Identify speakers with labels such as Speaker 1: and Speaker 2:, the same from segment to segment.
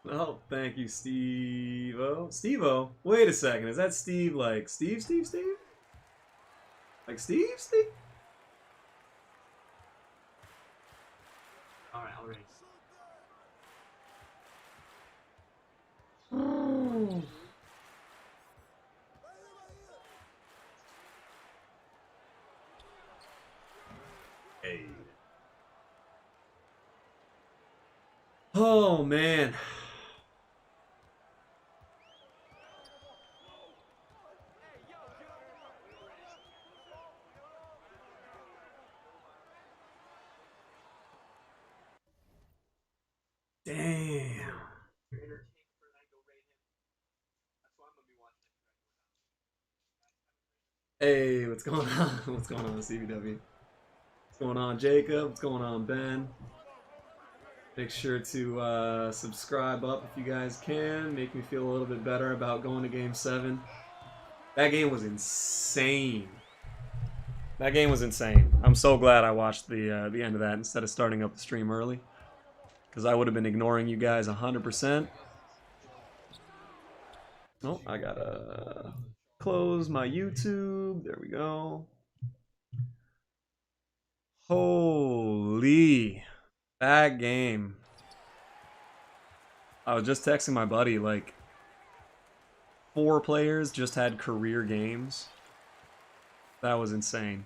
Speaker 1: Oh, thank you, Steve. Oh, Steve-O. Wait a second. Is that Steve like Steve? Like Steve?
Speaker 2: All right, all right.
Speaker 1: Oh. Hey. Oh man. Damn.
Speaker 2: You're entertained for that, go rate him. That's why I'm gonna be watching it.
Speaker 1: Hey, what's going on? What's going on, CBW? What's going on, Jacob? What's going on, Ben? Make sure to subscribe up if you guys can. Make me feel a little bit better about going to Game 7. That game was insane. That game was insane. I'm so glad I watched the end of that instead of starting up the stream early, because I would have been ignoring you guys 100%. Oh, I gotta close my YouTube. There we go. Holy, that game. I was just texting my buddy, like, 4 players just had career games. That was insane.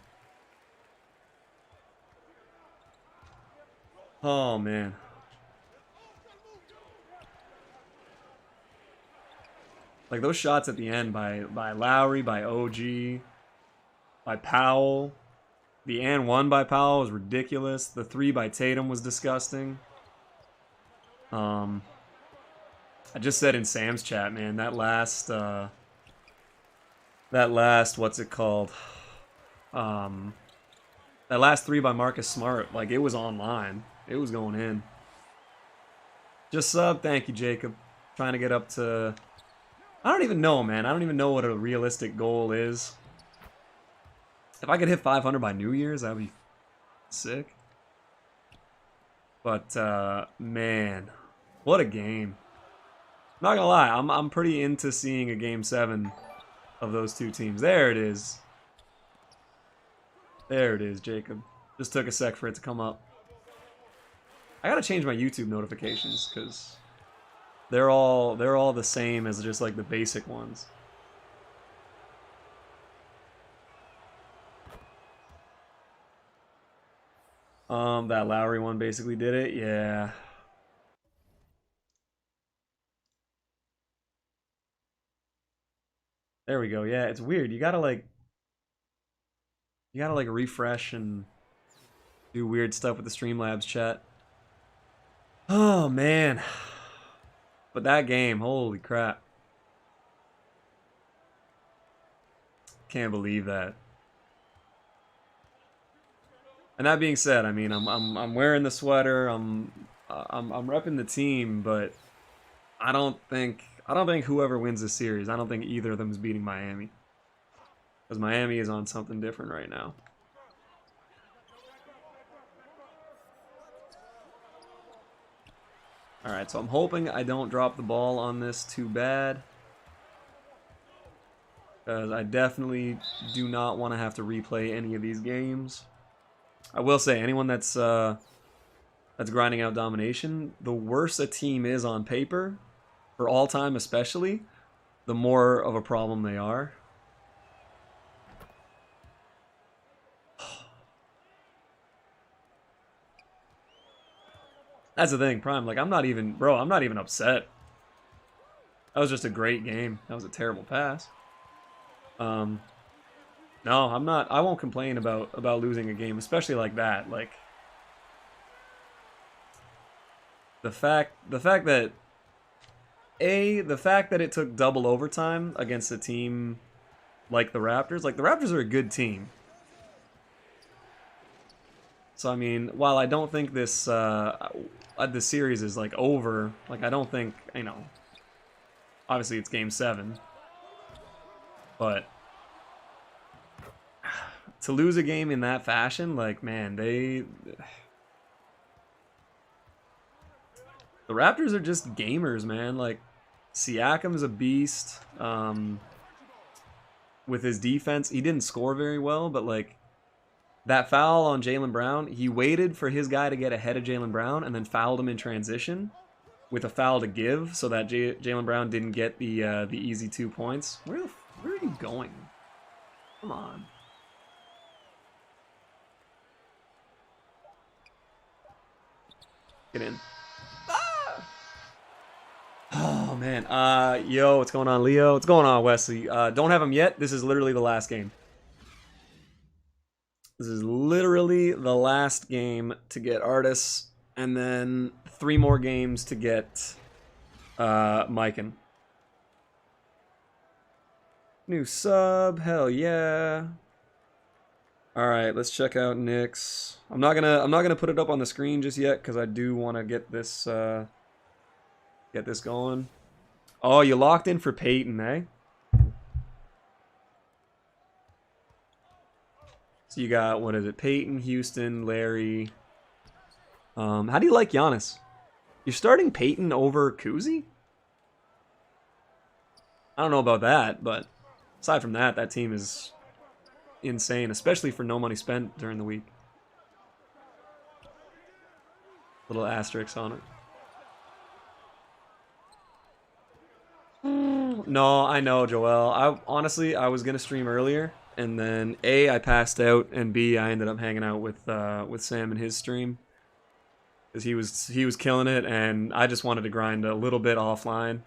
Speaker 1: Oh, man. Like, those shots at the end by Lowry, by OG, by Powell. The and 1 by Powell was ridiculous. The 3 by Tatum was disgusting. I just said in Sam's chat, man, that last, what's it called? That last 3 by Marcus Smart, like, it was online. It was going in. Just sub, thank you, Jacob. Trying to get up to... I don't even know, man. I don't even know what a realistic goal is. If I could hit 500 by New Year's, that would be sick. But, man, what a game. Not gonna lie, I'm pretty into seeing a Game 7 of those two teams. There it is. There it is, Jacob. Just took a sec for it to come up. I gotta change my YouTube notifications, because they're all the same as just like the basic ones. That Lowry one basically did it, yeah. There we go. Yeah, it's weird. You gotta like refresh and do weird stuff with the Streamlabs chat. Oh man. But that game, holy crap. Can't believe that. And that being said, I mean, I'm wearing the sweater. I'm repping the team, but I don't think whoever wins this series, I don't think either of them is beating Miami. Because Miami is on something different right now. Alright, so I'm hoping I don't drop the ball on this too bad. Because I definitely do not want to have to replay any of these games. I will say, anyone that's grinding out domination, the worse a team is on paper, for all time especially, the more of a problem they are. That's the thing, Prime. Like, I'm not even upset. That was just a great game. That was a terrible pass. No, I'm not. I won't complain about losing a game, especially like that. Like, the fact that the fact that it took double overtime against a team like the Raptors. Like, the Raptors are a good team. So I mean, while I don't think this series is like over, like, I don't think, obviously it's Game 7, but to lose a game in that fashion, like, man, The Raptors are just gamers, man. Like, Siakam's a beast. With his defense, he didn't score very well, but like that foul on Jaylen Brown, he waited for his guy to get ahead of Jaylen Brown and then fouled him in transition with a foul to give, so that Jaylen Brown didn't get the easy 2 points. Where are you going? Come on. Get in. Oh man. Yo, what's going on, Leo? What's going on, Wesley? Don't have him yet. This is literally the last game. This is literally the last game to get Artis, and then 3 more games to get Myken. New sub, hell yeah. Alright, let's check out Nick's. I'm not gonna put it up on the screen just yet because I do want to get this going. Oh, you locked in for Peyton, eh? So you got, what is it? Peyton, Houston, Larry. How do you like Giannis? You're starting Peyton over Kuzi? I don't know about that, but aside from that, that team is insane, especially for no money spent during the week. Little asterisks on it. No, I know, Joel. Honestly, I was gonna stream earlier, and then A, I passed out, and B, I ended up hanging out with Sam in his stream because he was killing it, and I just wanted to grind a little bit offline.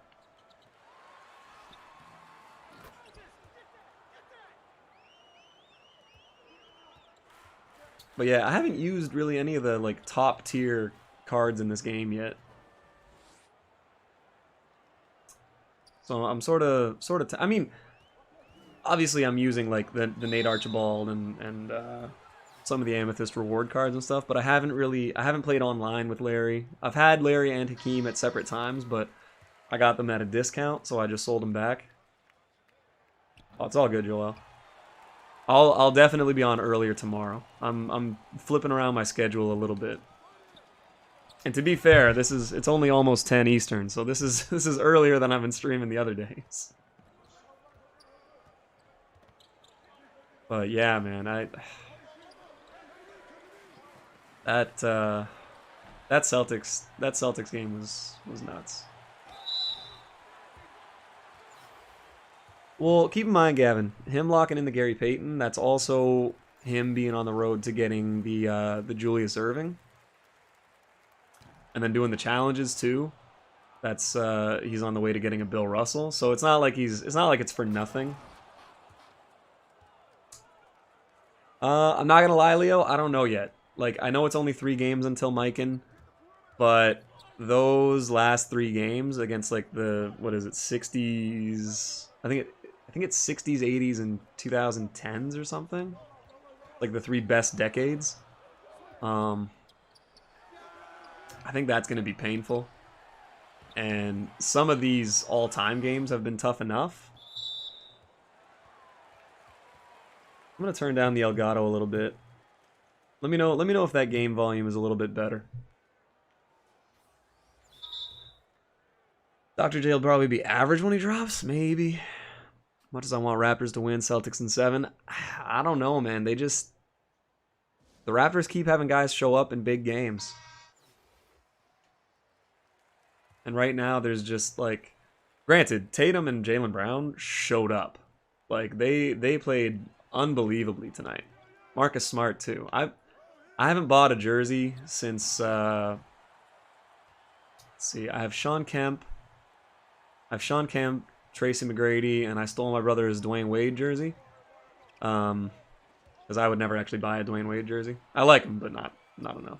Speaker 1: But yeah, I haven't used really any of the like top tier cards in this game yet. So I'm sort of I mean, obviously I'm using like the Nate Archibald and some of the Amethyst reward cards and stuff, but I haven't played online with Larry. I've had Larry and Hakeem at separate times, but I got them at a discount, so I just sold them back. Oh, it's all good, Joel. I'll definitely be on earlier tomorrow. I'm flipping around my schedule a little bit. And to be fair, it's only almost 10 Eastern, so this is earlier than I've been streaming the other days. But yeah, man, that Celtics game was nuts. Well, keep in mind, Gavin, him locking in the Gary Payton, that's also him being on the road to getting the Julius Erving. And then doing the challenges too. That's he's on the way to getting a Bill Russell. So it's not like it's for nothing. I'm not gonna lie, Leo, I don't know yet. Like, I know it's only 3 games until Myken, but those last 3 games against like the, what is it, 60s, I think it's 60s, 80s, and 2010s or something. Like the 3 best decades. I think that's going to be painful. And some of these all-time games have been tough enough. I'm going to turn down the Elgato a little bit. Let me know if that game volume is a little bit better. Dr. J will probably be average when he drops, maybe. Much as I want Raptors to win, Celtics in 7, I don't know, man. The Raptors keep having guys show up in big games. And right now, there's just, like... Granted, Tatum and Jaylen Brown showed up. Like, they played unbelievably tonight. Marcus Smart, too. I haven't bought a jersey since... let's see, I have Sean Kemp, Tracy McGrady, and I stole my brother's Dwayne Wade jersey. Because I would never actually buy a Dwayne Wade jersey. I like him, but not enough.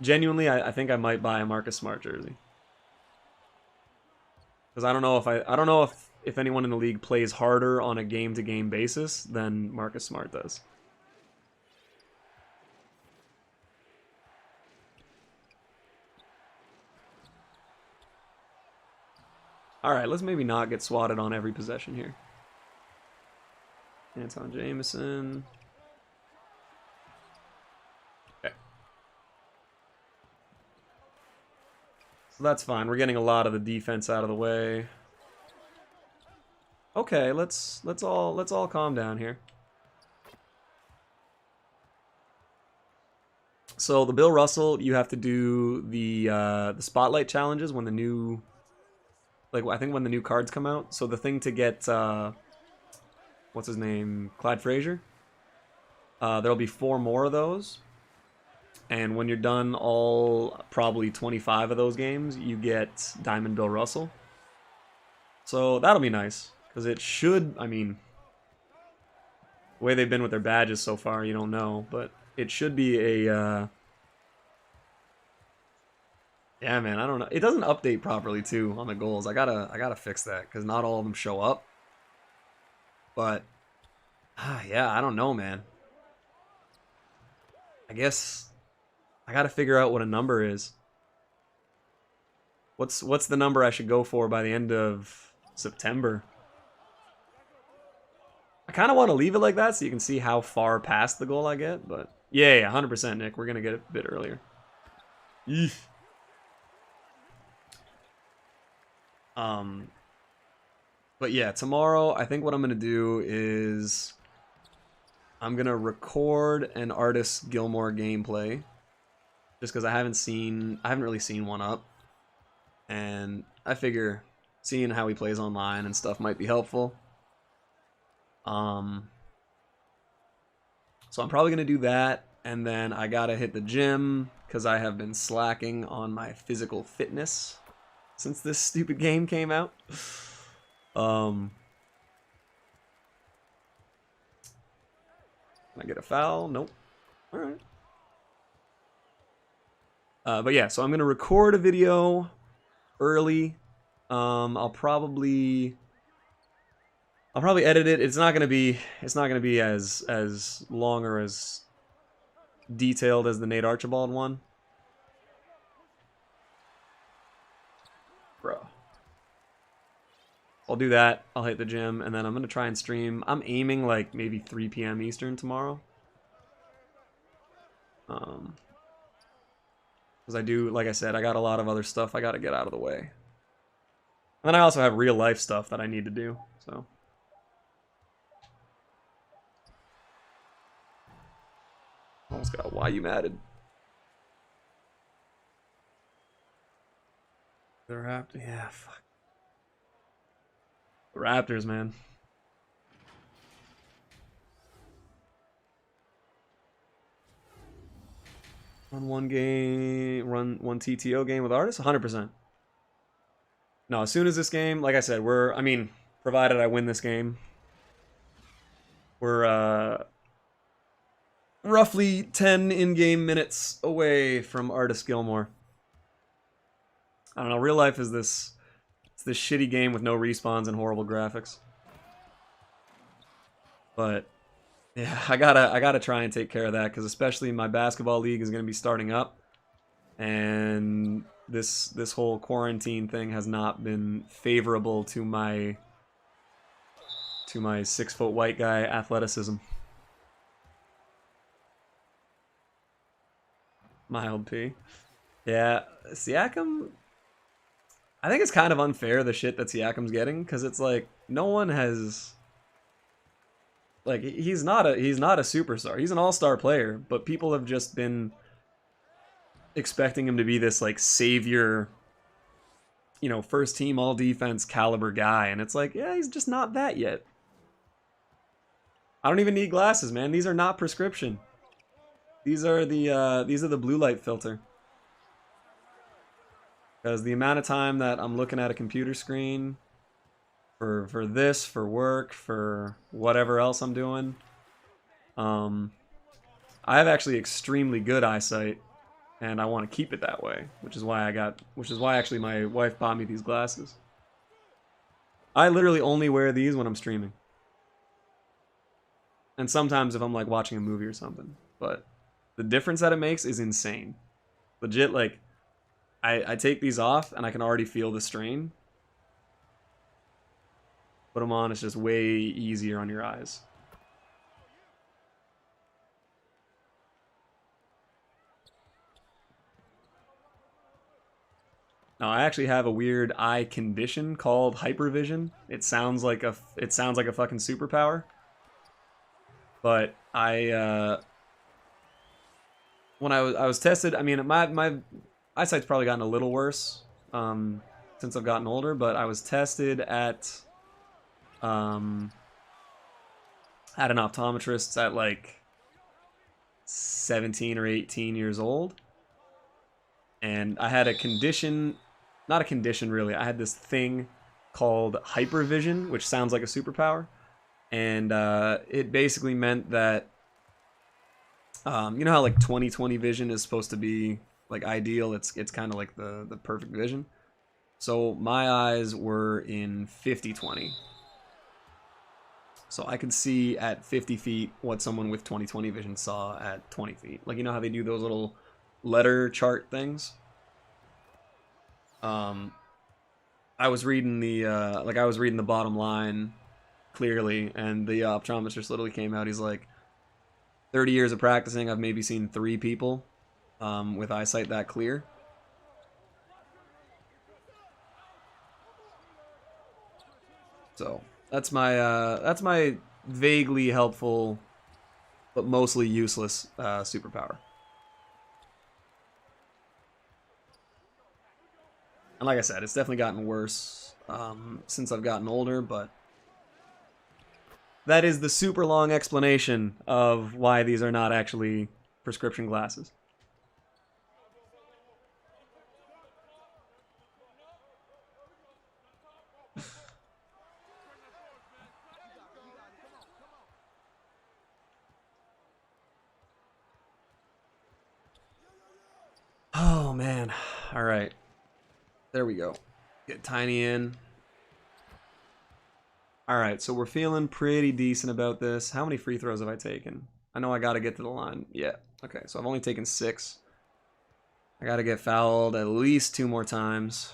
Speaker 1: Genuinely, I think I might buy a Marcus Smart jersey. Because I don't know if anyone in the league plays harder on a game-to-game basis than Marcus Smart does. Alright, let's maybe not get swatted on every possession here. Anton Jameson. Okay. So that's fine. We're getting a lot of the defense out of the way. Okay, let's all calm down here. So the Bill Russell, you have to do the spotlight challenges when the new, like I think when the new cards come out. So the thing to get what's his name, Clyde Frazier. There'll be 4 more of those, and when you're done all probably 25 of those games, you get Diamond Bill Russell. So that'll be nice because it should. I mean, the way they've been with their badges so far, you don't know, but it should be a. Yeah, man, I don't know. It doesn't update properly too on the goals. I gotta fix that because not all of them show up. But yeah, I don't know, man. I guess I gotta figure out what a number is. What's the number I should go for by the end of September? I kind of want to leave it like that so you can see how far past the goal I get, but yeah, 100%, Nick. We're gonna get it a bit earlier. Eesh. But yeah, tomorrow I think what I'm gonna do is I'm gonna record an Artis Gilmore gameplay, just because I haven't really seen one up, and I figure seeing how he plays online and stuff might be helpful. So I'm probably gonna do that, and then I gotta hit the gym because I have been slacking on my physical fitness since this stupid game came out. Can I get a foul? Nope. All right. But yeah, so I'm gonna record a video early. I'll probably edit it. It's not gonna be as long or as detailed as the Nate Archibald one. Bro. I'll do that. I'll hit the gym, and then I'm gonna try and stream. I'm aiming like maybe 3 p.m. Eastern tomorrow. Because I do, like I said, I got a lot of other stuff I gotta get out of the way. And then I also have real life stuff that I need to do, so. Almost got why you matted. The Raptors, yeah, fuck. The Raptors, man. Run one TTO game with Artis, 100%. No, as soon as this game, like I said, provided I win this game, we're roughly 10 in-game minutes away from Artis Gilmore. I don't know, real life is this shitty game with no respawns and horrible graphics. But yeah, I gotta try and take care of that because especially my basketball league is gonna be starting up, and this whole quarantine thing has not been favorable to my 6-foot white guy athleticism. Mild P. Yeah, Siakam. I think it's kind of unfair the shit that Siakam's getting because it's like no one has. Like he's not a superstar. He's an all-star player, but people have just been expecting him to be this like savior, you know, first team all defense caliber guy, and it's like, yeah, he's just not that yet. I don't even need glasses, man. These are not prescription. These are the blue light filter. Because the amount of time that I'm looking at a computer screen for this, for work, for whatever else I'm doing, I have actually extremely good eyesight, and I want to keep it that way, which is why actually my wife bought me these glasses. I literally only wear these when I'm streaming. And sometimes if I'm like watching a movie or something. But the difference that it makes is insane. Legit, like, I take these off and I can already feel the strain. Put them on, it's just way easier on your eyes. No, I actually have a weird eye condition called hypervision. It sounds like a fucking superpower. But when I was tested, I mean my eyesight's probably gotten a little worse since I've gotten older, but I was tested um at an optometrist at like 17 or 18 years old, and I had a condition, not a condition really, I had this thing called hypervision, which sounds like a superpower, and it basically meant that you know how like 20/20 vision is supposed to be like ideal, it's kind of like the perfect vision. So my eyes were in 50/20. So I could see at 50 feet what someone with 20/20 vision saw at 20 feet. Like, you know how they do those little letter chart things? I was reading the bottom line clearly, and the optometrist literally came out. He's like, 30 years of practicing, I've maybe seen 3 people with eyesight that clear. So that's my vaguely helpful but mostly useless superpower. And like I said, it's definitely gotten worse since I've gotten older, but that is the super long explanation of why these are not actually prescription glasses. Oh, man. All right. There we go. Get Tiny in. All right, so we're feeling pretty decent about this. How many free throws have I taken? I know I got to get to the line. Yeah. Okay, so I've only taken 6. I got to get fouled at least 2 more times.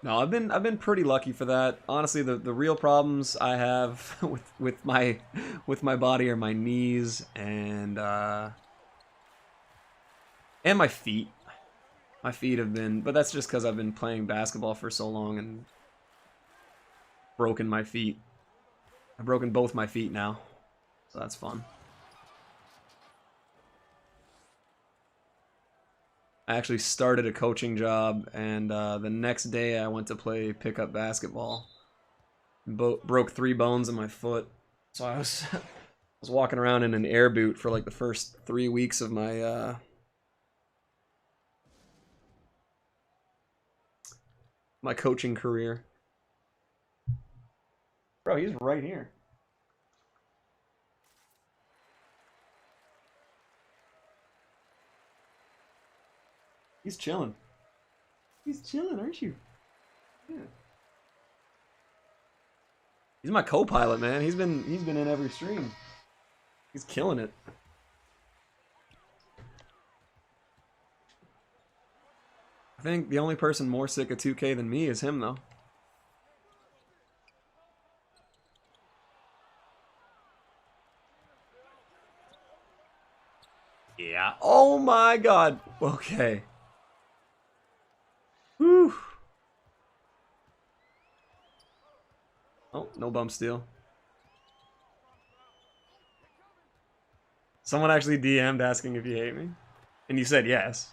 Speaker 1: No, I've been pretty lucky for that. Honestly, the real problems I have with my body are my knees and my feet. My feet have been, but that's just because I've been playing basketball for so long and broken my feet. I've broken both my feet now, so that's fun. I actually started a coaching job, and the next day I went to play pickup basketball. Broke 3 bones in my foot, so I was I was walking around in an air boot for like the first 3 weeks of my coaching career. Bro, he's right here. He's chilling. He's chilling, aren't you? Yeah. He's my co-pilot, man. He's been in every stream. He's killing it. I think the only person more sick of 2K than me is him, though. Yeah. Oh my god. Okay. Whew. Oh, no bump steal. Someone actually DM'd asking if you hate me. And you said yes.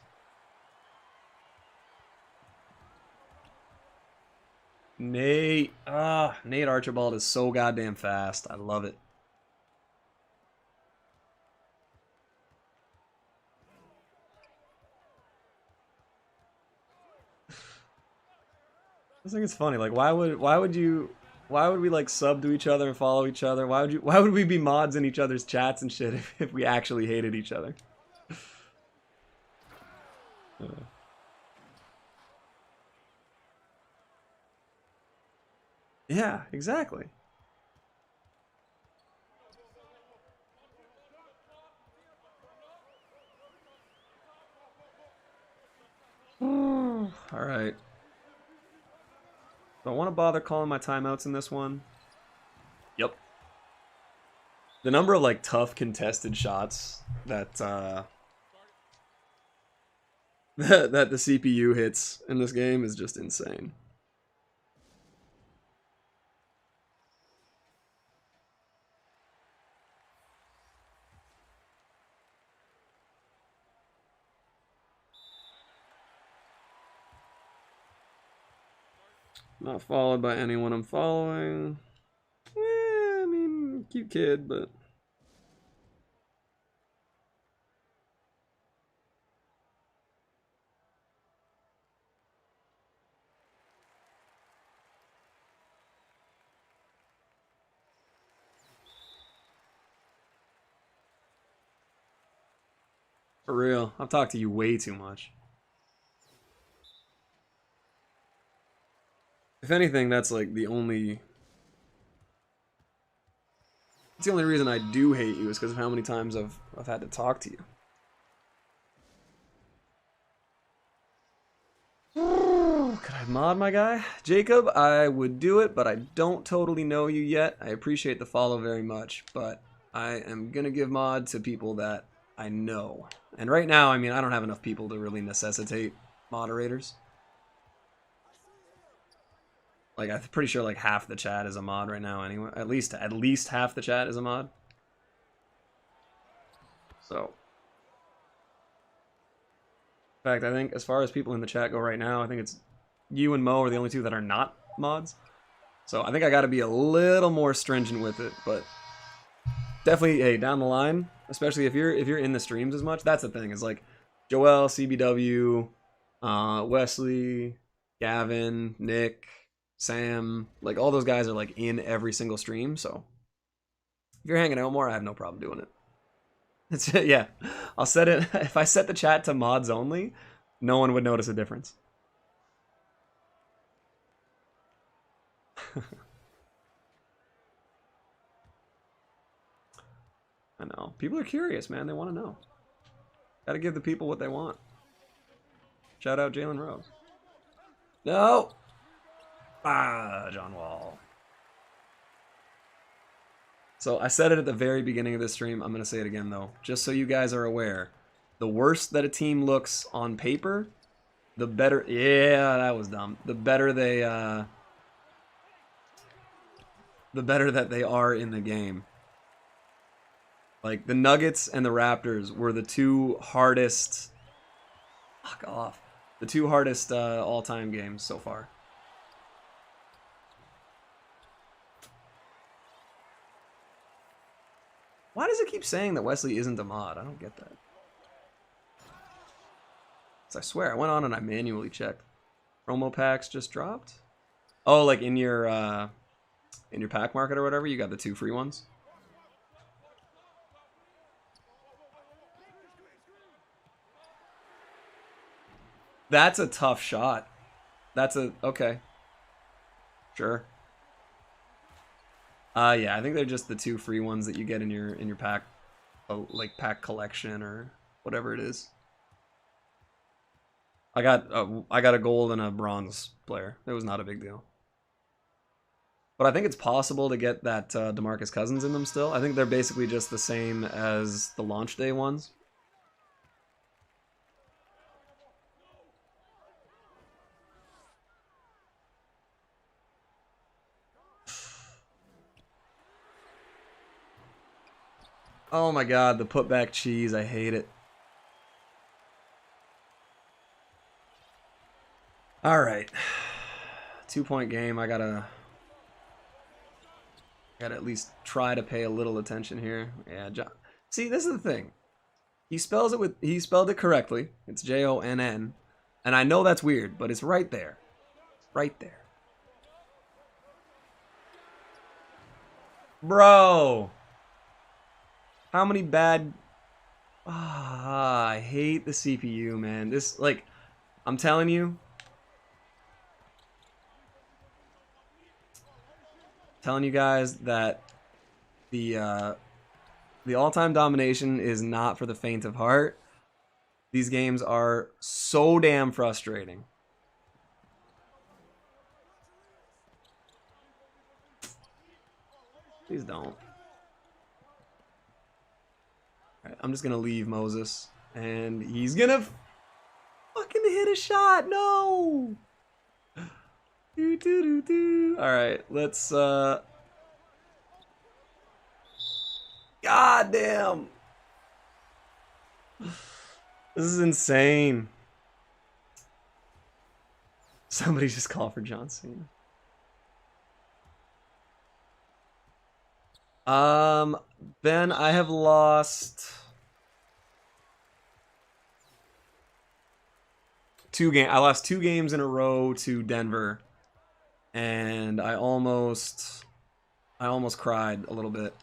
Speaker 1: Nate. Nate Archibald is so goddamn fast. I love it. I think it's funny. Like, why would we like sub to each other and follow each other? Why would we be mods in each other's chats and shit if we actually hated each other? Yeah, exactly. All right. Don't want to bother calling my timeouts in this one. Yep. The number of like tough contested shots that that the CPU hits in this game is just insane. Not followed by anyone I'm following. I mean, cute kid, but for real, I've talked to you way too much. If anything, that's like the only. It's the only reason I do hate you is because of how many times I've had to talk to you. Could I mod my guy? Jacob, I would do it, but I don't totally know you yet. I appreciate the follow very much, but I am gonna give mod to people that I know. And right now, I mean, I don't have enough people to really necessitate moderators. Like, I'm pretty sure like half the chat is a mod right now anyway. At least half the chat is a mod. So, in fact, I think as far as people in the chat go right now, I think it's you and Mo are the only two that are not mods. So I think I got to be a little more stringent with it, but definitely, hey, down the line, especially if you're in the streams as much, that's the thing. Is like Joel, CBW, Wesley, Gavin, Nick, Sam, like all those guys are like in every single stream. So if you're hanging out more, I have no problem doing it. It's yeah, I'll set it. If I set the chat to mods only, no one would notice a difference. I know. People are curious, man. They want to know. Gotta give the people what they want. Shout out Jalen Rose. No! Ah, John Wall. So I said it at the very beginning of this stream. I'm going to say it again, though. Just so you guys are aware. The worse that a team looks on paper, the better... Yeah, that was dumb. The better they... the better that they are in the game. Like, the Nuggets and the Raptors were the two hardest... Fuck off. The two hardest all-time games so far. Why does it keep saying that Wesley isn't a mod? I don't get that. I swear, I went on and I manually checked. Promo packs just dropped? Oh, like in your pack market or whatever, you got the 2 free ones? That's a tough shot. That's a... Okay. Sure. Yeah, I think they're just the 2 free ones that you get in your pack, like pack collection or whatever it is. I got a gold and a bronze player. It was not a big deal. But I think it's possible to get that DeMarcus Cousins in them still. I think they're basically just the same as the launch day ones. Oh my god, the putback cheese. I hate it. All right. 2-point game. I gotta at least try to pay a little attention here. Yeah, John. See, this is the thing. He spelled it correctly. It's Jonn. And I know that's weird, but it's right there. Right there. Bro. How many bad... I hate the CPU, man. This, like, I'm telling you. Telling you guys that the all-time domination is not for the faint of heart. These games are so damn frustrating. Please don't. Alright, I'm just gonna leave Moses. And he's gonna fucking hit a shot. No! Alright, let's God damn! This is insane. Somebody just call for John Cena. Ben, I have lost 2 games. I lost 2 games in a row to Denver, and I almost cried a little bit.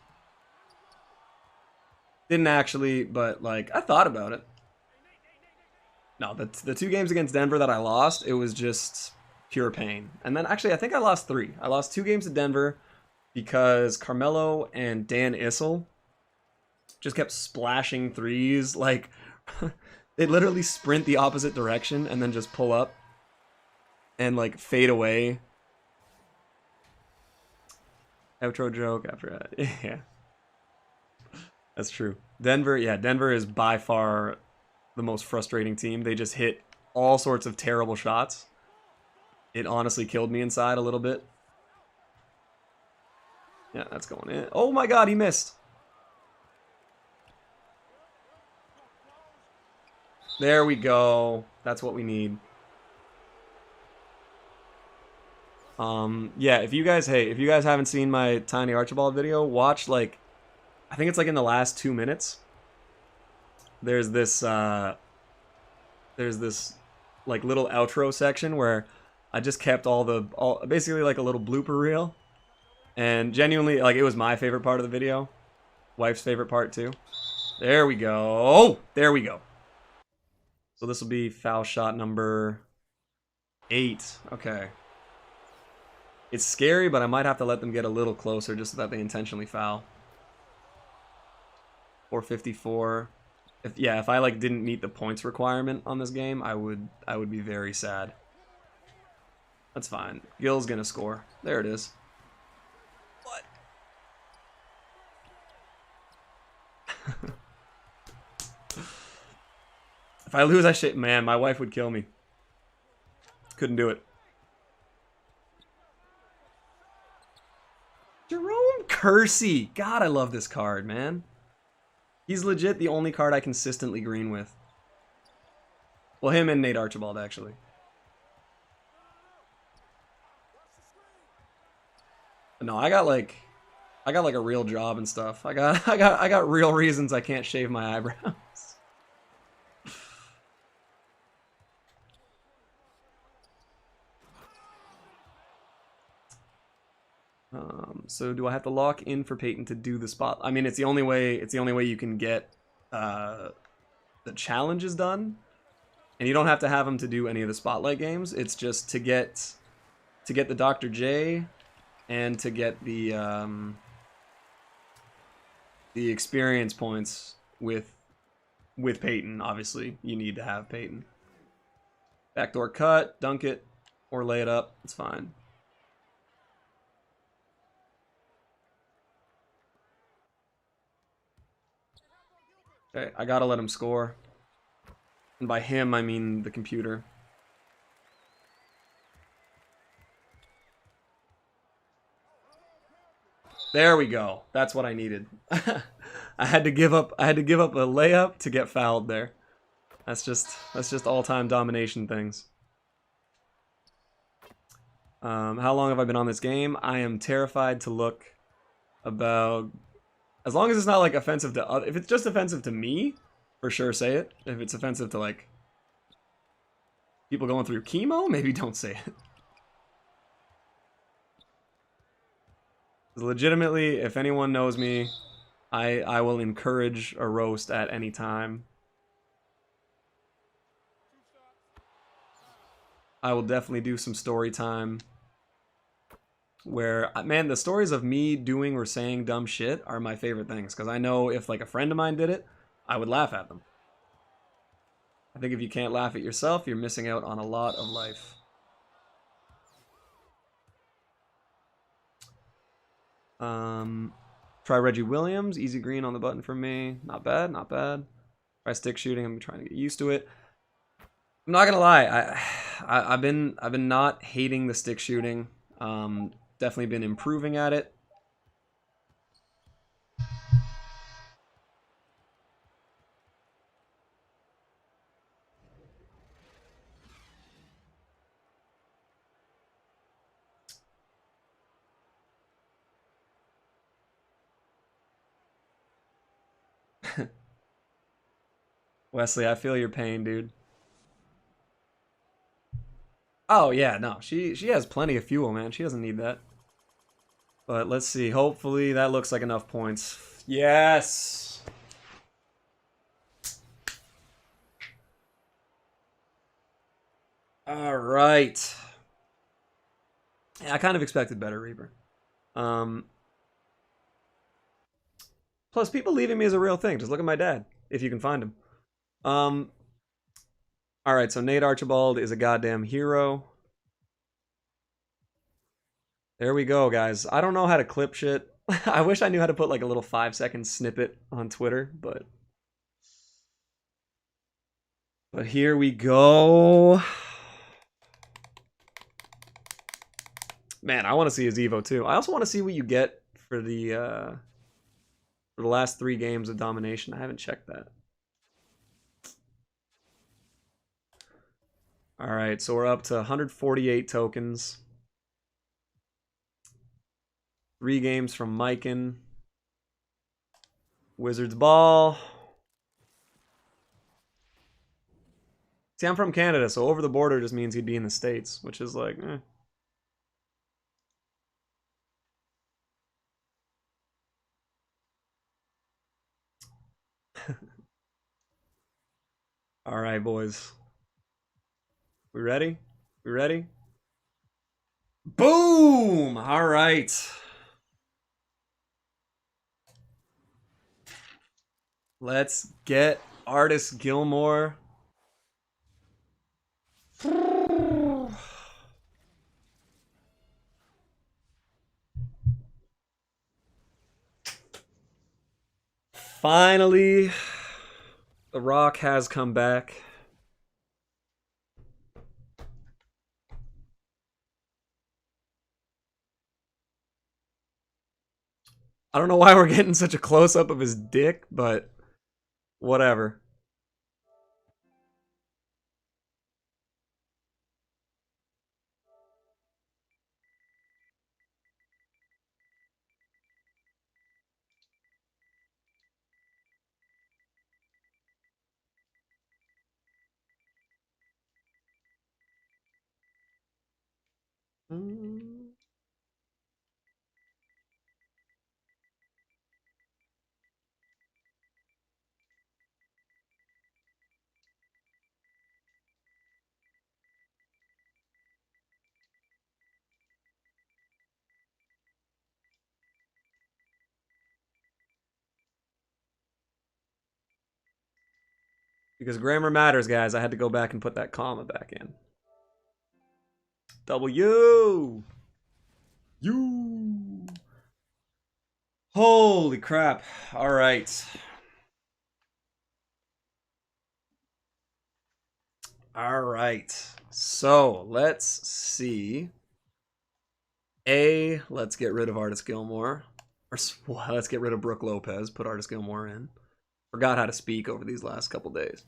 Speaker 1: Didn't actually, but like I thought about it. No, the 2 games against Denver that I lost, it was just pure pain. And then actually, I think I lost 3. I lost 2 games to Denver because Carmelo and Dan Issel just kept splashing threes. Like, they literally sprint the opposite direction and then just pull up and, like, fade away. Outro joke after that. Yeah. That's true. Denver is by far the most frustrating team. They just hit all sorts of terrible shots. It honestly killed me inside a little bit. Yeah, that's going in. Oh my god, he missed. There we go. That's what we need. Yeah, if you guys haven't seen my Tiny Archibald video, watch, like, I think it's like in the last 2 minutes. There's this like little outro section where I just kept all basically like a little blooper reel. And genuinely, like, it was my favorite part of the video. Wife's favorite part too. There we go. Oh, there we go. So this will be foul shot number 8. Okay. It's scary, but I might have to let them get a little closer just so that they intentionally foul. 454. If I like didn't meet the points requirement on this game, I would be very sad. That's fine. Gil's gonna score. There it is. What? If I lose, man, my wife would kill me. Couldn't do it. Jerome Kersey. God, I love this card, man. He's legit the only card I consistently green with. Well, him and Nate Archibald, actually. No, I got like a real job and stuff. I got real reasons I can't shave my eyebrows. So do I have to lock in for Peyton to do the spot? I mean, it's the only way you can get the challenges done, and you don't have to have him to do any of the spotlight games. It's just to get the Dr. J and to get the experience points with Peyton. Obviously, you need to have Peyton. Backdoor cut, dunk it, or lay it up. It's fine. Okay, I gotta let him score. And by him, I mean the computer. There we go. That's what I needed. I had to give up a layup to get fouled there. That's just all-time domination things. How long have I been on this game? I am terrified to look about... As long as it's not, like, offensive to other... If it's just offensive to me, for sure say it. If it's offensive to, like, people going through chemo, maybe don't say it. Legitimately, if anyone knows me, I will encourage a roast at any time. I will definitely do some story time. Where, man, the stories of me doing or saying dumb shit are my favorite things. Because I know if, like, a friend of mine did it, I would laugh at them. I think if you can't laugh at yourself, you're missing out on a lot of life. Try Reggie Williams. Easy green on the button for me. Not bad, not bad. Try stick shooting. I'm trying to get used to it. I'm not gonna lie. I've been not hating the stick shooting. Definitely been improving at it. Wesley, I feel your pain, dude. Oh yeah, no, she has plenty of fuel, man. She doesn't need that. But let's see. Hopefully that looks like enough points. Yes. All right. Yeah, I kind of expected better, Reaper. Plus, people leaving me is a real thing. Just look at my dad, if you can find him. All right, so Nate Archibald is a goddamn hero. There we go, guys. I don't know how to clip shit. I wish I knew how to put like a little 5-second snippet on Twitter, but here we go. Man, I want to see his Evo too. I also want to see what you get for the last 3 games of domination. I haven't checked that. All right, so we're up to 148 tokens. 3 games from Mikan. Wizards ball. See, I'm from Canada, so over the border just means he'd be in the States, which is like, eh. All right, boys. We ready? We ready? Boom! All right. Let's get Artis Gilmore. Finally, The Rock has come back. I don't know why we're getting such a close-up of his dick, but whatever. Because grammar matters, guys. I had to go back and put that comma back in. W. U. Holy crap. All right. All right. So let's see. Let's get rid of Artis Gilmore. Or let's get rid of Brooke Lopez. Put Artis Gilmore in. Forgot how to speak over these last couple days.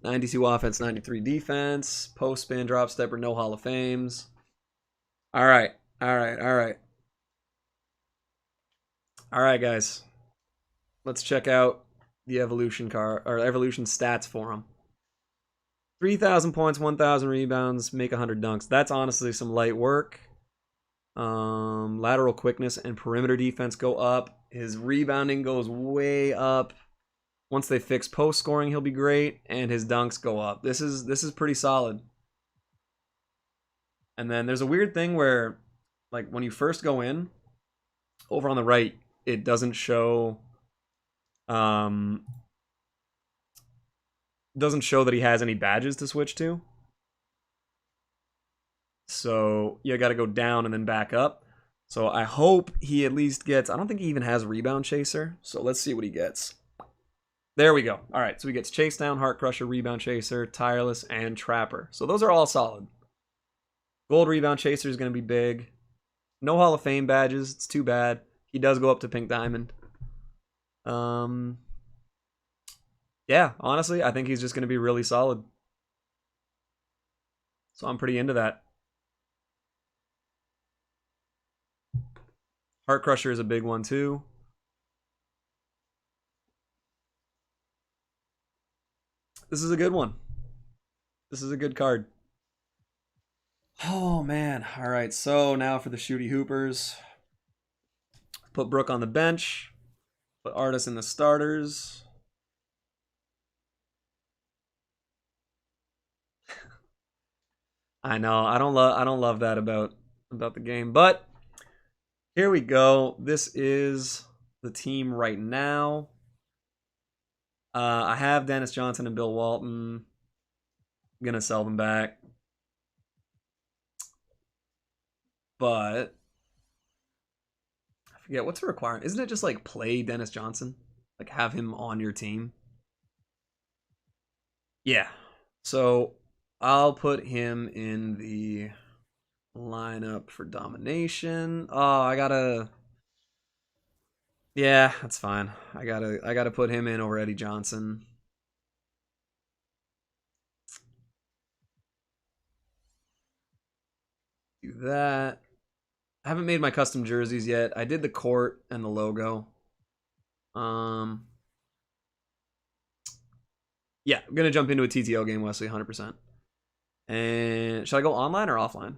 Speaker 1: 92 offense, 93 defense. Post spin, drop stepper, no Hall of Fames. All right. All right. All right. All right, guys. Let's check out the evolution card or evolution stats for him. 3,000 points, 1,000 rebounds, make 100 dunks. That's honestly some light work. Lateral quickness and perimeter defense go up. His rebounding goes way up. Once they fix post scoring, he'll be great, and his dunks go up. This is pretty solid. And then there's a weird thing where, like, when you first go in, over on the right, it doesn't show that he has any badges to switch to. So you got to go down and then back up. So I hope he at least gets, I don't think he even has Rebound Chaser. So let's see what he gets. There we go. All right, so he gets Chase Down, Heart Crusher, Rebound Chaser, Tireless, and Trapper. So those are all solid. Gold Rebound Chaser is going to be big. No Hall of Fame badges. It's too bad. He does go up to Pink Diamond. Yeah, honestly, I think he's just going to be really solid. So I'm pretty into that. Heart Crusher is a big one too. This is a good one. This is a good card. Oh man. All right. So now for the Shooty Hoopers. Put Brooke on the bench. Put Artis in the starters. I know. I don't love that about the game, but here we go. This is the team right now. I have Dennis Johnson and Bill Walton. I'm gonna sell them back. But I forget what's the requirement. Isn't it just like play Dennis Johnson? Like have him on your team? Yeah. So I'll put him in the lineup for domination. Oh, I gotta. Yeah, that's fine. I gotta put him in over Eddie Johnson. Do that. I haven't made my custom jerseys yet. I did the court and the logo. Yeah, I'm gonna jump into a TTO game, Wesley, 100%. And should I go online or offline?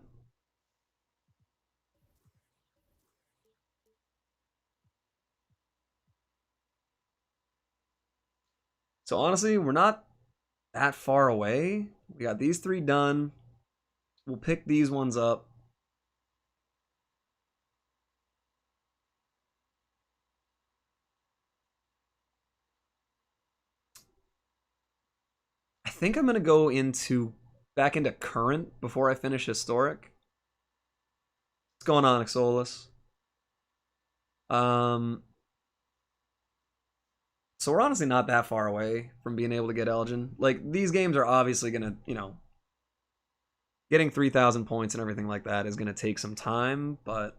Speaker 1: So honestly, we're not that far away. We got these three done. We'll pick these ones up. I think I'm gonna go back into current before I finish historic. What's going on, Exolus? So we're honestly not that far away from being able to get Elgin. Like these games are obviously gonna, getting 3,000 points and everything like that is gonna take some time, but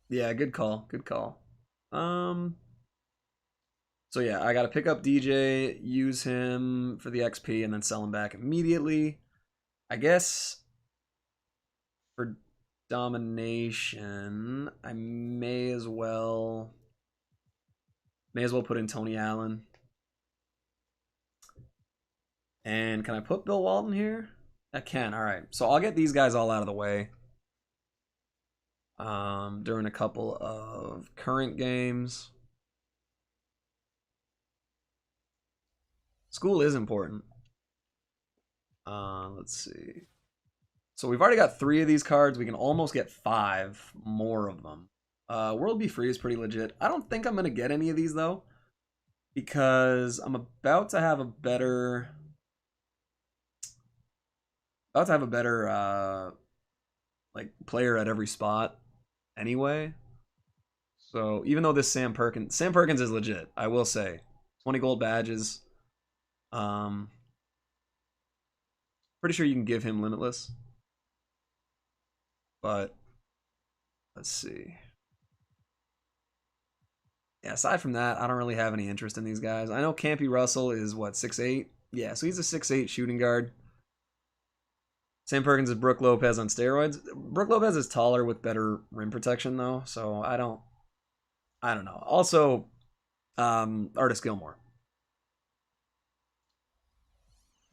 Speaker 1: yeah, good call, good call. So yeah, I gotta pick up DJ, use him for the XP, and then sell him back immediately. I guess for domination, I may as well put in Tony Allen. And can I put Bill Walton here? I can. All right. So I'll get these guys all out of the way during a couple of current games. School is important. Let's see. So we've already got 3 of these cards. We can almost get 5 more of them. World Be Free is pretty legit. I don't think I'm going to get any of these, though, because I'm about to have a better... like player at every spot anyway. So even though this Sam Perkins is legit, I will say 20 gold badges. Pretty sure you can give him limitless, but let's see. Yeah, aside from that, I don't really have any interest in these guys. I know Campy Russell is what, 6'8"? Yeah, so he's a 6'8" shooting guard. Sam Perkins is Brooke Lopez on steroids. Brooke Lopez is taller with better rim protection though, so I don't know. Also, Artis Gilmore.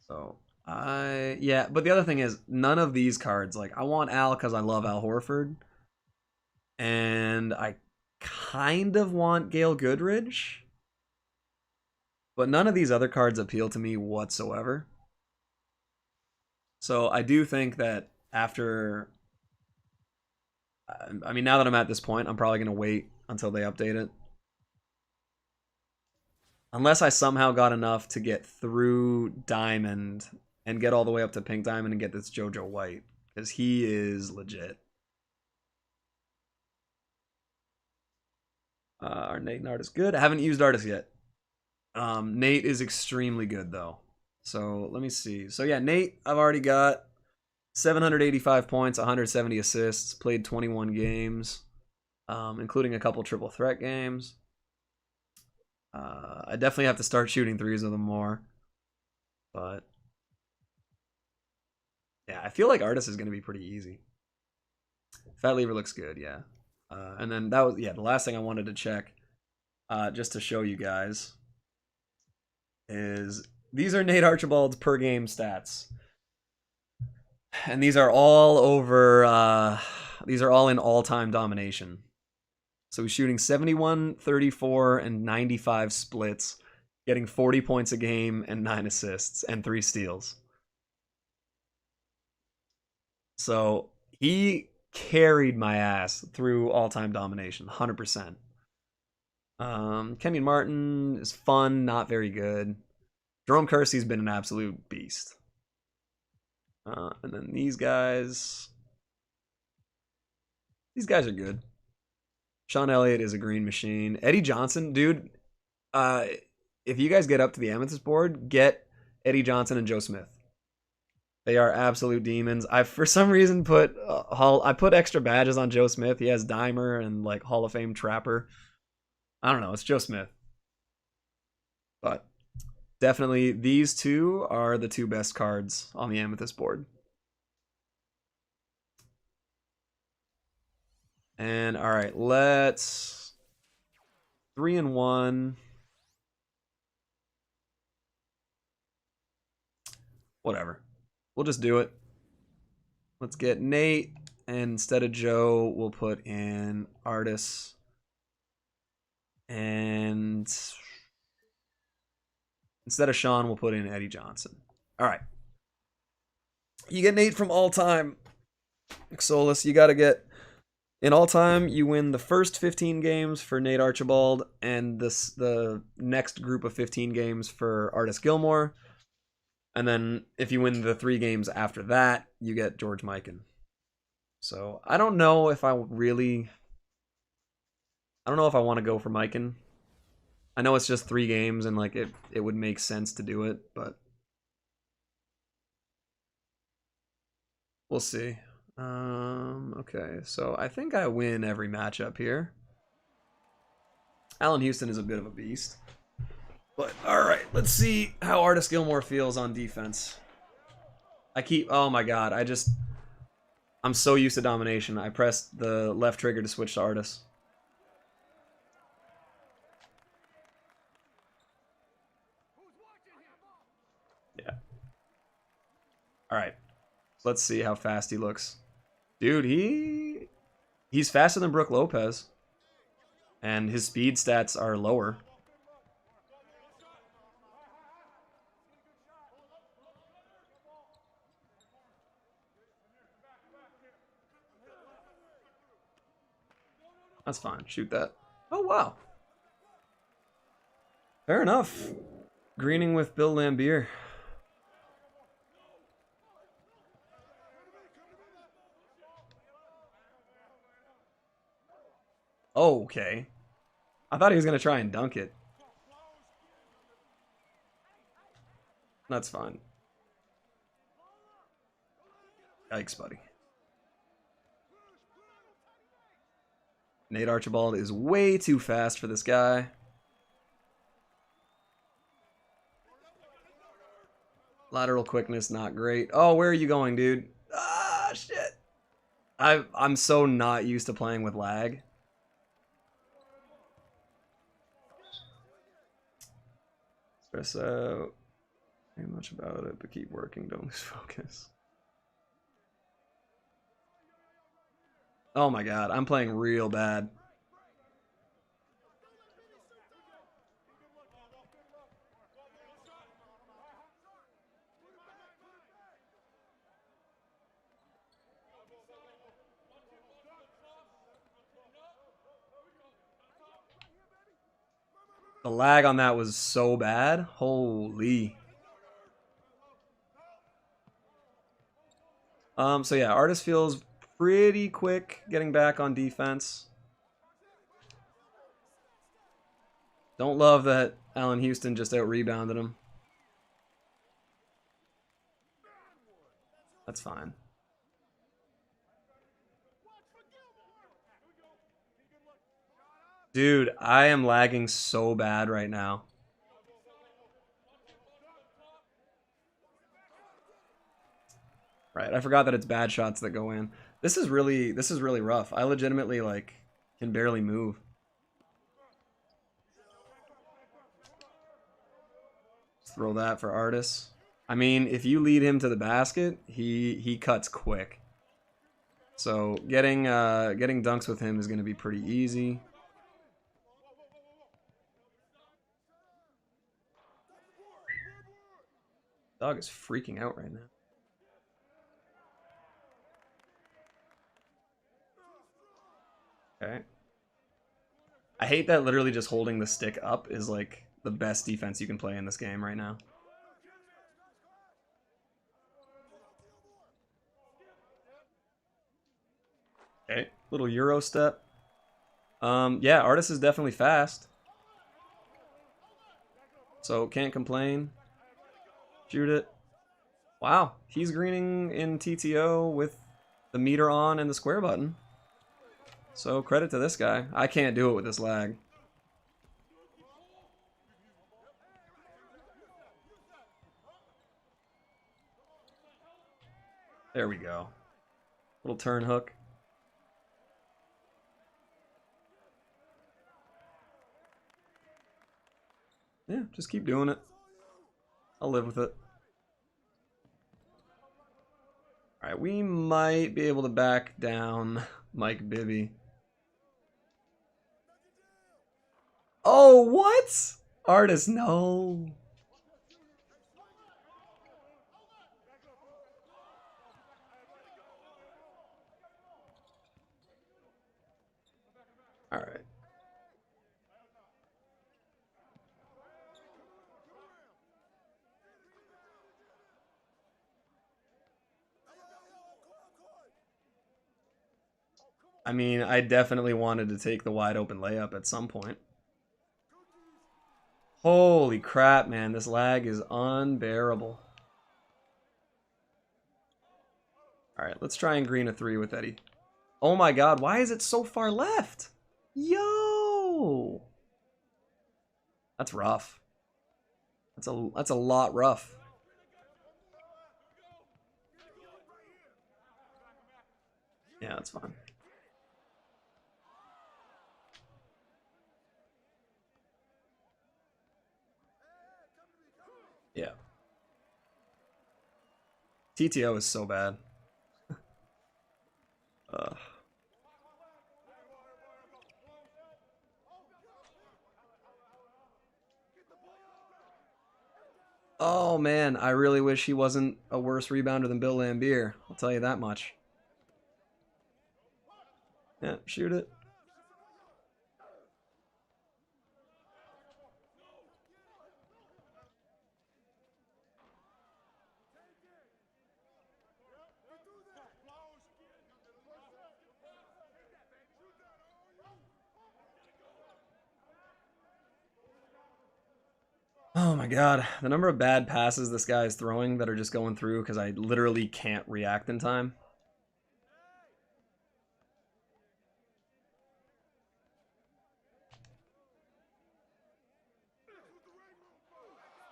Speaker 1: So yeah, but the other thing is none of these cards, like I want Al because I love Al Horford. And I kind of want Gail Goodridge. But none of these other cards appeal to me whatsoever. So I do think that after... I mean, now that I'm at this point, I'm probably going to wait until they update it. Unless I somehow got enough to get through Diamond and get all the way up to pink diamond and get this JoJo White, because he is legit. Our Nate and Artis good. I haven't used Artis yet. Nate is extremely good though. So let me see. So yeah, Nate, I've already got 785 points, 170 assists, played 21 games, including a couple triple threat games. I definitely have to start shooting threes with him more. But yeah, I feel like Artis is going to be pretty easy. Fat Lever looks good, yeah. And then that was, yeah, the last thing I wanted to check, just to show you guys, is these are Nate Archibald's per game stats. And these are all over, these are all in all-time domination. So he's shooting 71, 34, and 95 splits, getting 40 points a game and 9 assists and 3 steals. So he carried my ass through all-time domination, 100%. Kenyon Martin is fun, not very good. Jerome Kersey's been an absolute beast. And then these guys are good. Sean Elliott is a green machine. Eddie Johnson, dude, if you guys get up to the Amethyst board, get Eddie Johnson and Joe Smith. They are absolute demons. I, for some reason, I put extra badges on Joe Smith. He has Dimer and like Hall of Fame Trapper. I don't know. It's Joe Smith. But definitely these two are the two best cards on the Amethyst board. And all right, let's 3-1. Whatever. We'll just do it. Let's get Nate, and instead of Joe, we'll put in Artis. And instead of Sean, we'll put in Eddie Johnson. All right. You get Nate from all time. Solus, you got to get in all time. You win the first 15 games for Nate Archibald, and the next group of 15 games for Artis Gilmore. And then if you win the 3 games after that, you get George Mikan. So I don't know if I want to go for Mikan. I know it's just 3 games and like it would make sense to do it, but we'll see. Okay, so I think I win every matchup here. Allen Houston is a bit of a beast. But all right, let's see how Artis Gilmore feels on defense. Oh my god, I'm so used to domination. I pressed the left trigger to switch to Artis. Yeah. All right. Let's see how fast he looks. Dude, he's faster than Brook Lopez. And his speed stats are lower. That's fine. Shoot that. Oh, wow. Fair enough. Greening with Bill Lambier. Oh, okay. I thought he was going to try and dunk it. That's fine. Yikes, buddy. Nate Archibald is way too fast for this guy. Lateral quickness, not great. Oh, where are you going, dude? Ah, shit. I'm so not used to playing with lag. Stress out. Ain't much about it, but keep working. Don't lose focus. Oh my god, I'm playing real bad. The lag on that was so bad. Holy. So yeah, Artis feels pretty quick getting back on defense. Don't love that Allen Houston just out-rebounded him. That's fine. Dude, I am lagging so bad right now. Right, I forgot that it's bad shots that go in. This is really rough. I legitimately like can barely move. Let's throw that for Artis. I mean, if you lead him to the basket, he cuts quick. So getting dunks with him is going to be pretty easy. Dog is freaking out right now. Okay. I hate that literally just holding the stick up is like the best defense you can play in this game right now. Okay, little Euro step. Yeah, Artis is definitely fast. So can't complain. Shoot it. Wow, he's greening in TTO with the meter on and the square button. So credit to this guy. I can't do it with this lag. There we go. Little turn hook. Yeah, just keep doing it. I'll live with it. Alright, we might be able to back down Mike Bibby. Oh, what? Artis, no. Alright. I mean, I definitely wanted to take the wide open layup at some point. Holy crap, man. This lag is unbearable. Alright, let's try and green a 3 with Eddie. Oh my god, why is it so far left? Yo! That's rough. That's a lot rough. Yeah, that's fine. Yeah. TTO is so bad. Oh man, I really wish he wasn't a worse rebounder than Bill Laimbeer. I'll tell you that much. Yeah, shoot it. Oh my god, the number of bad passes this guy is throwing that are just going through because I literally can't react in time.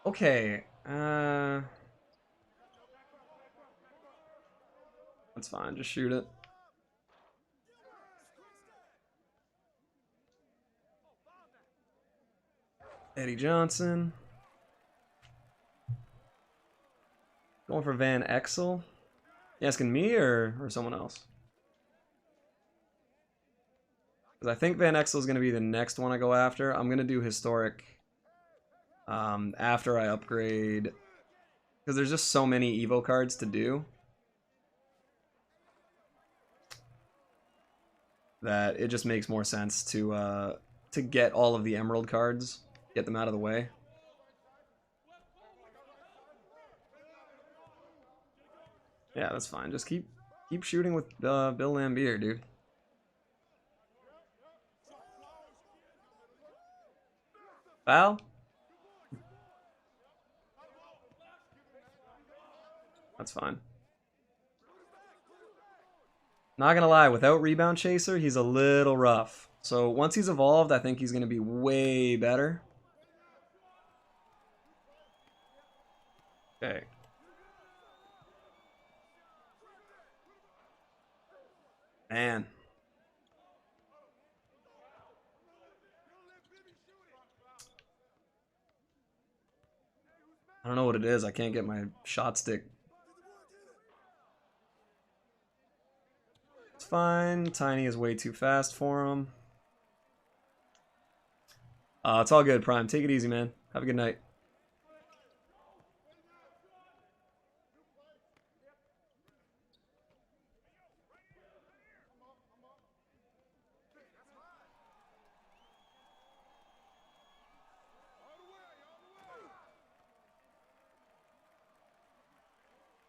Speaker 1: Okay, that's fine, just shoot it. Eddie Johnson. Going for Van Exel. You asking me or someone else? Because I think Van Exel is going to be the next one I go after. I'm going to do Historic after I upgrade. Because there's just so many Evo cards to do. That it just makes more sense to get all of the Emerald cards. Get them out of the way. Yeah, that's fine. Just keep Keep shooting with Bill Lambier, dude. Foul? That's fine. Not gonna lie, without Rebound Chaser, he's a little rough. So once he's evolved, I think he's gonna be way better. Okay. Man. I don't know what it is. I can't get my shot stick. It's fine. Tiny is way too fast for him. It's all good, Prime. Take it easy, man. Have a good night.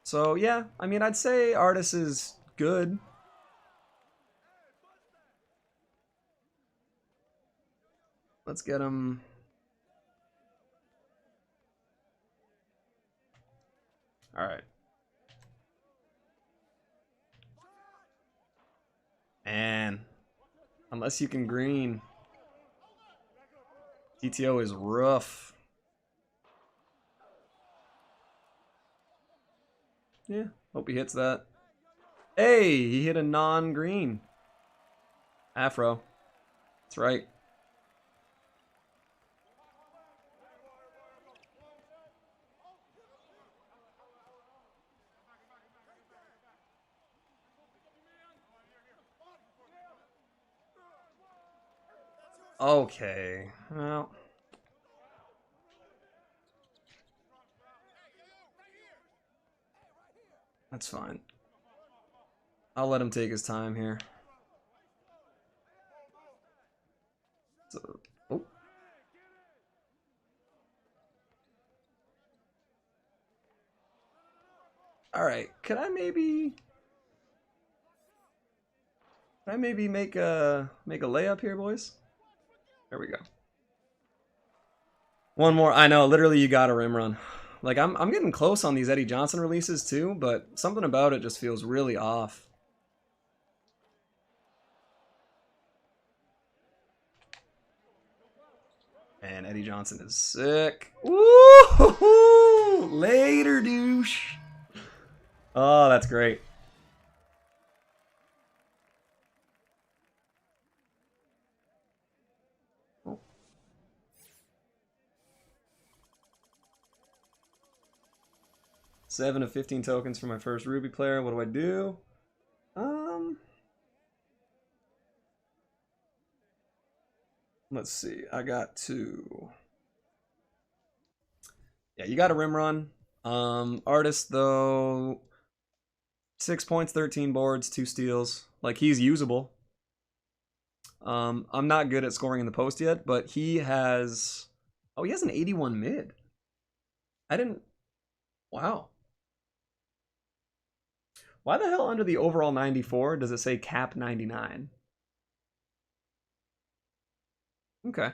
Speaker 1: So, yeah, I mean, I'd say Artis is good. Let's get him. All right. Man, unless you can green. TTO is rough. Yeah, hope he hits that. Hey, he hit a non-green. Afro. That's right. Okay. Well. That's fine. I'll let him take his time here. So, oh. All right. Could I maybe make a layup here, boys? There we go. One more. I know, literally you got a rim run. Like I'm getting close on these Eddie Johnson releases too, but something about it just feels really off. Man, Eddie Johnson is sick. Woo! Later, douche. Oh, that's great. Oh. 7 of 15 tokens for my first Ruby player. What do I do? Let's see. I got 2. Yeah, you got a rim run. Artis though, 6 points, 13 boards, 2 steals. Like, he's usable. I'm not good at scoring in the post yet, but he has. Oh, he has an 81 mid. I didn't. Wow. Why the hell under the overall 94 does it say cap 99? Okay.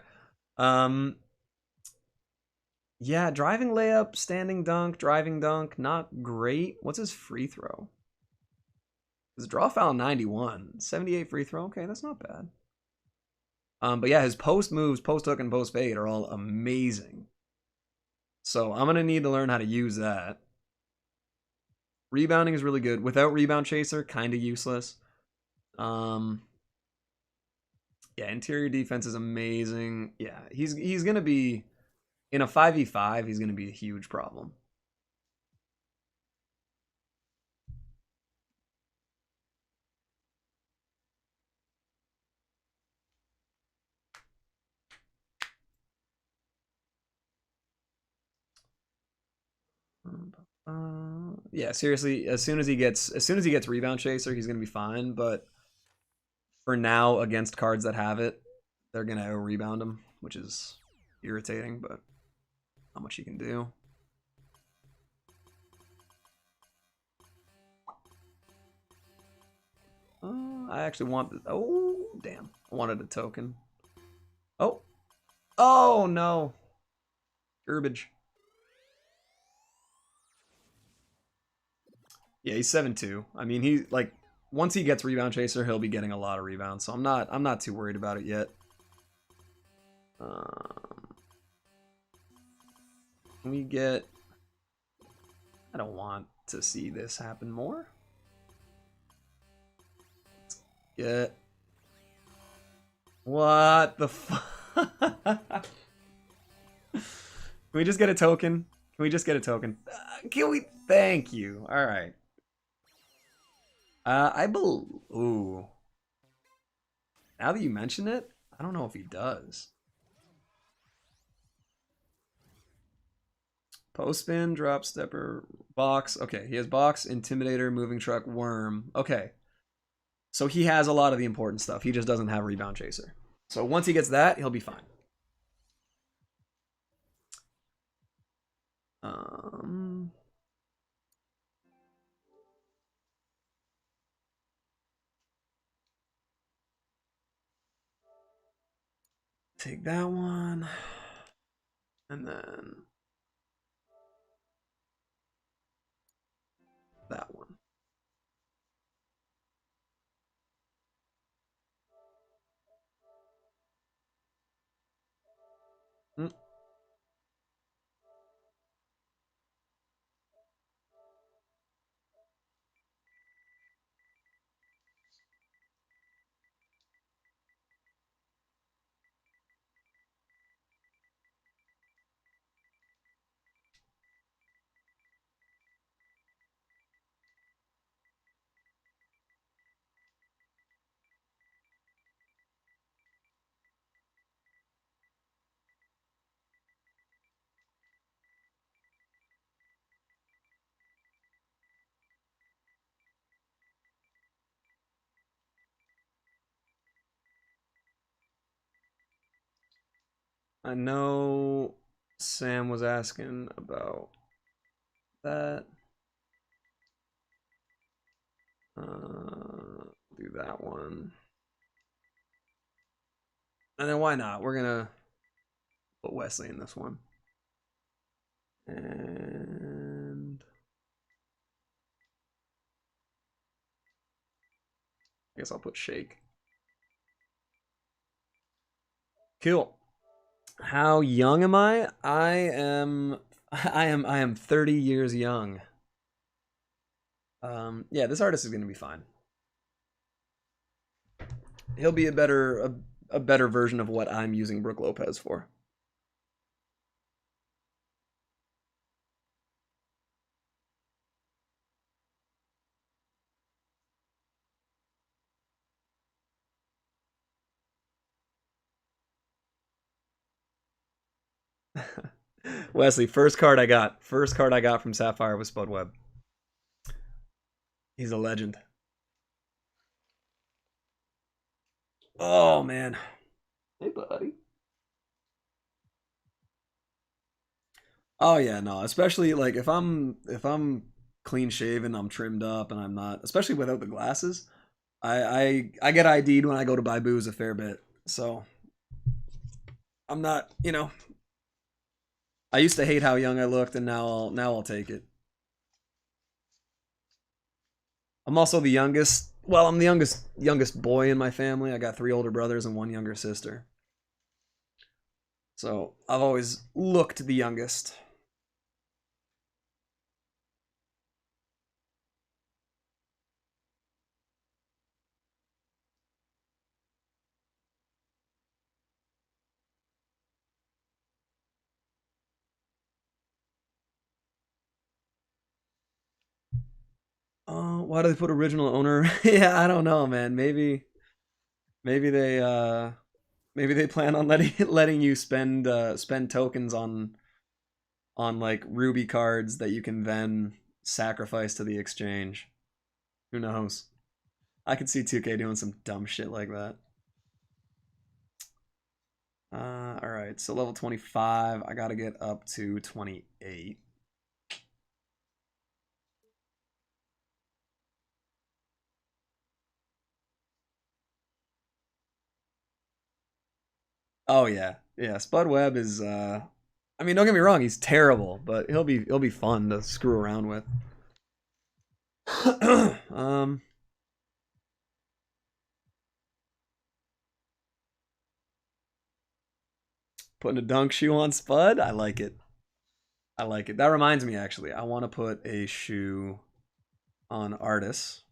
Speaker 1: Yeah, driving layup, standing dunk, driving dunk, not great. What's his free throw? His draw foul 91, 78 free throw. Okay, that's not bad. But yeah, his post moves, post hook, and post fade are all amazing. So I'm gonna need to learn how to use that. Rebounding is really good. Without rebound chaser, kind of useless. Yeah, interior defense is amazing. Yeah, he's gonna be in a 5v5. He's gonna be a huge problem. Yeah, seriously, as soon as he gets rebound chaser, he's gonna be fine. But for now, against cards that have it, they're gonna rebound him, which is irritating. But not much he can do. I actually want... Oh, damn. I wanted a token. Oh. Oh, no. Garbage. Yeah, he's 7-2. I mean, he, like, once he gets Rebound Chaser, he'll be getting a lot of rebounds, so I'm not too worried about it yet. Can we get... I don't want to see this happen more. Let's get... What the fuck? Can we just get a token? Can we just get a token? Can we? Thank you. All right. I believe... Ooh. Now that you mention it, I don't know if he does. Post spin, drop stepper, box. Okay, he has box, intimidator, moving truck, worm. Okay. So he has a lot of the important stuff. He just doesn't have rebound chaser. So once he gets that, he'll be fine. Take that one. And then that one. Mm. I know Sam was asking about that. Do that one. And then why not? We're gonna put Wesley in this one. And I guess I'll put Shake. Cool. How young am I? I am 30 years young. Yeah, this artist is gonna be fine. He'll be a better version of what I'm using Brook Lopez for. Wesley, first card I got from Sapphire was Spud Webb. He's a legend. Oh man. Hey buddy. Oh yeah, no, especially like if I'm clean shaven, I'm trimmed up and I'm not, especially without the glasses. I get ID'd when I go to buy booze a fair bit. So I'm not, you know, I used to hate how young I looked and now I'll take it. I'm also the youngest. Well, I'm the youngest boy in my family. I got 3 older brothers and 1 younger sister. So I've always looked the youngest. Why do they put original owner? Yeah, I don't know, man. Maybe they plan on letting you spend tokens on like Ruby cards that you can then sacrifice to the exchange. Who knows? I could see 2K doing some dumb shit like that. All right, so level 25, I gotta get up to 28. Oh yeah, yeah. Spud Webb is. I mean, don't get me wrong, he's terrible, but he'll be fun to screw around with. um, putting a dunk shoe on Spud, I like it. I like it. That reminds me, actually, I want to put a shoe on Artis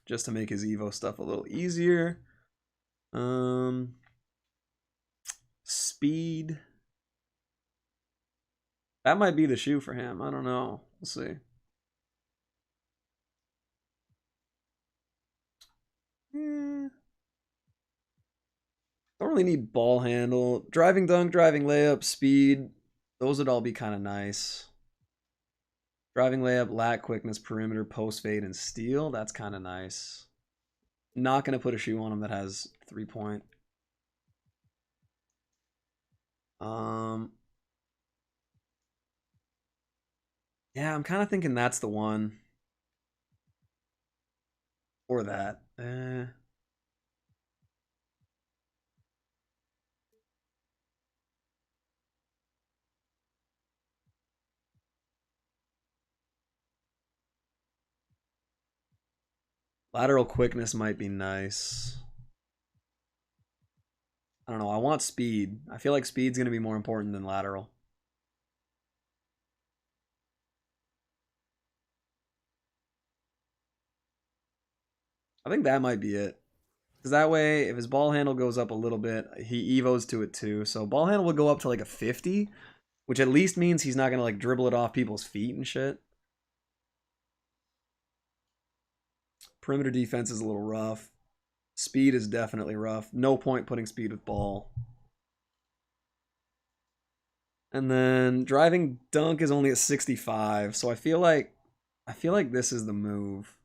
Speaker 1: just to make his Evo stuff a little easier. Um, speed. That might be the shoe for him. I don't know. We'll see. Eh, don't really need ball handle. Driving dunk, driving layup, speed. Those would all be kind of nice. Driving layup, lat quickness, perimeter, post fade, and steal. That's kind of nice. Not going to put a shoe on him that has 3-point. Um, yeah, I'm kind of thinking that's the one. Or that. Lateral quickness might be nice. I don't know. I want speed. I feel like speed's going to be more important than lateral. I think that might be it. Because that way, if his ball handle goes up a little bit, he evos to it too. So ball handle will go up to like a 50, which at least means he's not going to like dribble it off people's feet and shit. Perimeter defense is a little rough. Speed is definitely rough. No point putting speed with ball. And then driving dunk is only at 65, so I feel like this is the move.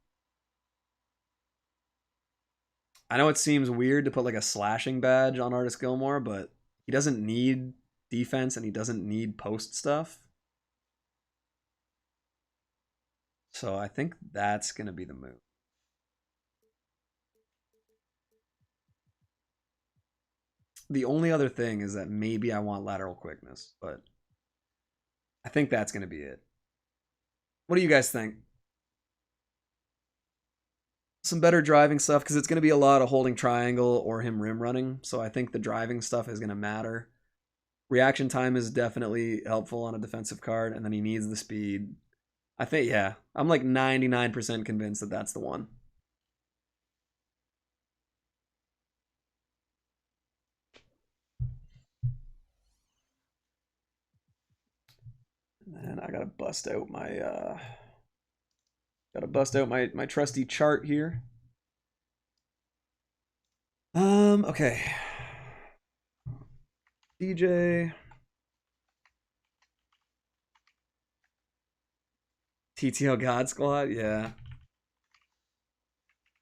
Speaker 1: I know it seems weird to put like a slashing badge on Artis Gilmore, but he doesn't need defense and he doesn't need post stuff. So I think that's going to be the move. The only other thing is that maybe I want lateral quickness, but I think that's going to be it. What do you guys think? Some better driving stuff because it's going to be a lot of holding triangle or him rim running. So I think the driving stuff is going to matter. Reaction time is definitely helpful on a defensive card, and then he needs the speed. I think, yeah, I'm like 99% convinced that that's the one. And I gotta bust out my trusty chart here. Okay. DJ TTL God Squad, yeah.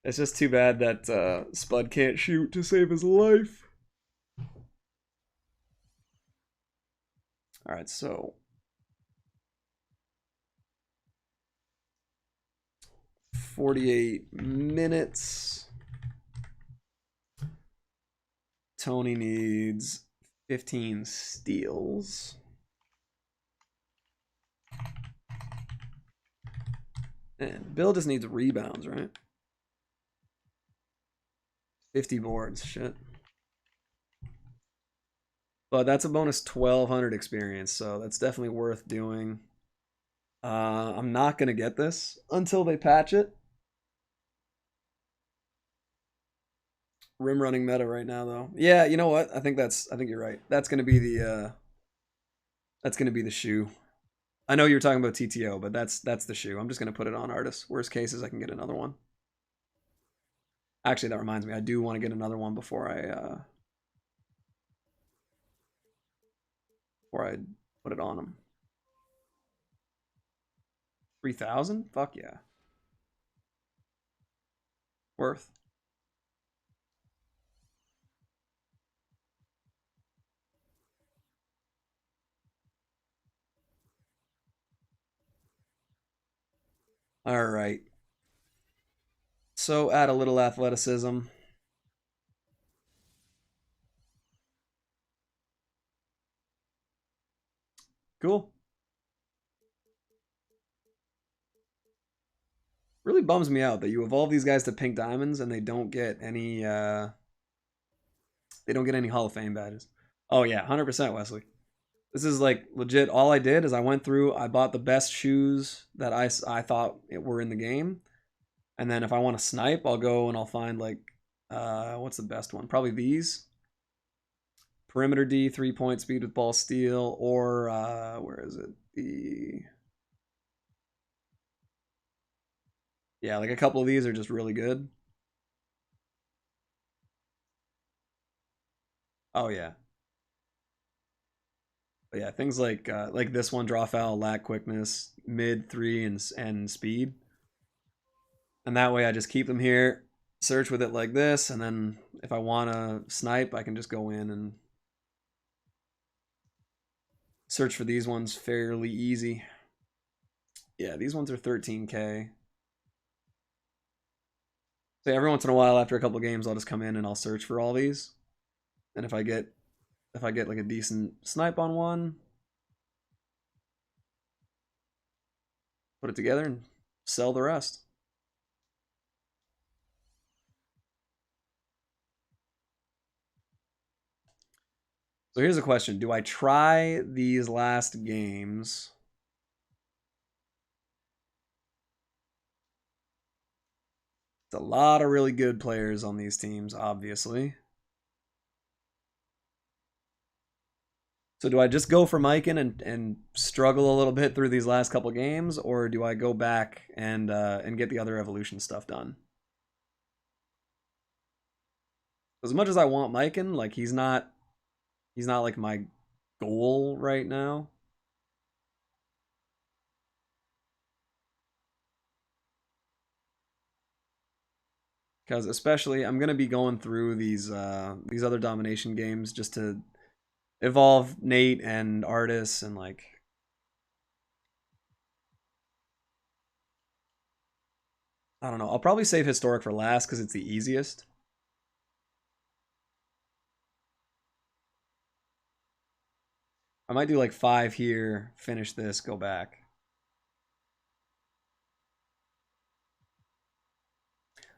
Speaker 1: It's just too bad that Spud can't shoot to save his life. All right, so 48 minutes. Tony needs 15 steals. And Bill just needs rebounds, right? 50 boards, shit. But that's a bonus 1200 experience, so that's definitely worth doing. I'm not going to get this until they patch it. Rim running meta right now though. Yeah, you know what? I think you're right. That's going to be the shoe. I know you were talking about TTO, but that's the shoe. I'm just going to put it on Artis. Worst case is I can get another one. Actually, that reminds me. I do want to get another one before I put it on him. 3,000? Fuck yeah. Worth. All right. So add a little athleticism. Cool. Really bums me out that you evolve these guys to pink diamonds and they don't get any Hall of Fame badges. Oh yeah, 100% Wesley. This is like legit. All I did is I went through, I bought the best shoes that I thought were in the game. And then if I want to snipe, I'll go and I'll find like, what's the best one? Probably these. Perimeter D, 3-point speed with ball steal, or where is it? Yeah, like a couple of these are just really good. Oh yeah. But yeah, things like this one, draw foul, lack quickness, mid 3 and speed. And that way I just keep them here, search with it like this, and then if I want to snipe, I can just go in and search for these ones fairly easy. Yeah, these ones are 13K. So every once in a while after a couple games, I'll just come in and I'll search for all these. And if I get like a decent snipe on one, put it together and sell the rest. So here's a question. Do I try these last games? It's a lot of really good players on these teams, obviously. So do I just go for Mikan and struggle a little bit through these last couple games, or do I go back and get the other evolution stuff done? As much as I want Mikan, like he's not like my goal right now. Because especially I'm gonna be going through these other domination games just to evolve Nate and Artis and like I don't know. I'll probably save historic for last because it's the easiest. I might do like 5 here, finish this, go back.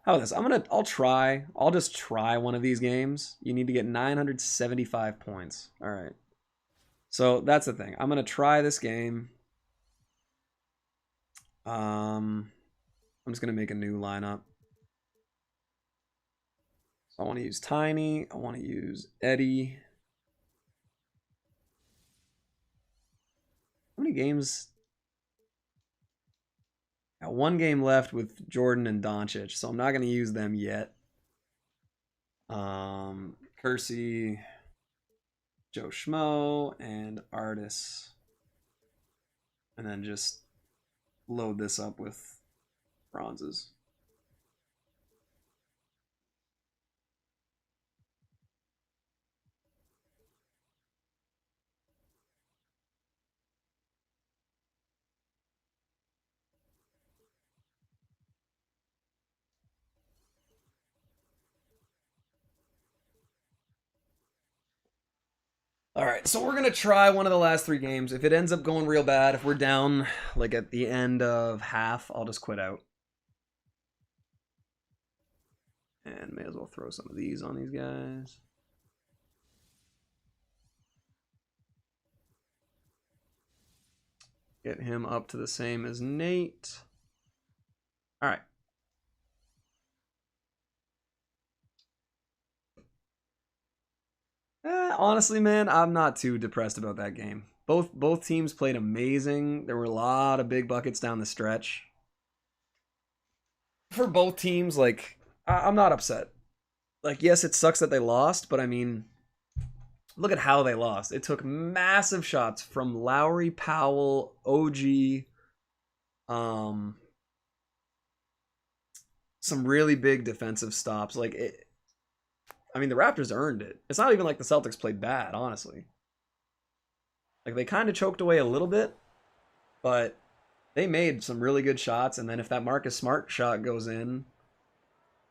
Speaker 1: How about this? I'll just try one of these games. You need to get 975 points. All right. So that's the thing. I'm gonna try this game. I'm just gonna make a new lineup. So I want to use Tiny. I want to use Eddie. How many games? Got 1 game left with Jordan and Doncic, so I'm not gonna use them yet. Kersey, Joe Schmo, and Artis. And then just load this up with bronzes. All right, so we're gonna try one of the last 3 games. If it ends up going real bad, if we're down like at the end of half, I'll just quit out. And may as well throw some of these on these guys. Get him up to the same as Nate. All right. Honestly, man, I'm not too depressed about that game. Both teams played amazing. There were a lot of big buckets down the stretch. For both teams, like, I'm not upset. Like, yes, it sucks that they lost, but I mean, look at how they lost. It took massive shots from Lowry, Powell, OG, some really big defensive stops. Like, I mean, the Raptors earned it. It's not even like the Celtics played bad, honestly. Like, they kind of choked away a little bit, but they made some really good shots. And then if that Marcus Smart shot goes in,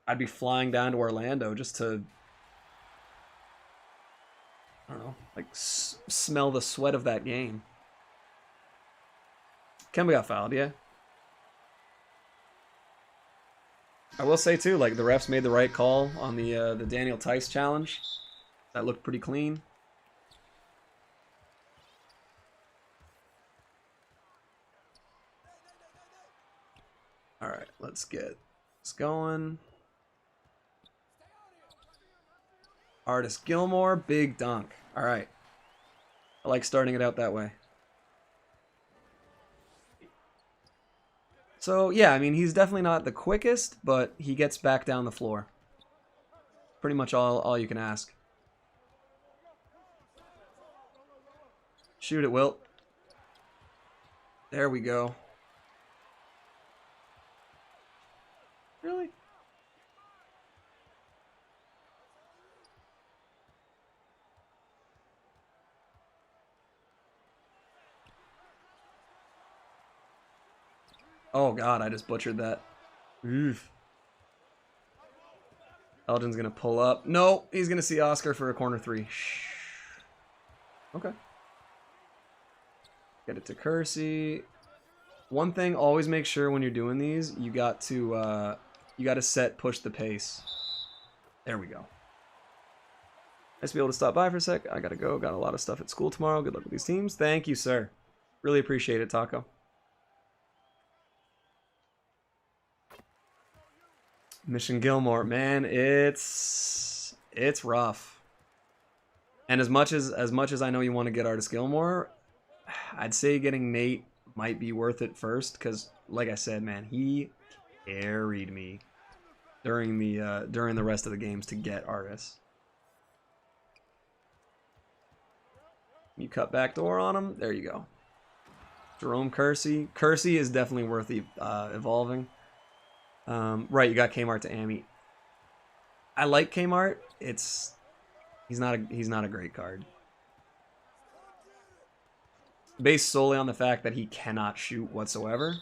Speaker 1: I'd be flying down to Orlando just to, I don't know, like smell the sweat of that game. Kemba got fouled, yeah. I will say too, like the refs made the right call on the Daniel Tice challenge. That looked pretty clean. All right, let's get this going. Artis Gilmore, big dunk. All right, I like starting it out that way. So yeah, I mean he's definitely not the quickest, but he gets back down the floor. Pretty much all you can ask. Shoot it, Wilt. There we go. Really? Oh god, I just butchered that. Oof. Elgin's gonna pull up. No, he's gonna see Oscar for a corner three. Okay. Get it to Kersey. One thing, always make sure when you're doing these, you got to set push the pace. There we go. Nice to be able to stop by for a sec. I gotta go. Got a lot of stuff at school tomorrow. Good luck with these teams. Thank you, sir. Really appreciate it, Taco. Mission Gilmore, man, it's rough. And as much as I know you want to get Artis Gilmore, I'd say getting Nate might be worth it first, because like I said, man, he carried me during the rest of the games to get Artis. You cut back door on him. There you go. Jerome Kersey. Kersey is definitely worth evolving. Right, you got Kmart to Amy. I like Kmart. He's not a great card. Based solely on the fact that he cannot shoot whatsoever.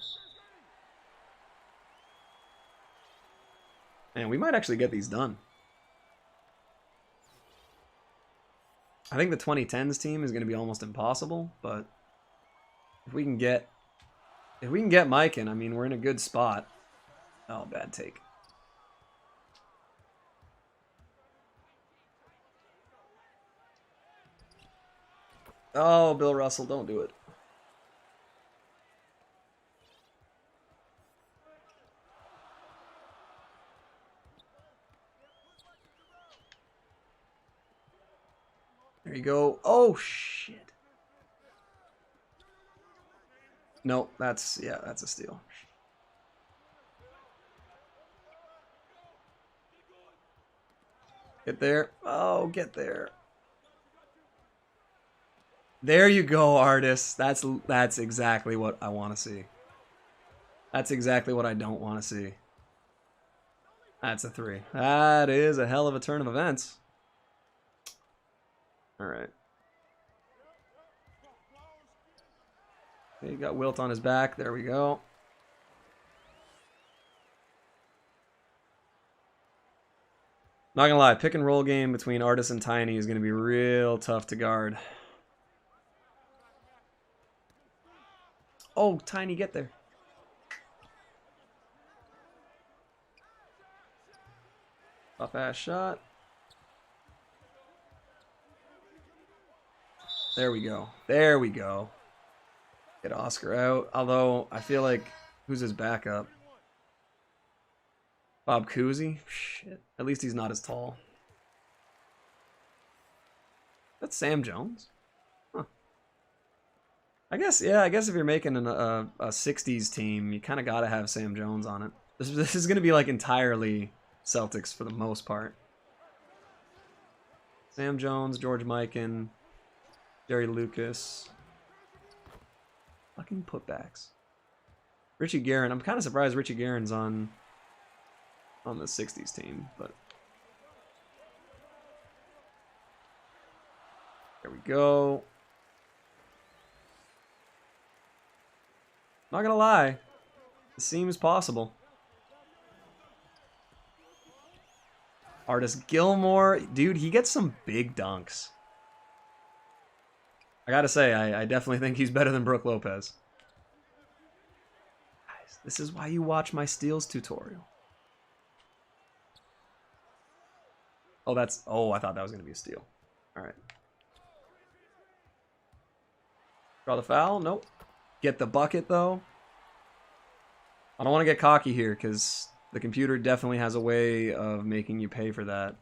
Speaker 1: Man, we might actually get these done. I think the 2010s team is going to be almost impossible, but if we can get Mike in, I mean, we're in a good spot. Oh, bad take. Oh, Bill Russell, don't do it. There you go. Oh, shit. No, that's a steal. Get there. Oh, get there. There you go, Artis. That's exactly what I want to see. That's exactly what I don't want to see. That's a 3. That is a hell of a turn of events. All right. Okay, you got Wilt on his back. There we go. Not gonna lie, pick and roll game between Artis and Tiny is gonna be real tough to guard. Oh, Tiny, get there. Up ass shot. There we go. There we go. Get Oscar out. Although, I feel like, who's his backup? Bob Cousy? Shit. At least he's not as tall. That's Sam Jones? Huh. I guess if you're making a 60s team, you kind of got to have Sam Jones on it. This is going to be like entirely Celtics for the most part. Sam Jones, George Mikan, Jerry Lucas. Fucking putbacks. Richie Guerin. I'm kind of surprised Richie Guerin's on the 60s team, but there we go. Not gonna lie, it seems possible. Artis Gilmore, dude, he gets some big dunks. I gotta say, I definitely think he's better than Brook Lopez. This is why you watch my steals tutorial. Oh, that's... Oh, I thought that was going to be a steal. All right. Draw the foul? Nope. Get the bucket, though. I don't want to get cocky here, because the computer definitely has a way of making you pay for that.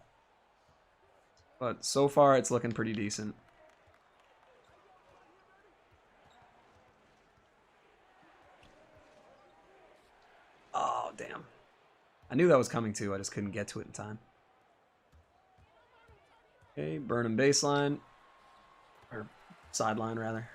Speaker 1: But so far, it's looking pretty decent. Oh, damn. I knew that was coming too, I just couldn't get to it in time. Okay, Burnham baseline. Or sideline, rather.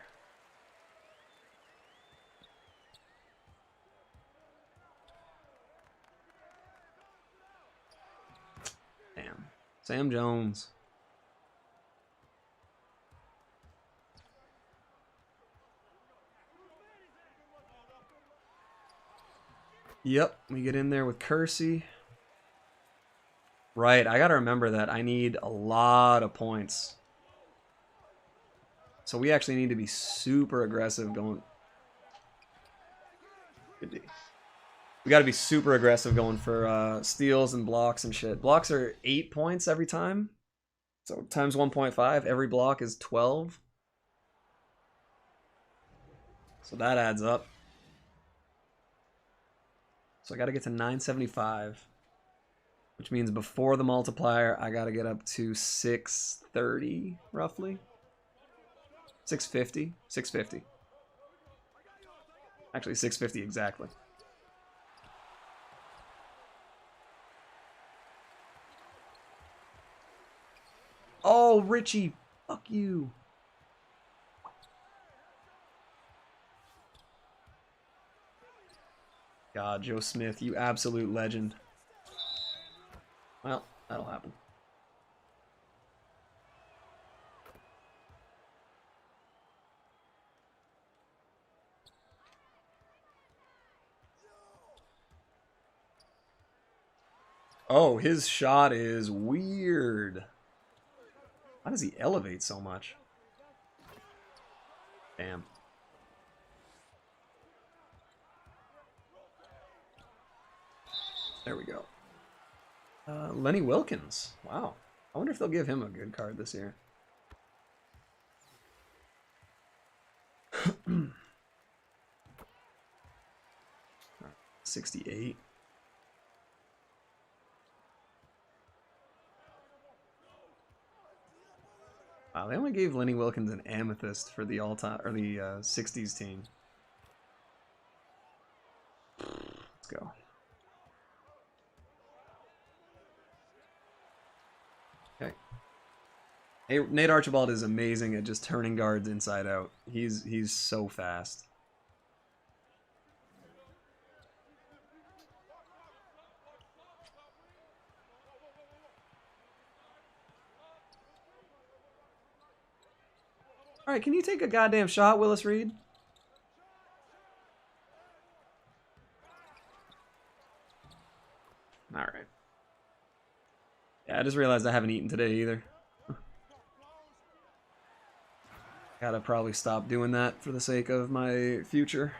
Speaker 1: Damn. Sam Jones. Yep, we get in there with Kersey. Right, I gotta remember that I need a lot of points. So we actually need to be super aggressive going... Good D. We gotta be super aggressive going for steals and blocks and shit. Blocks are 8 points every time. So times 1.5, every block is 12. So that adds up. So I gotta get to 975. Which means before the multiplier, I gotta get up to 630, roughly. 650? 650. Actually, 650 exactly. Oh, Richie! Fuck you! God, Joe Smith, you absolute legend. Well, that'll happen. Oh, his shot is weird. How does he elevate so much? Damn. There we go. Lenny Wilkins. Wow. I wonder if they'll give him a good card this year. 68. Wow, they only gave Lenny Wilkins an amethyst for the all-time or the 60s team. Let's go. Okay. Hey, Nate Archibald is amazing at just turning guards inside out. He's so fast. All right, can you take a goddamn shot, Willis Reed? All right. Yeah, I just realized I haven't eaten today either. Gotta probably stop doing that for the sake of my future.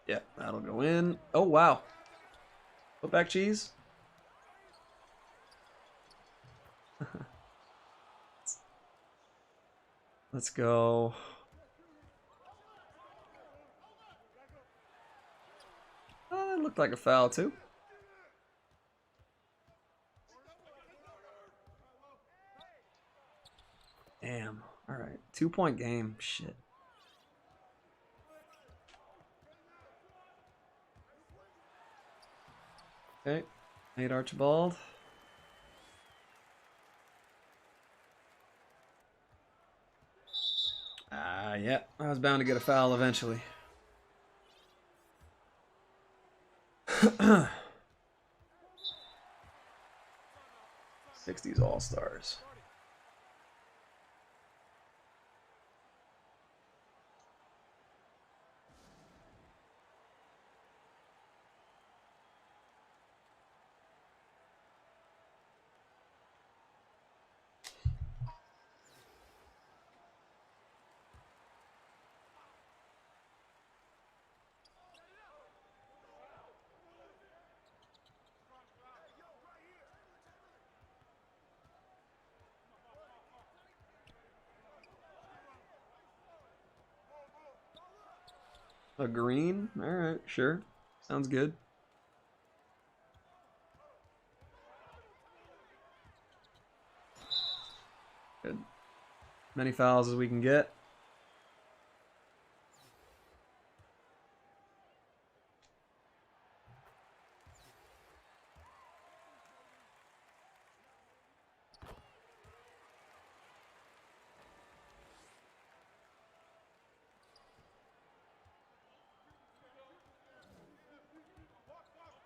Speaker 1: Yep, that'll go in. Oh, wow. Put back cheese. Let's go. Oh, it looked like a foul, too. Damn. All right. 2-point game. Shit. Okay. Nate Archibald. Yeah. I was bound to get a foul eventually. '60s All-Stars. A green? Alright, sure. Sounds good. Good. Many fouls as we can get.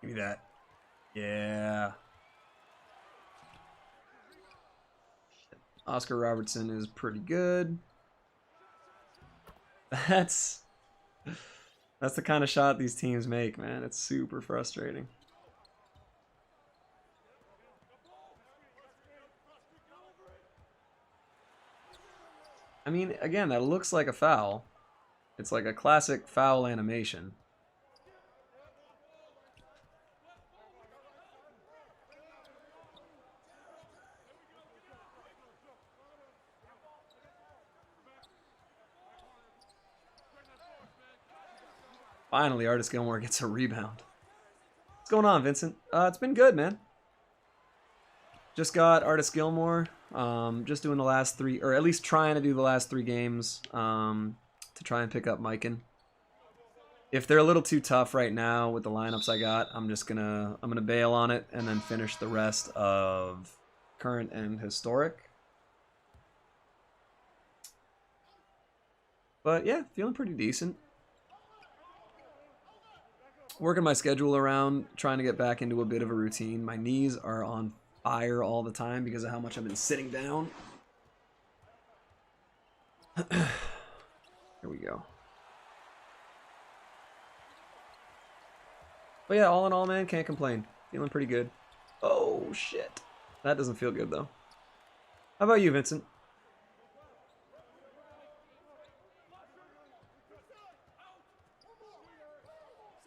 Speaker 1: Give me that. Yeah. Oscar Robertson is pretty good. That's the kind of shot these teams make, man. It's super frustrating. I mean, again, that looks like a foul. It's like a classic foul animation. Finally, Artis Gilmore gets a rebound. What's going on, Vincent? It's been good, man. Just got Artis Gilmore. Just doing the last 3, or at least trying to do the last 3 games to try and pick up Mikan. If they're a little too tough right now with the lineups I got, I'm gonna bail on it and then finish the rest of current and historic. But yeah, feeling pretty decent. Working my schedule around, trying to get back into a bit of a routine. My knees are on fire all the time because of how much I've been sitting down. Here we go. But yeah, all in all, man, can't complain. Feeling pretty good. Oh, shit. That doesn't feel good, though. How about you, Vincent?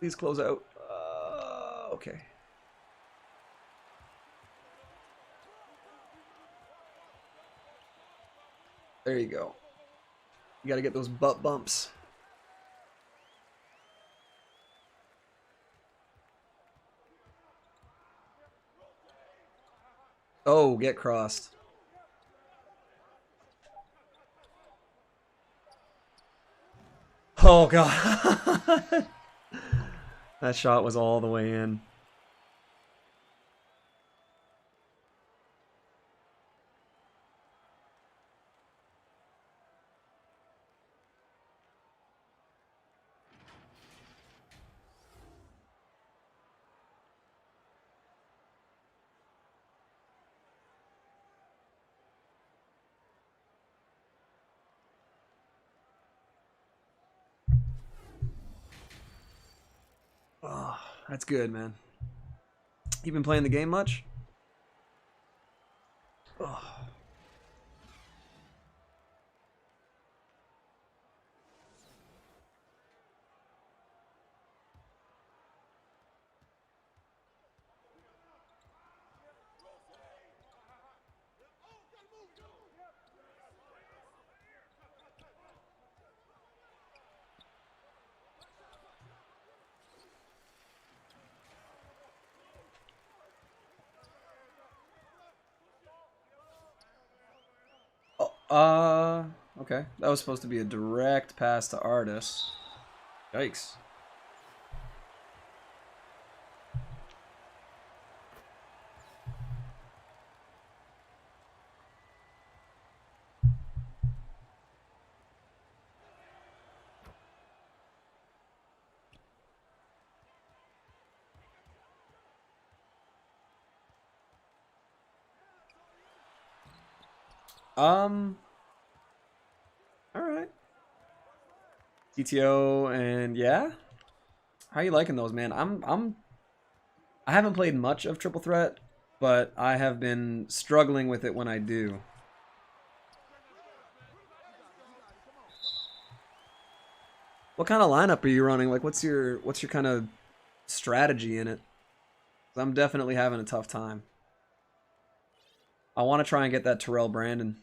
Speaker 1: Please close out. Okay. There you go. You gotta get those butt bumps. Oh, get crossed. Oh, God. That shot was all the way in. Oh, that's good, man. You been playing the game much? Oh. Okay. That was supposed to be a direct pass to Artis. Yikes. Alright. CTO and yeah? How you liking those, man? I haven't played much of Triple Threat, but I have been struggling with it when I do. What kind of lineup are you running? Like what's your kind of strategy in it? 'Cause I'm definitely having a tough time. I want to try and get that Terrell Brandon.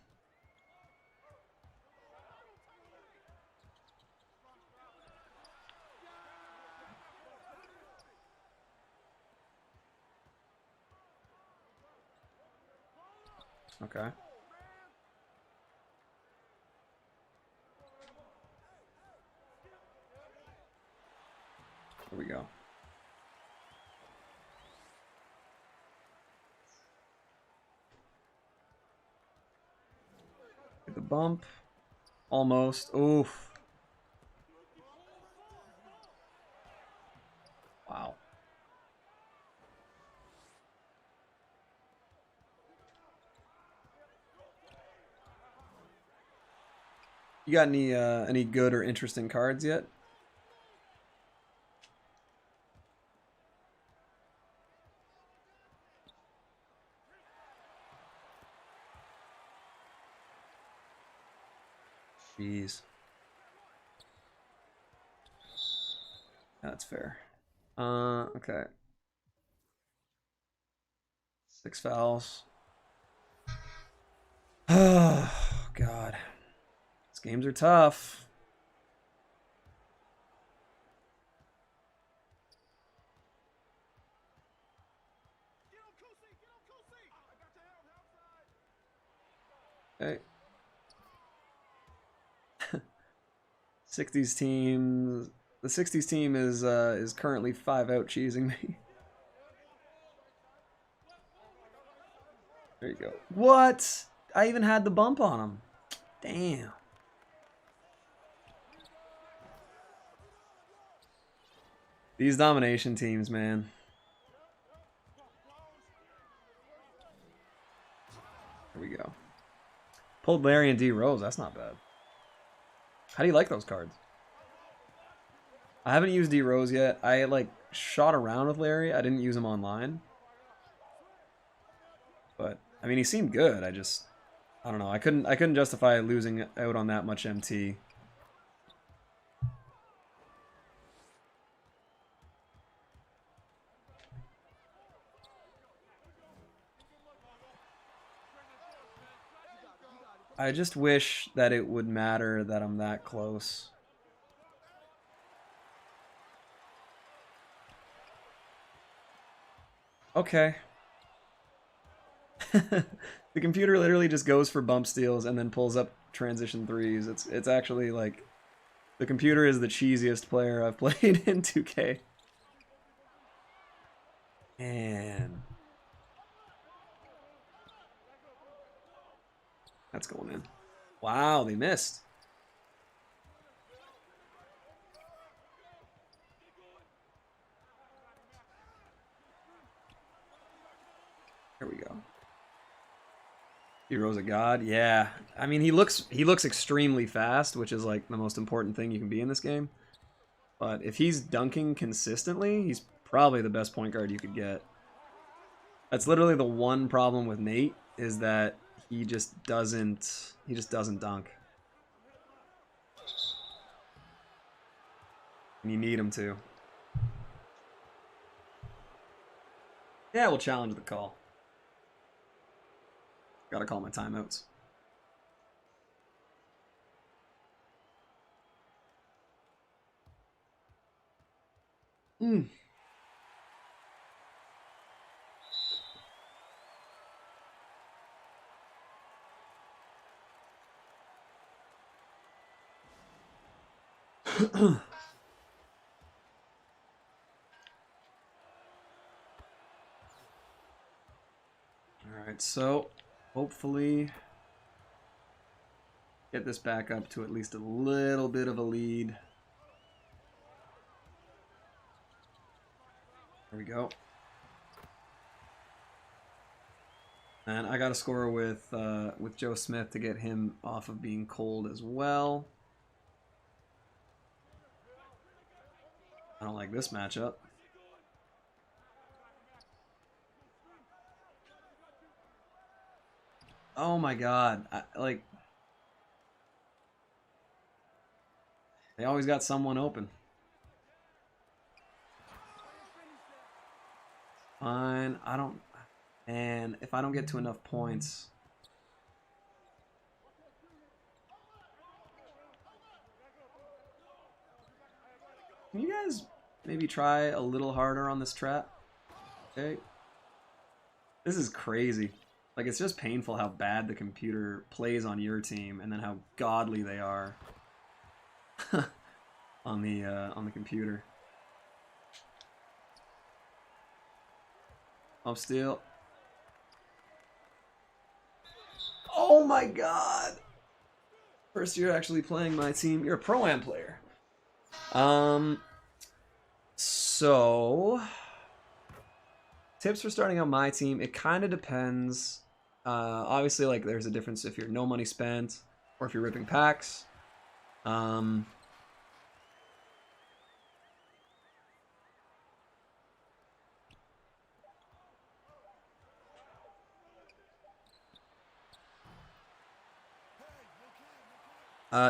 Speaker 1: Okay. Here we go. Get the bump. Almost. Oof. Wow. You got any good or interesting cards yet? Jeez. That's fair. Okay. 6 fouls. Oh, God. These games are tough. Okay. 60s team. The 60s team is currently 5 out cheesing me. There you go. What? I even had the bump on him. Damn. These domination teams, man. Here we go. Pulled Larry and D Rose. That's not bad. How do you like those cards? I haven't used D Rose yet. I like shot around with Larry. I didn't use him online. But I mean, he seemed good. I don't know. I couldn't justify losing out on that much MT. I just wish that it would matter that I'm that close. Okay. The computer literally just goes for bump steals and then pulls up transition threes. It's actually like the computer is the cheesiest player I've played in 2K. Man. That's going in. Wow, they missed. Here we go. Hero's a god. Yeah. I mean, he looks extremely fast, which is like the most important thing you can be in this game. But if he's dunking consistently, he's probably the best point guard you could get. That's literally the one problem with Nate, is that he just doesn't dunk. And you need him to. Yeah, we'll challenge the call. Gotta call my timeouts. Alright, so hopefully get this back up to at least a little bit of a lead. There we go. And I got to score with Joe Smith to get him off of being cold as well. I don't like this matchup. Oh my god. They always got someone open. Fine. And if I don't get to enough points... Can you guys maybe try a little harder on this trap? Okay. This is crazy. Like, it's just painful how bad the computer plays on your team, and then how godly they are on the computer. Up steal. Oh my god! First year actually playing my team. You're a Pro-Am player. So tips for starting out my team. It kind of depends. Obviously, like, there's a difference if you're no money spent or if you're ripping packs.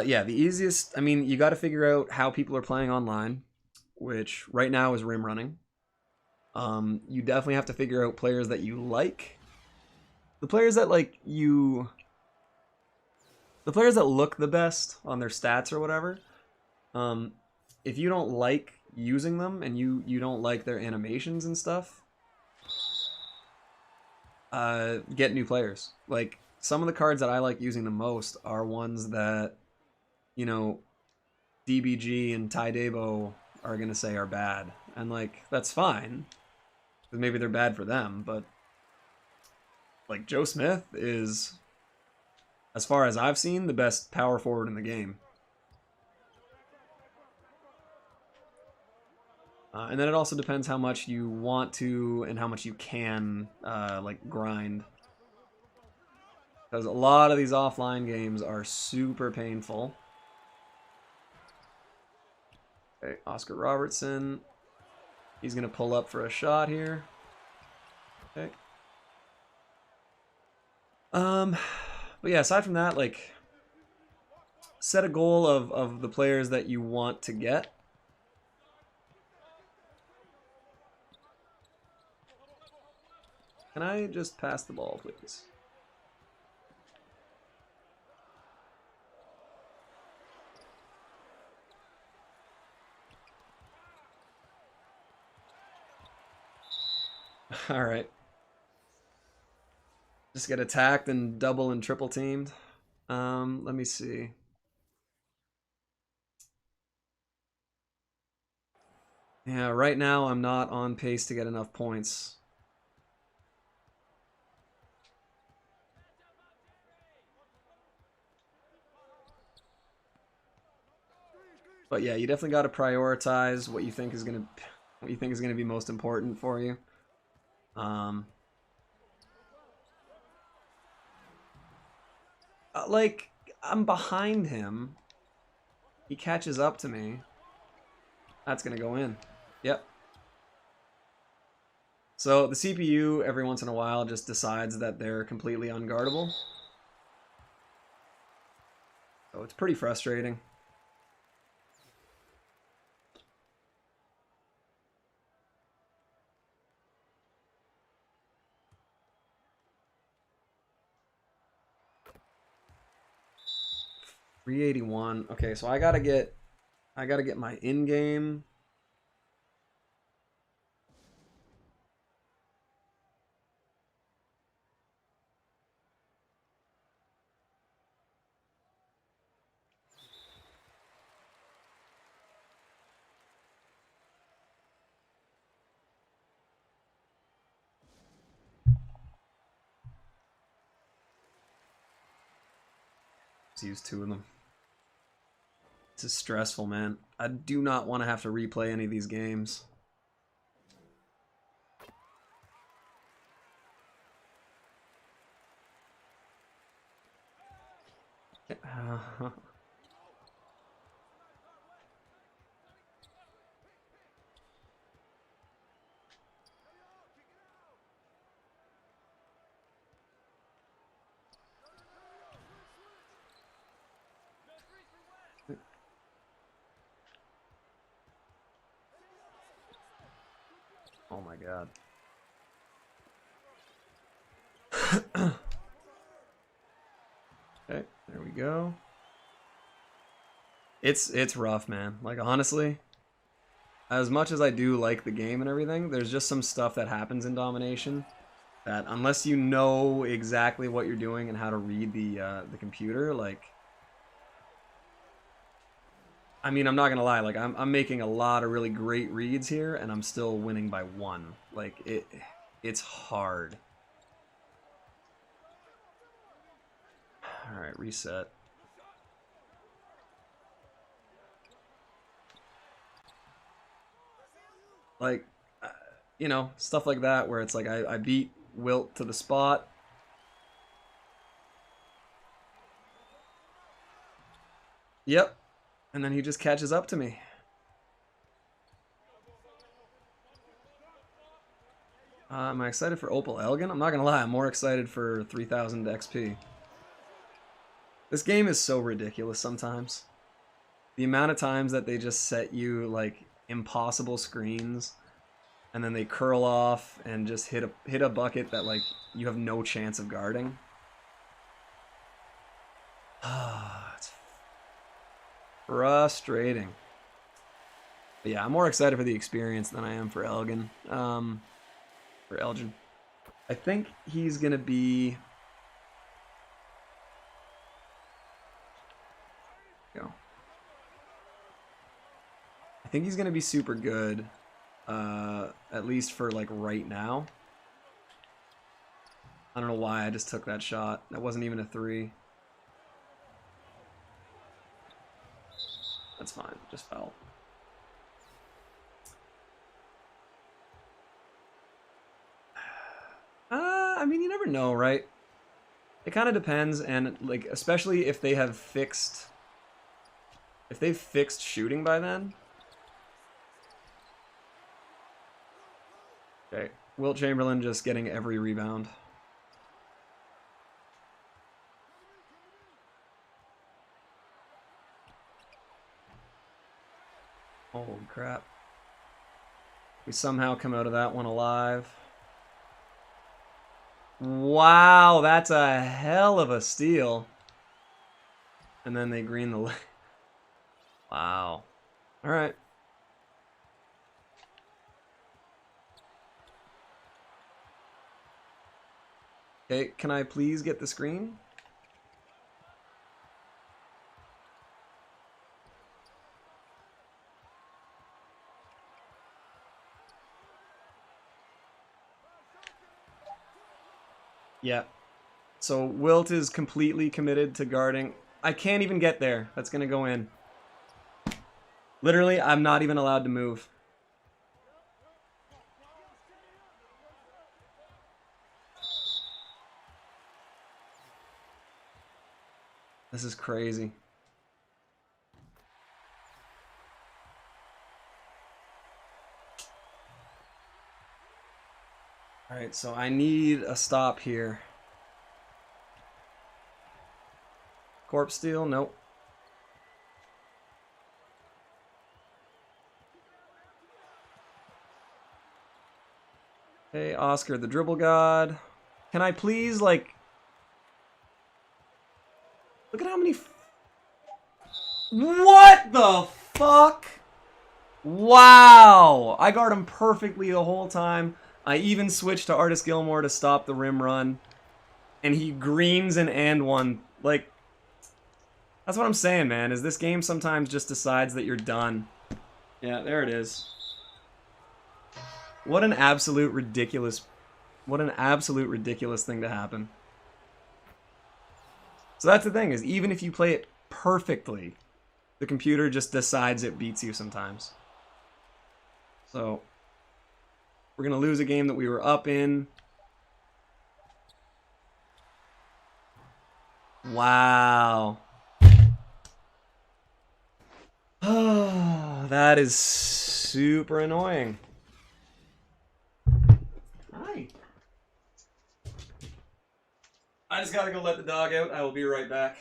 Speaker 1: Yeah, the easiest, I mean, you got to figure out how people are playing online, which right now is rim running. You definitely have to figure out players that you like. The players that, like, the players that look the best on their stats or whatever. If you don't like using them and you don't like their animations and stuff, get new players. Like, some of the cards that I like using the most are ones that, you know, DBG and Ty Dabo are gonna say are bad, and, like, that's fine, because maybe they're bad for them. But, like, Joe Smith is, as far as I've seen, the best power forward in the game. And then it also depends how much you want to and how much you can, like, grind. Because a lot of these offline games are super painful. Okay, Oscar Robertson. He's going to pull up for a shot here. Okay. But yeah, aside from that, like, set a goal of the players that you want to get. Can I just pass the ball, please? All right. Just get attacked and double and triple teamed. Let me see. Yeah, right now I'm not on pace to get enough points. But yeah, you definitely got to prioritize what you think is gonna be most important for you. Like, I'm behind him. He catches up to me. That's gonna go in. Yep. So the CPU every once in a while just decides that they're completely unguardable. So it's pretty frustrating. $381. Okay, so I gotta get my in-game. Let's use two of them. This is stressful, man. I do not want to have to replay any of these games. Oh my god. Okay, there we go. It's rough, man. Like, honestly, as much as I do like the game and everything, there's just some stuff that happens in Domination that unless you know exactly what you're doing and how to read the computer, like, I mean, I'm not gonna lie, like I'm making a lot of really great reads here, and I'm still winning by 1. Like it's hard. All right, reset. Like, you know, stuff like that where it's like I beat Wilt to the spot. Yep. And then he just catches up to me. Am I excited for Opal Elgin? I'm not gonna lie, I'm more excited for 3000 XP. This game is so ridiculous sometimes. The amount of times that they just set you like impossible screens and then they curl off and just hit a bucket that like you have no chance of guarding. It's frustrating. But yeah, I'm more excited for the experience than I am for Elgin. For Elgin. I think he's gonna be. Go. I think he's gonna be super good. At least for like right now. I don't know why I just took that shot. That wasn't even a 3. That's fine. Just fell. I mean, you never know, right? It kind of depends, and like, especially if they have fixed, if they've fixed shooting by then. Okay, Wilt Chamberlain just getting every rebound. Holy crap. We somehow come out of that one alive. Wow, that's a hell of a steal. And then they green the... Wow. All right. Okay, can I please get the screen? Yeah. So Wilt is completely committed to guarding. I can't even get there. That's going to go in. Literally, I'm not even allowed to move. This is crazy. All right, so I need a stop here. Corpse steal? Nope. Okay, Oscar the dribble god. Can I please, like... Look at how many... What the fuck? Wow! I guard him perfectly the whole time. I even switched to Artis Gilmore to stop the rim run. And he greens an and one. Like, that's what I'm saying, man, is this game sometimes just decides that you're done. Yeah, there it is. What an absolute ridiculous thing to happen. So that's the thing, is even if you play it perfectly, the computer just decides it beats you sometimes. So, we're going to lose a game that we were up in. Wow. Oh, that is super annoying. Hi. I just gotta go let the dog out. I will be right back.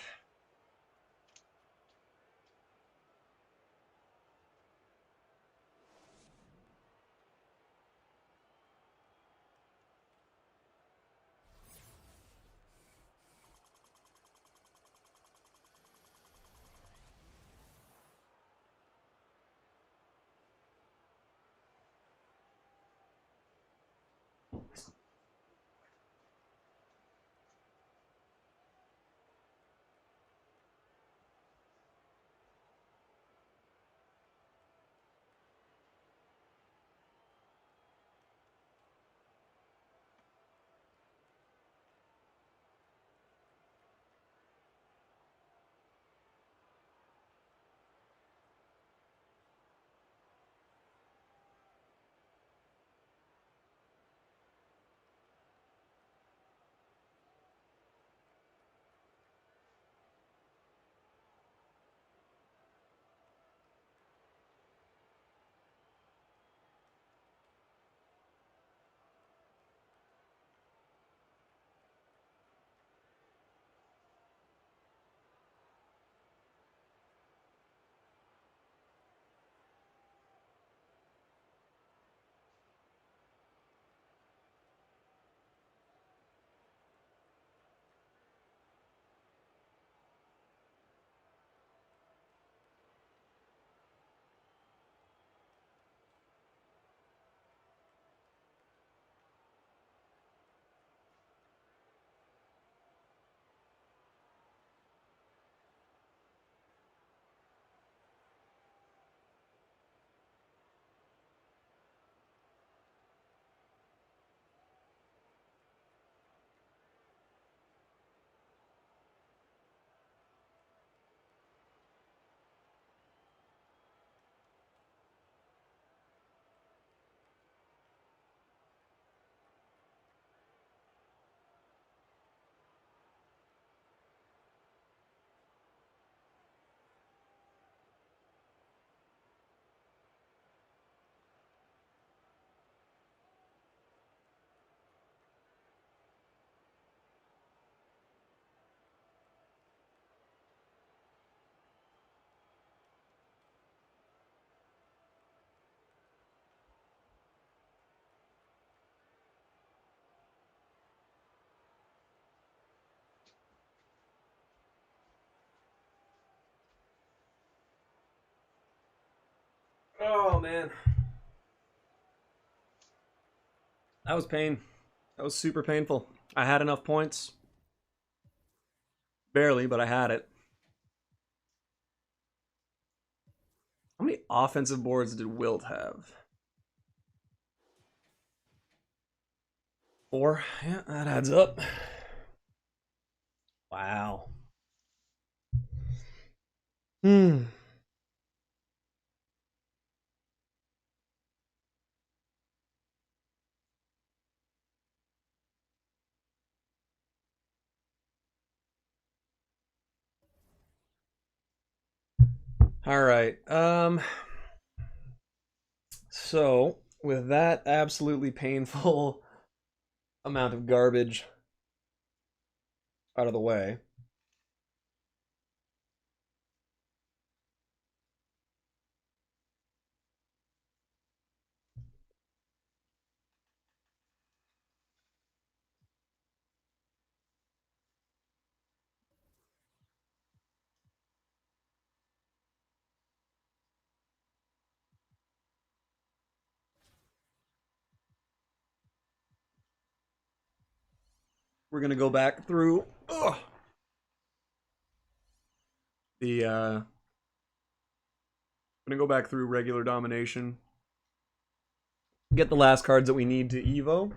Speaker 1: Oh, man. That was pain. That was super painful. I had enough points. Barely, but I had it. How many offensive boards did Wilt have? 4. Yeah, that adds up. Wow. Hmm. All right. So with that absolutely painful amount of garbage out of the way, we're gonna go back through the gonna go back through regular domination, get the last cards that we need to Evo.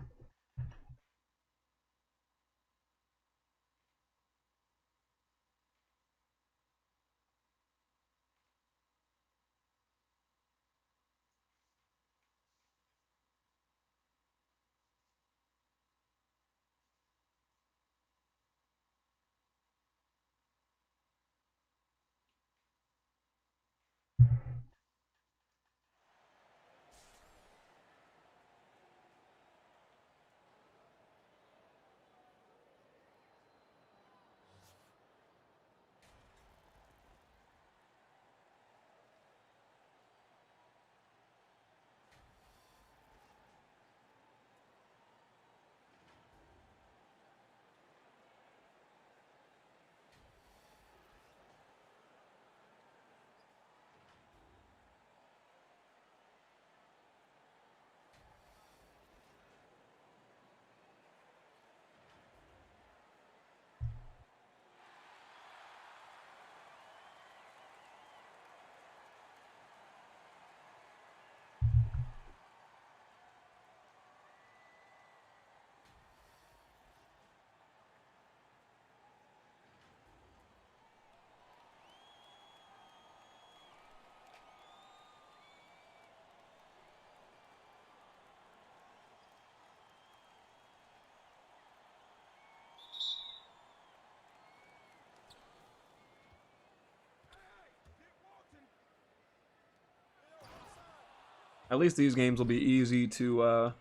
Speaker 1: At least these games will be easy to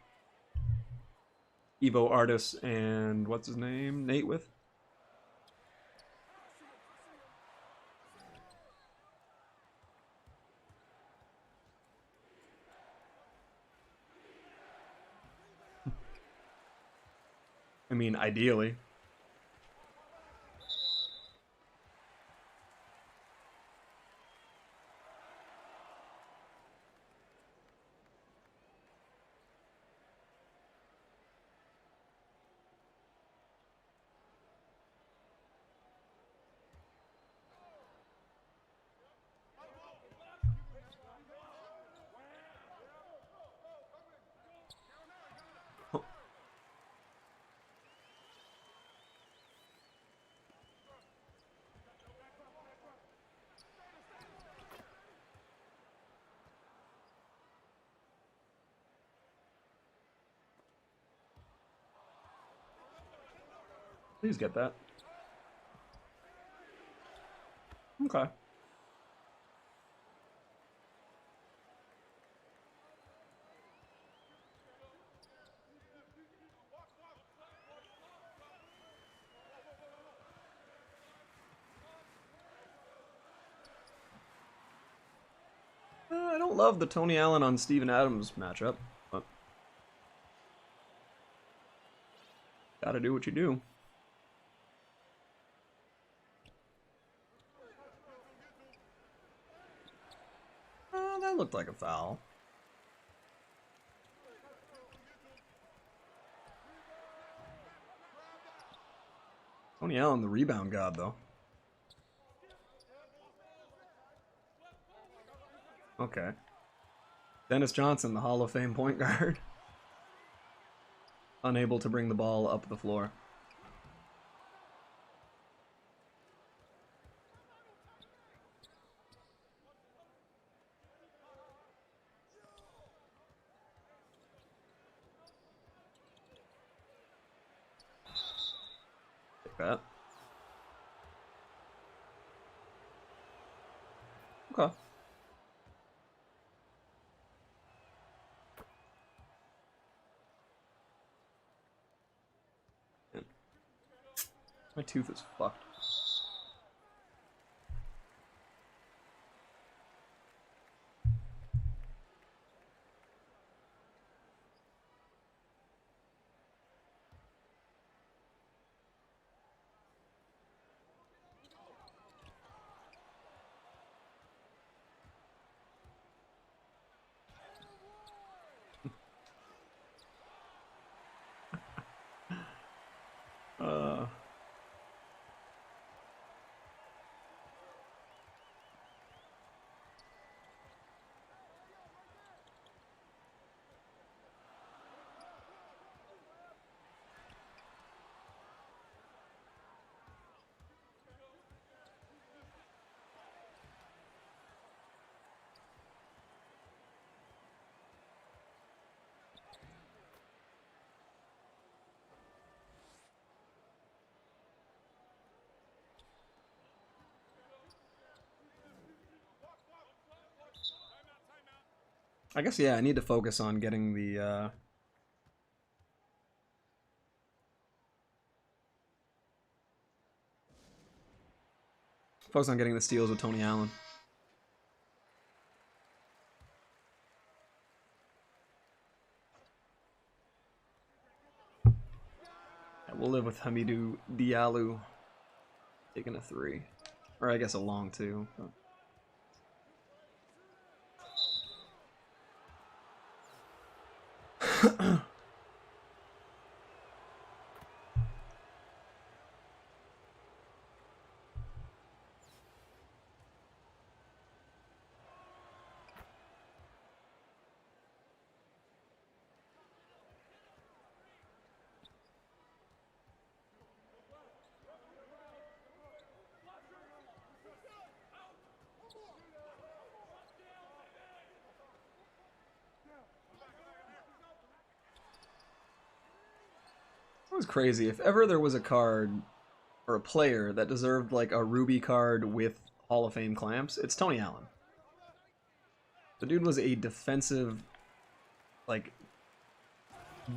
Speaker 1: Evo Artis and what's his name? Nate with. I mean, ideally. Please get that. Okay. I don't love the Tony Allen on Steven Adams matchup, but gotta do what you do. That looked like a foul. Tony Allen, the rebound god, though. Okay. Dennis Johnson, the Hall of Fame point guard. Unable to bring the ball up the floor. Take that. Okay. My tooth is fucked. uh... I guess, yeah, I need to focus on getting the, focus on getting the steals with Tony Allen. Yeah, we'll live with Hamidou Diallo taking a 3. Or I guess a long 2. But... It was crazy. If ever there was a card or a player that deserved like a Ruby card with Hall of Fame clamps, it's Tony Allen. The dude was a defensive, like,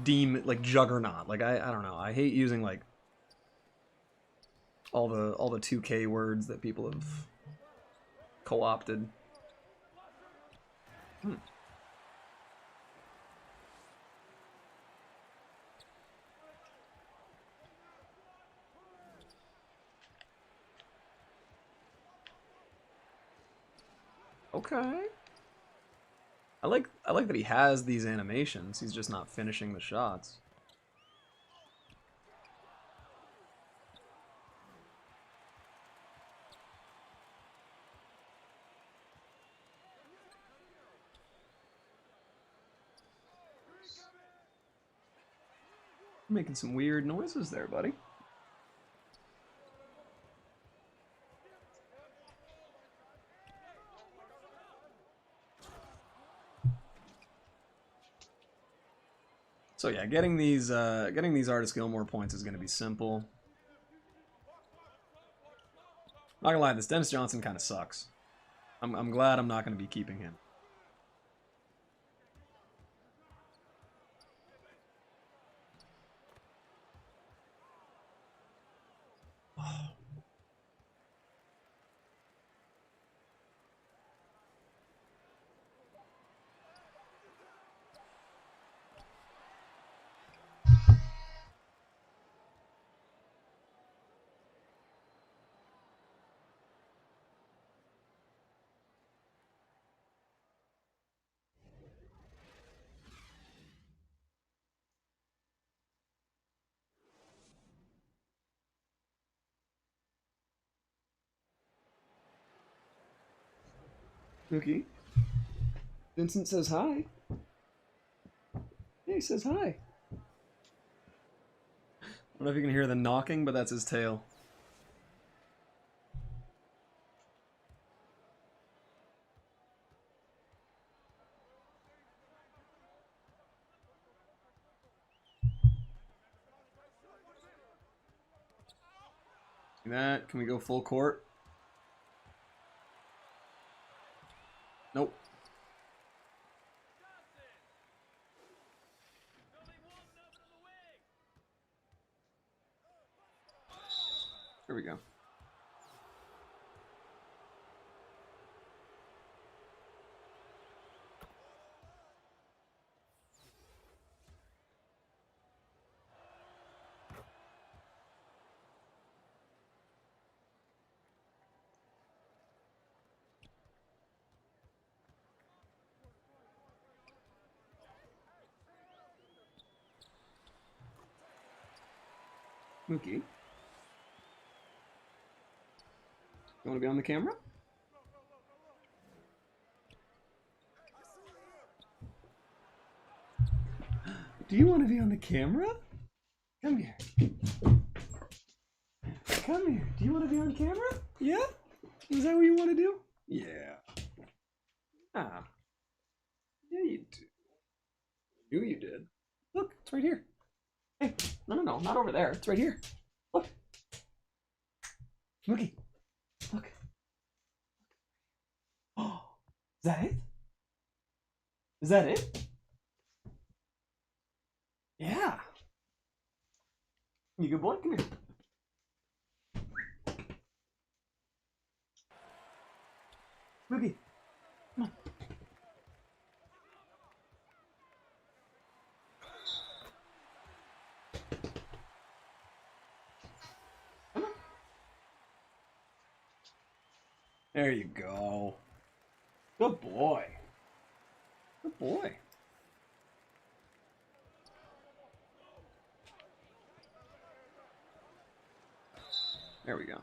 Speaker 1: juggernaut. Like I don't know. I hate using like all the 2K words that people have co-opted. Okay. I like that he has these animations. He's just not finishing the shots. Making some weird noises there, buddy. So yeah, getting these Artis Gilmore points is going to be simple. Not gonna lie, this Dennis Johnson kind of sucks. I'm glad I'm not going to be keeping him. Mookie. Vincent says hi. Yeah, he says hi. I don't know if you can hear the knocking, but that's his tail. See that? Can we go full court? Nope. There we go. Mookie. You want to be on the camera? Do you want to be on the camera? Come here. Come here. Do you want to be on camera? Yeah? Is that what you want to do? Yeah. Ah. Yeah, you do. Knew you did. Look, it's right here. Hey, no, not over there. It's right here. Look. Mookie. Look. Oh, is that it? Is that it? Yeah. You good boy? Come here. Mookie. Come on. Come on. There you go. Good boy. Good boy. There we go.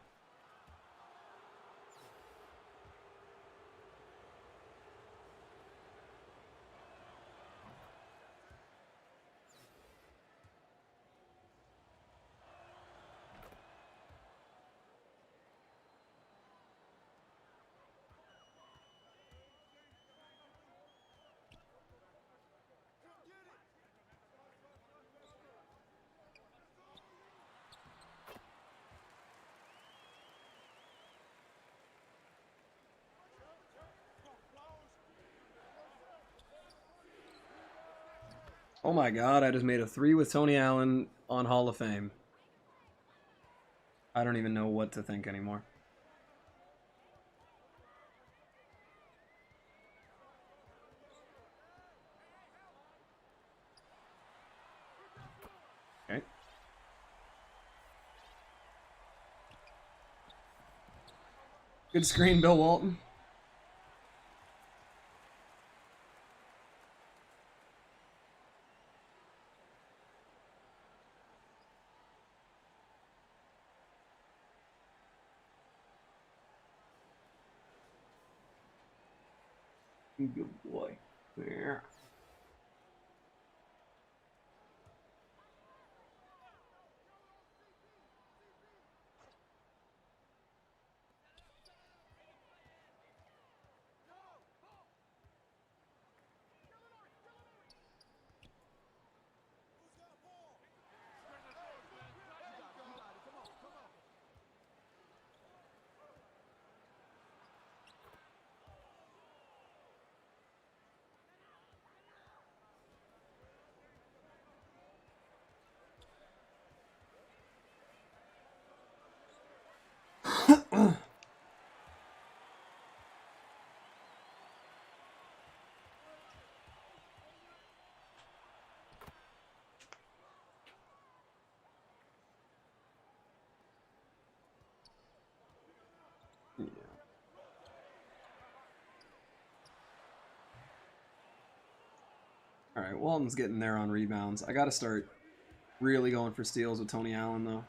Speaker 1: Oh my god, I just made a 3 with Tony Allen on Hall of Fame. I don't even know what to think anymore. Okay. Good screen, Bill Walton. Good boy. There. Yeah. All right, Walton's getting there on rebounds. I got to start really going for steals with Tony Allen, though.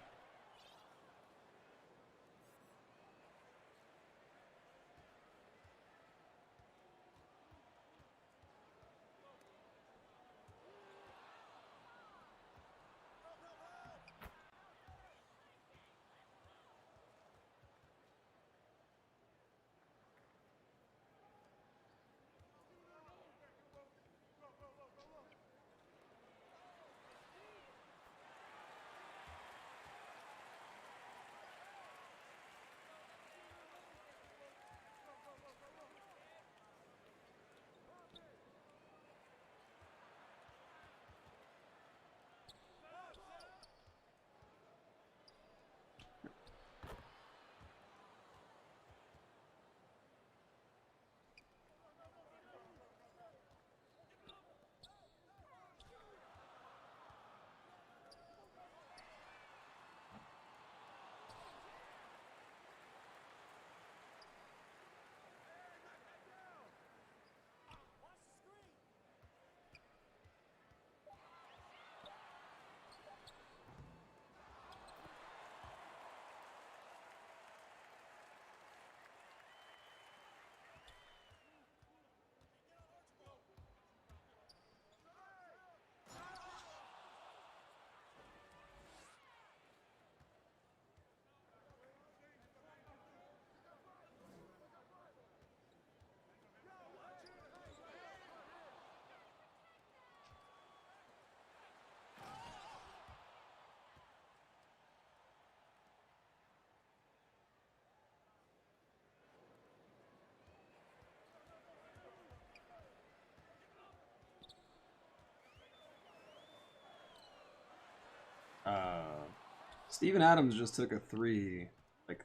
Speaker 1: Steven Adams just took a 3, like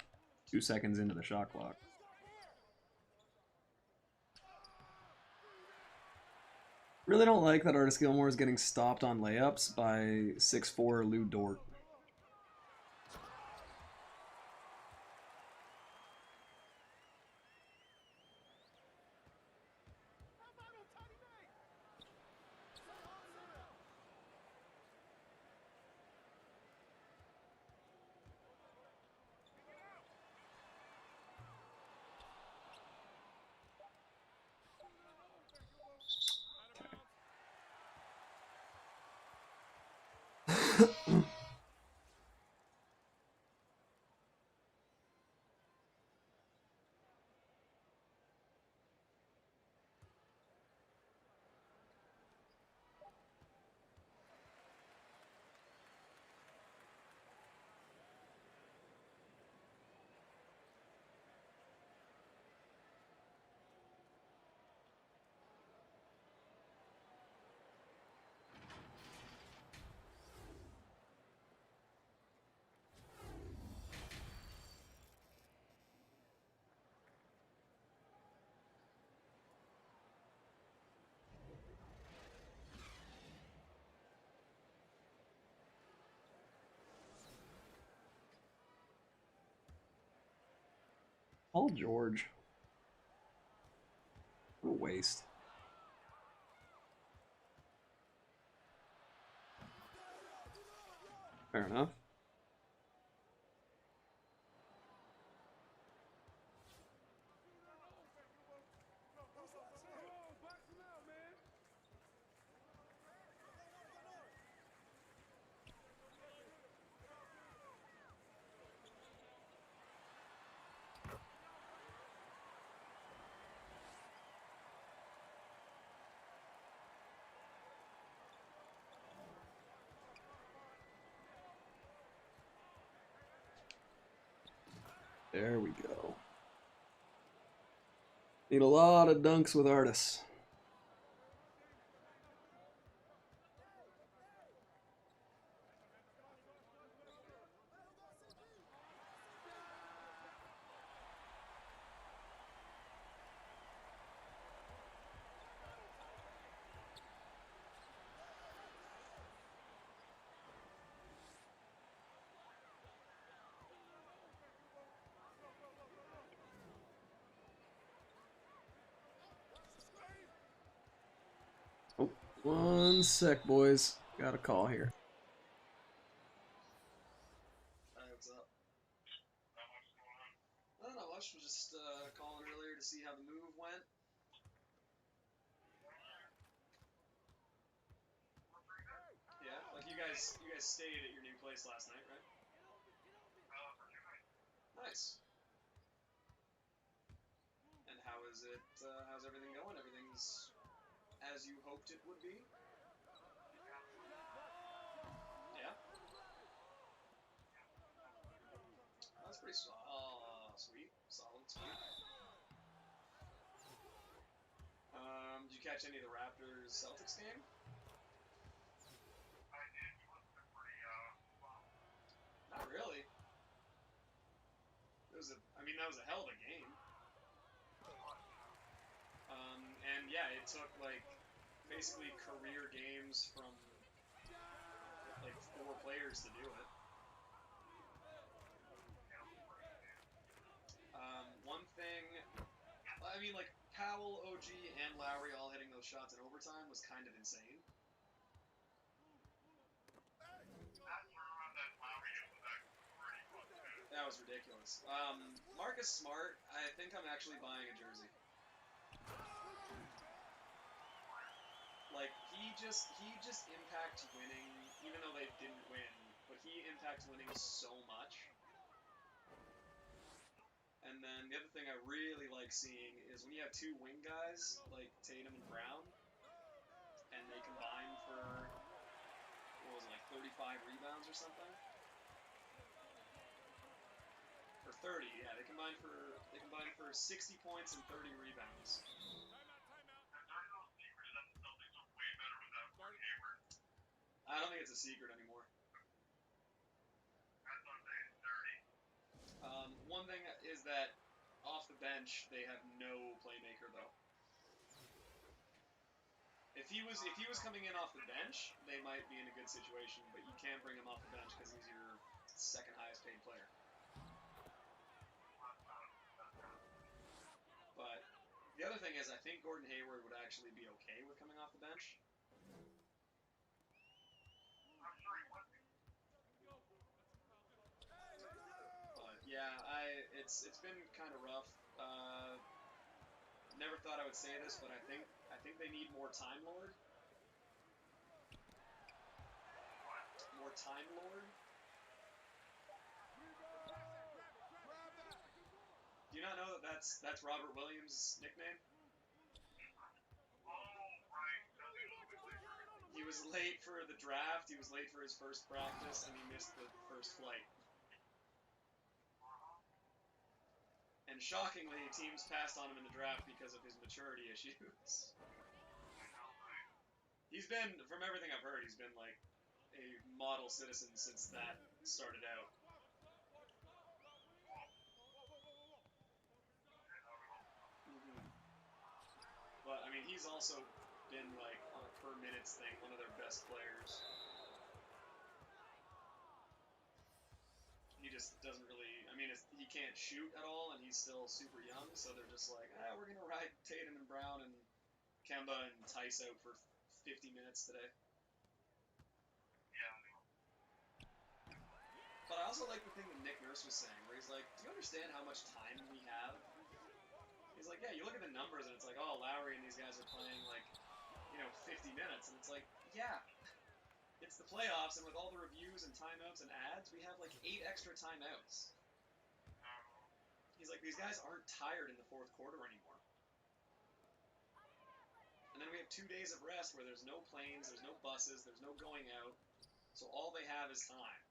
Speaker 1: 2 seconds into the shot clock. Really don't like that Artis Gilmore is getting stopped on layups by 6'4" Lou Dort. Paul George. What a waste. Fair enough. There we go. Need a lot of dunks with Artis. Oh, 1 sec, boys. Got a call here.
Speaker 3: Hey, what's up? Not much. Was just calling earlier to see how the move went. Yeah, like you guys stayed at your new place last night, right? Nice. And how is it? How's everything going? Everything's as you hoped it would be. Yeah. That's pretty sweet. Solid, sweet. Did you catch any of the Raptors Celtics game? Not really. That was a hell of a game. And yeah, it took like basically career games from like 4 players to do it. One thing, like Powell, OG, and Lowry all hitting those shots in overtime was kind of insane. That was ridiculous. Marcus Smart, I think I'm actually buying a jersey. Like he just impacts winning, even though they didn't win, but he impacts winning so much. And then the other thing I really like seeing is when you have 2 wing guys like Tatum and Brown, and they combine for what was it, like 35 rebounds or something, or 30. Yeah, they combine for 60 points and 30 rebounds. I don't think it's a secret anymore. one thing is that off the bench they have no playmaker though. If he was coming in off the bench, they might be in a good situation, but you can't bring him off the bench because he's your second highest paid player. But the other thing is, I think Gordon Hayward would actually be okay with coming off the bench. But yeah, it's been kind of rough. Never thought I would say this, but I think they need more Time Lord. More Time Lord. Do you not know that that's Robert Williams' nickname? He was late for the draft. He was late for his first practice, and he missed the first flight. And shockingly, teams passed on him in the draft because of his maturity issues. He's been, from everything I've heard, he's been like a model citizen since that started out. But I mean, he's also been like on a per minutes thing, one of their best players. He just doesn't really. I mean, he can't shoot at all, and he's still super young. So they're just like, we're gonna ride Tatum and Brown and Kemba and Tice out for 50 minutes today. But I also like the thing that Nick Nurse was saying, where he's like, do you understand how much time we have? He's like, yeah, you look at the numbers, and it's like, oh, Lowry and these guys are playing, like, 50 minutes. And it's like, yeah, it's the playoffs, and with all the reviews and timeouts and ads, we have, like, 8 extra timeouts. He's like, these guys aren't tired in the fourth quarter anymore. And then we have 2 days of rest where there's no planes, there's no buses, there's no going out. So all they have is time.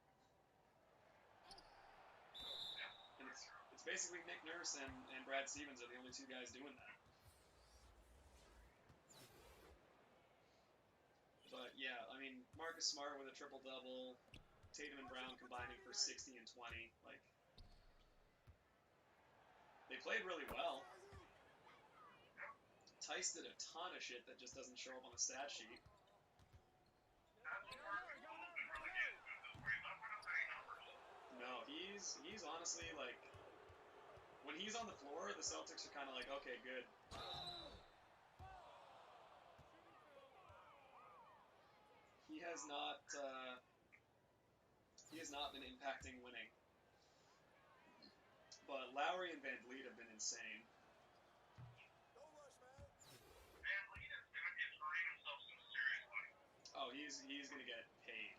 Speaker 3: And it's basically Nick Nurse and Brad Stevens are the only 2 guys doing that. But yeah, I mean, Marcus Smart with a triple-double, Tatum and Brown combining for 60 and 20. Like, they played really well. Tice did a ton of shit that just doesn't show up on the stat sheet. No, he's honestly like, when he's on the floor, the Celtics are kind of like, okay, good. He has not been impacting winning. But Lowry and Van Vliet have been insane. Oh, he's gonna get paid.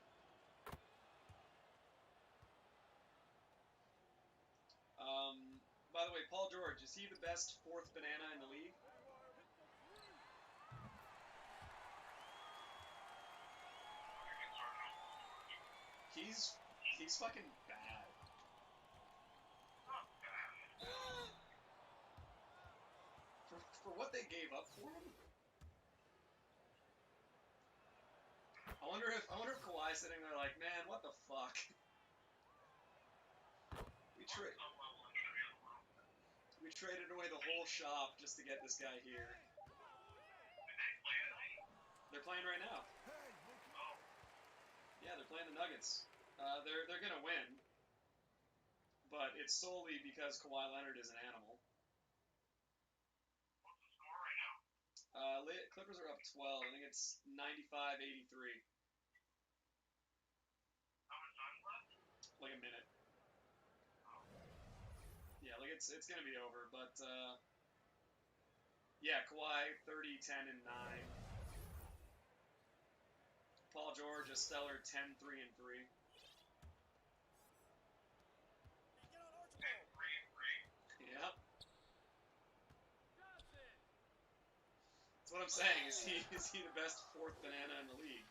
Speaker 3: By the way, Paul George, is he the best 4th banana in the league? He's fucking bad. For what they gave up for him? I wonder if Kawhi's sitting there like, man, what the fuck? We traded away the whole shop just to get this guy here. They're playing right now. Yeah, they're playing the Nuggets. They're gonna win, but it's solely because Kawhi Leonard is an animal.
Speaker 4: What's the score right now?
Speaker 3: Clippers are up 12. I think it's 95-83.
Speaker 4: How much time left?
Speaker 3: Like a minute. Yeah, like it's gonna be over, but yeah, Kawhi 30, 10, and 9. Paul George a stellar 10, 3, and 3.
Speaker 4: 10, 3, 3.
Speaker 3: Yep. That's what I'm saying. Is he the best 4th banana in the league?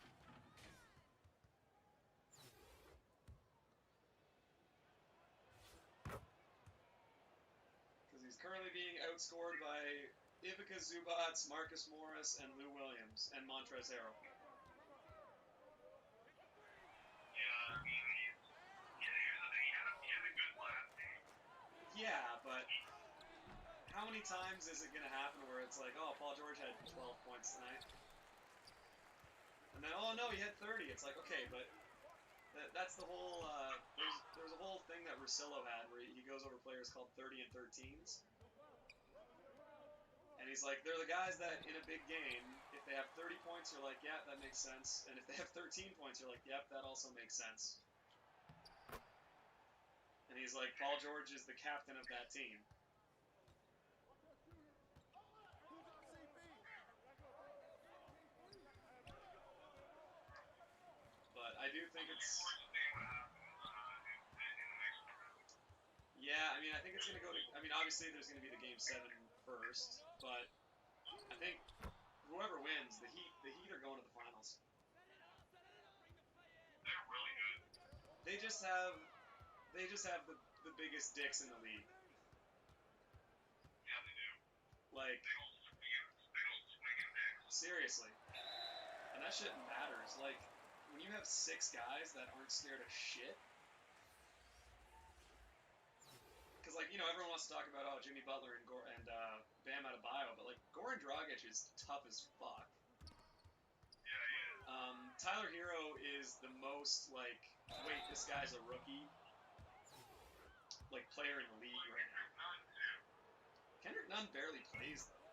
Speaker 3: Because he's currently being outscored by Ivica Zubac, Marcus Morris, and Lou Williams, and Montrezl Harrell.
Speaker 4: Yeah, I mean, he had a good last game.
Speaker 3: He how many times is it gonna happen where it's like, oh, Paul George had 12 points tonight, and then oh no, he had 30. It's like, okay, but that's the whole. There's a whole thing that Russillo had where he goes over players called 30 and 13s, and he's like, they're the guys that in a big game, if they have 30 points, you're like, yeah, that makes sense, and if they have 13 points, you're like, yep, that also makes sense. And he's like, Paul George is the captain of that team. But I do think it's... Yeah, I mean, I think it's going to go to... I mean, obviously there's going to be the Game 7 first, but I think whoever wins, the Heat are going to the finals.
Speaker 4: They're really good.
Speaker 3: They just have the biggest dicks in the league.
Speaker 4: Yeah, they do.
Speaker 3: Like,
Speaker 4: They don't swing and mix.
Speaker 3: seriously. And that shit matters. Like, when you have 6 guys that aren't scared of shit, because, like, you know, everyone wants to talk about, oh, Jimmy Butler and Bam Adebayo, but, like, Goran Dragic is tough as fuck.
Speaker 4: Yeah, he is.
Speaker 3: Tyler Hero is the most, like, wait, this guy's a rookie, like, player in the league right now.
Speaker 4: None, too.
Speaker 3: Kendrick Nunn barely plays, though.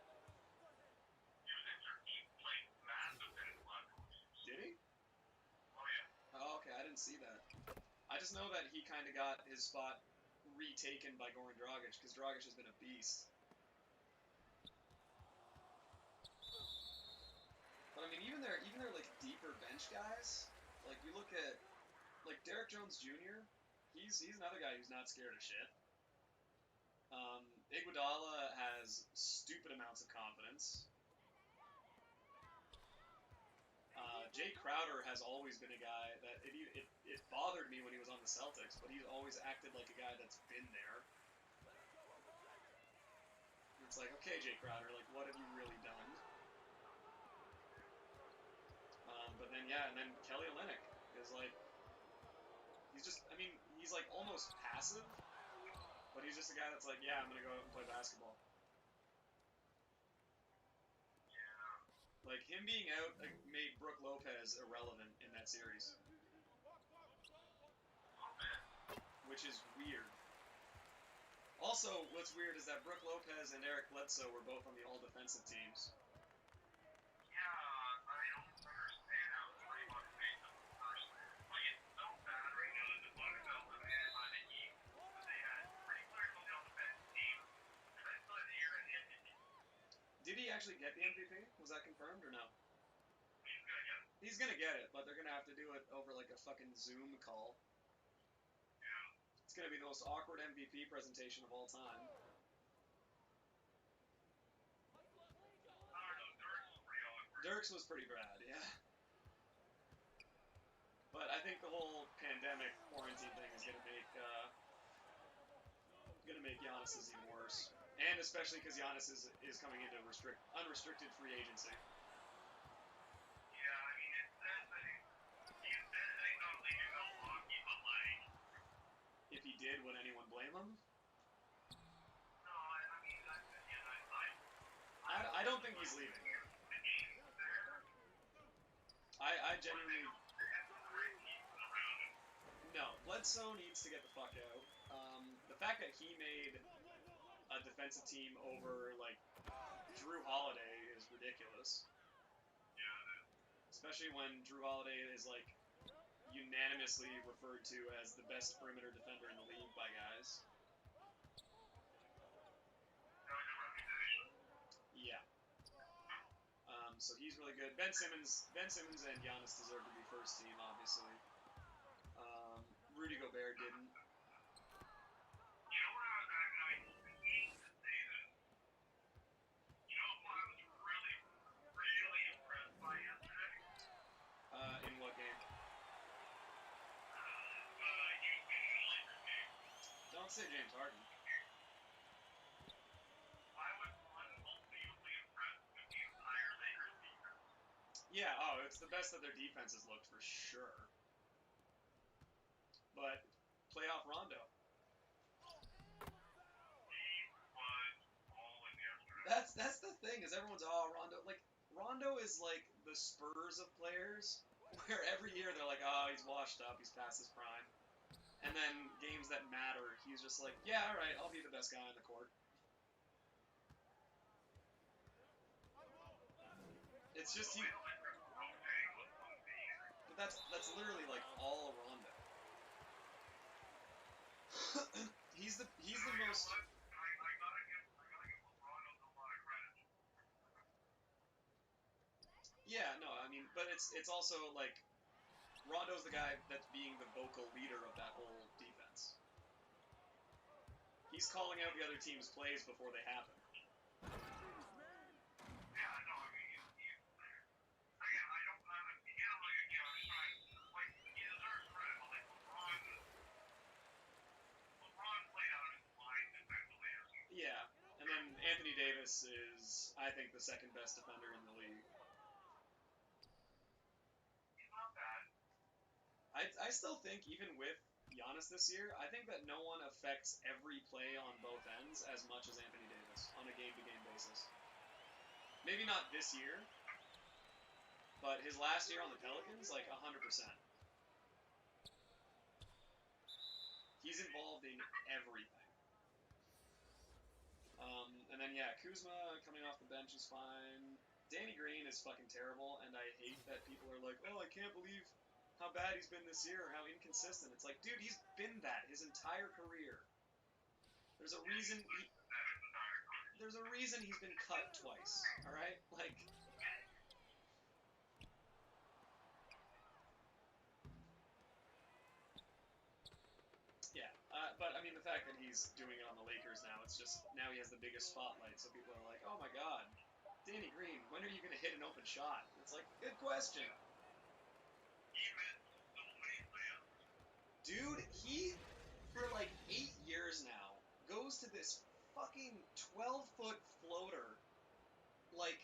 Speaker 4: He was injured. He played massive minutes last week.
Speaker 3: Did he?
Speaker 4: Oh, yeah.
Speaker 3: Oh, okay, I didn't see that. I just know that he kind of got his spot retaken by Goran Dragic, because Dragic has been a beast. But I mean, even their like deeper bench guys, like you look at like Derek Jones Jr. He's another guy who's not scared of shit. Iguodala has stupid amounts of confidence. Jay Crowder has always been a guy that it bothered me when he was on the Celtics, but he's always acted like a guy that's been there. It's like, okay, Jay Crowder, like, what have you really done? But then, yeah, and then Kelly Olynyk is like, he's just, I mean, he's like almost passive, but he's just a guy that's like, yeah, I'm gonna go out and play basketball. Like, him being out like, made Brook Lopez irrelevant in that series. Which is weird. Also, what's weird is that Brook Lopez and Eric Bledsoe were both on the all-defensive teams.
Speaker 4: Yeah, I don't understand how Draymond made them first. Like, it's so bad right now that the Bucks fell to the end by the Heat. They had pretty clear on the offensive team. And I still had the year in the MVP.
Speaker 3: Did he actually get the MVP? Was that confirmed or no?
Speaker 4: He's gonna get it.
Speaker 3: He's gonna get it, but they're gonna have to do it over like a fucking Zoom call.
Speaker 4: Yeah.
Speaker 3: It's gonna be the most awkward MVP presentation of all time.
Speaker 4: I don't know, Dirk's pretty awkward.
Speaker 3: Dirks was pretty bad, yeah. But I think the whole pandemic quarantine thing is gonna make Giannis's even worse, and especially because Giannis is coming into unrestricted free agency.
Speaker 4: Yeah, I mean, it says that he's not leaving Milwaukee, but like,
Speaker 3: If he did, would anyone blame him?
Speaker 4: no, I mean,
Speaker 3: I don't think he's leaving.
Speaker 4: the game's there.
Speaker 3: I
Speaker 4: They
Speaker 3: genuinely
Speaker 4: don't have the right pieces around him.
Speaker 3: no. Bledsoe needs to get the fuck out. The fact that he made a defensive team over like Drew Holiday is ridiculous.
Speaker 4: Yeah,
Speaker 3: Especially when Drew Holiday is like unanimously referred to as the best perimeter defender in the league by guys.
Speaker 4: not a good reputation.
Speaker 3: Yeah. So he's really good. Ben Simmons and Giannis deserve to be first team, obviously. Rudy Gobert didn't.
Speaker 4: You know what I hate to say this. You know what I was really, really impressed by yesterday?
Speaker 3: In what game?
Speaker 4: Houston Lakers game.
Speaker 3: Don't say James Harden.
Speaker 4: I was unbelievably impressed with the entire Lakers defense.
Speaker 3: Yeah, oh, it's the best that their defense has looked for sure. But playoff Rondo.
Speaker 4: He was all
Speaker 3: that's the thing is everyone's Rondo. Like Rondo is like the Spurs of players, where every year they're like, oh, he's washed up, he's past his prime, and then games that matter, he's just like, yeah, all right, I'll be the best guy on the court. It's just he. But that's literally like all Rondo. he's the most. Yeah, no, I mean, but it's also like Rondo's the guy that's being the vocal leader of that whole defense. He's calling out the other team's plays before they happen. Yeah, and then Anthony Davis is, I think, the second best defender in the league. I still think, even with Giannis this year, I think that no one affects every play on both ends as much as Anthony Davis on a game-to-game basis. Maybe not this year, but his last year on the Pelicans, like 100%. He's involved in everything. And then, yeah, Kuzma coming off the bench is fine. Danny Green is fucking terrible, and I hate that people are like, oh, I can't believe how bad he's been this year or how inconsistent. It's like, dude, he's been that his entire career. There's a reason he's been cut twice, alright? Like, yeah. But, I mean, the fact that he's doing it on the Lakers now, it's just, now he has the biggest spotlight, so people are like, oh my god, Danny Green, when are you going to hit an open shot? It's like, good question. Dude, he, for like 8 years now, goes to this fucking 12-foot floater like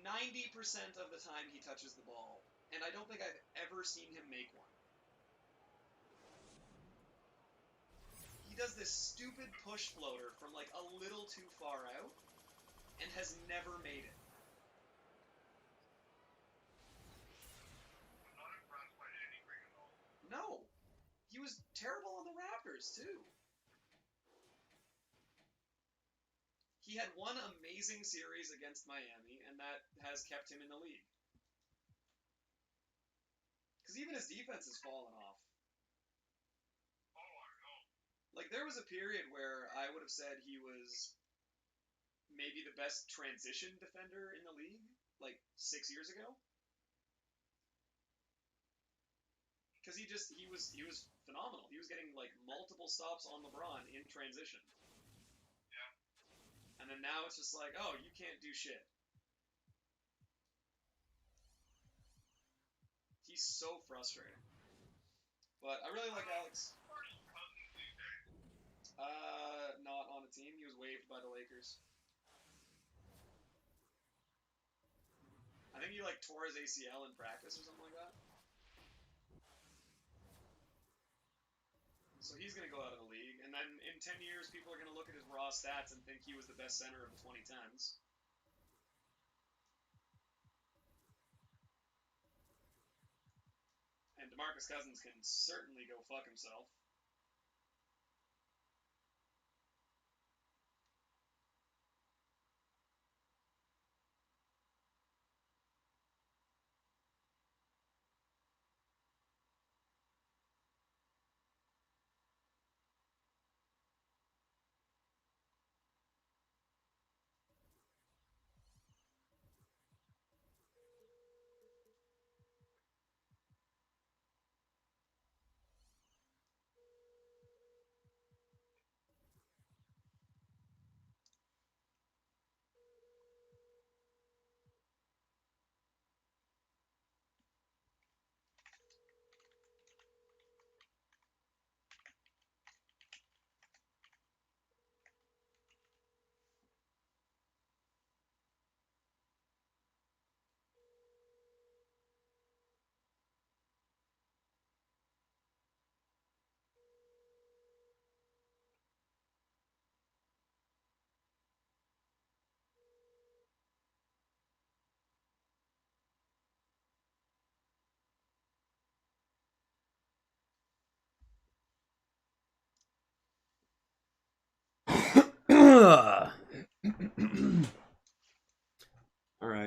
Speaker 3: 90% of the time he touches the ball. And I don't think I've ever seen him make one. He does this stupid push floater from like a little too far out and has never made it.
Speaker 4: I'm not impressed by Danny Green at all.
Speaker 3: No. He was terrible on the Raptors, too. He had one amazing series against Miami, and that has kept him in the league. Because even his defense has fallen off.
Speaker 4: Oh, I know.
Speaker 3: Like, there was a period where I would have said he was maybe the best transition defender in the league, like 6 years ago. Because he was phenomenal. He was getting like multiple stops on LeBron in transition.
Speaker 4: Yeah.
Speaker 3: And then now it's just like, oh, you can't do shit. He's so frustrating. But I really like Alex.
Speaker 4: Where's Cousins these days?
Speaker 3: Not on a team. He was waived by the Lakers. I think he like tore his ACL in practice or something like that. So he's going to go out of the league, and then in 10 years, people are going to look at his raw stats and think he was the best center of the 2010s. And DeMarcus Cousins can certainly go fuck himself.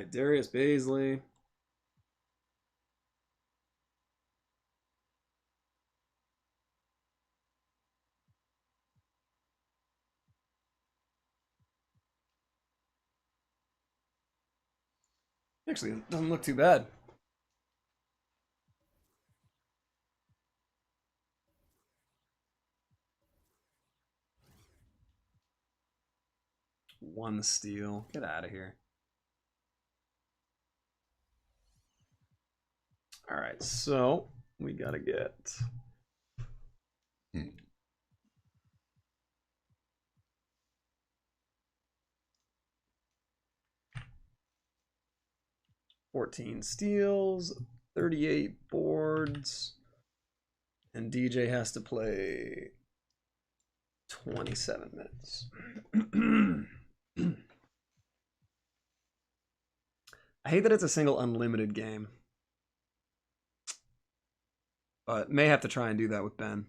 Speaker 1: right, Darius Baisley. Actually, it doesn't look too bad. One steal. Get out of here. All right, so we gotta get. 14 steals, 38 boards, and DJ has to play 27 minutes. I hate that it's a single unlimited game, but may have to try and do that with Ben.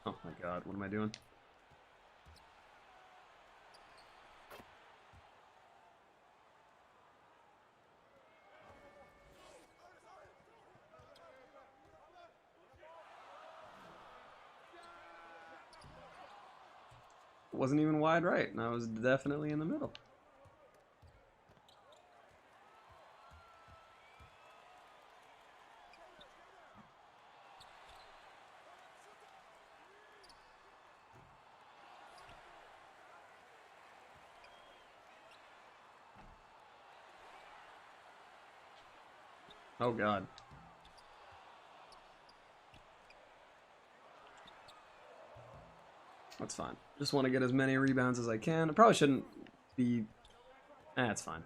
Speaker 1: Oh my god, what am I doing? It wasn't even wide right, and I was definitely in the middle. Oh god. That's fine. Just want to get as many rebounds as I can. I probably shouldn't be... it's fine.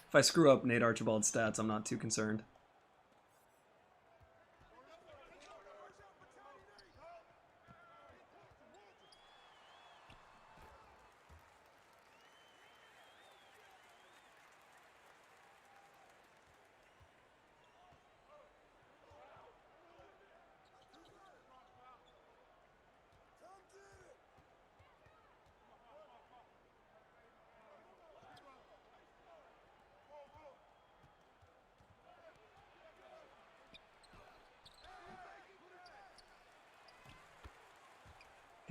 Speaker 1: If I screw up Nate Archibald's stats, I'm not too concerned.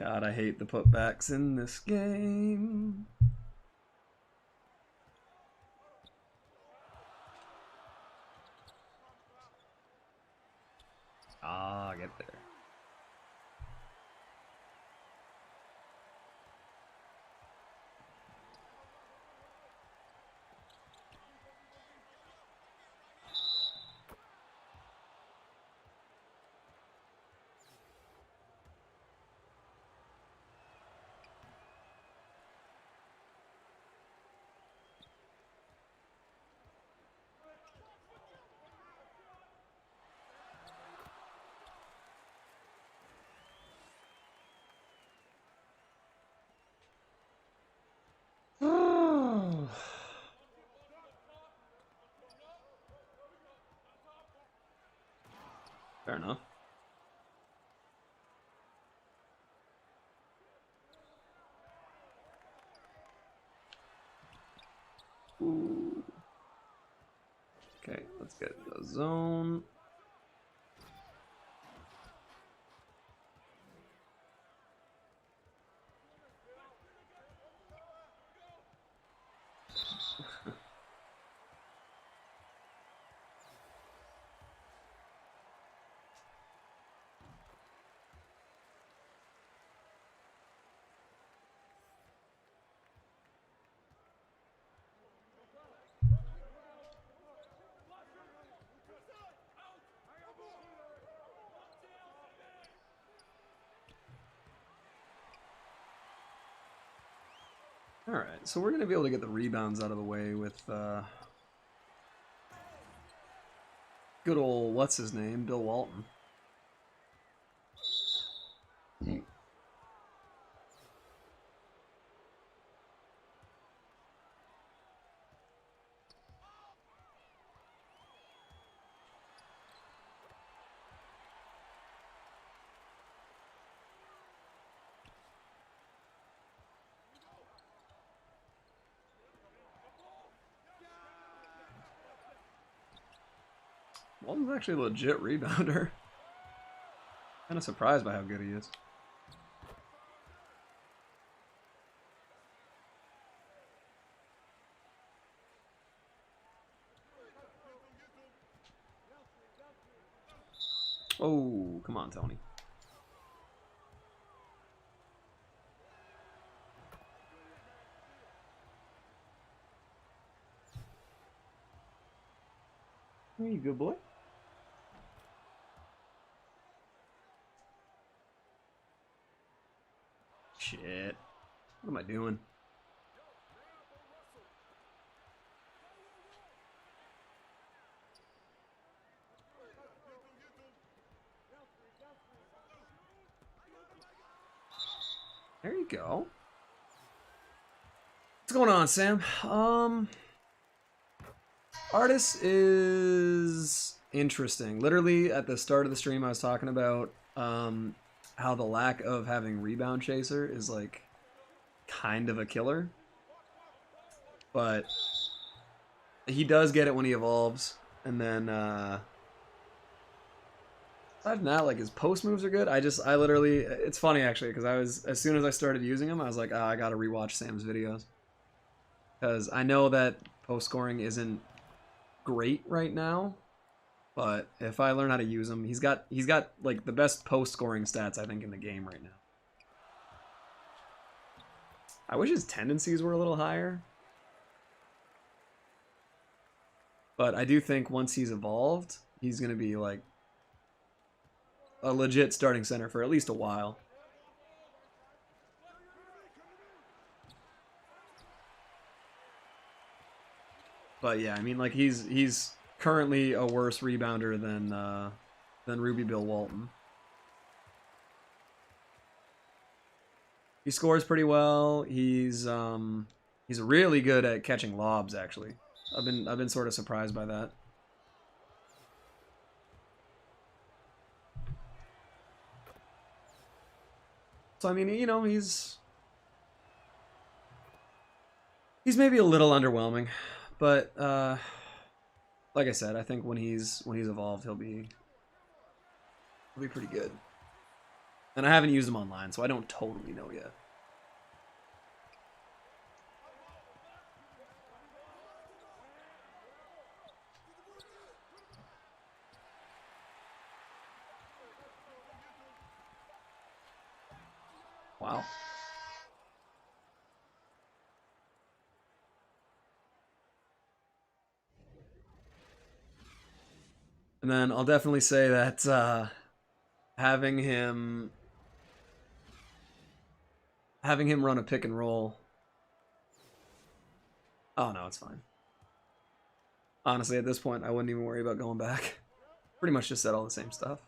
Speaker 1: God, I hate the putbacks in this game. Ah, get there. Fair enough. Ooh. Okay, let's get the zone. All right, so we're gonna be able to get the rebounds out of the way with good old what's his name, Bill Walton. Walton's actually a legit rebounder. Kind of surprised by how good he is. Oh, come on, Tony. Hey, good boy. Shit. What am I doing? There you go. What's going on, Sam? Artis is interesting. Literally at the start of the stream I was talking about how the lack of having rebound chaser is like kind of a killer. But he does get it when he evolves, and then aside from that, like his post moves are good. I literally, it's funny actually, because as soon as I started using him, I was like, oh, I gotta rewatch Sam's videos. Because I know that post scoring isn't great right now, but if I learn how to use him, he's got like the best post scoring stats I think in the game right now. I wish his tendencies were a little higher. But I do think once he's evolved, he's going to be like a legit starting center for at least a while. But yeah, I mean, like he's currently a worse rebounder than Ruby Bill Walton. He scores pretty well. He's really good at catching lobs actually. I've been sort of surprised by that. So I mean, you know, he's maybe a little underwhelming, but like I said, I think when he's evolved, he'll be pretty good. And I haven't used him online, so I don't totally know yet. Wow. And then I'll definitely say that having him run a pick and roll. Oh no, it's fine. Honestly, at this point, I wouldn't even worry about going back. Pretty much just said all the same stuff.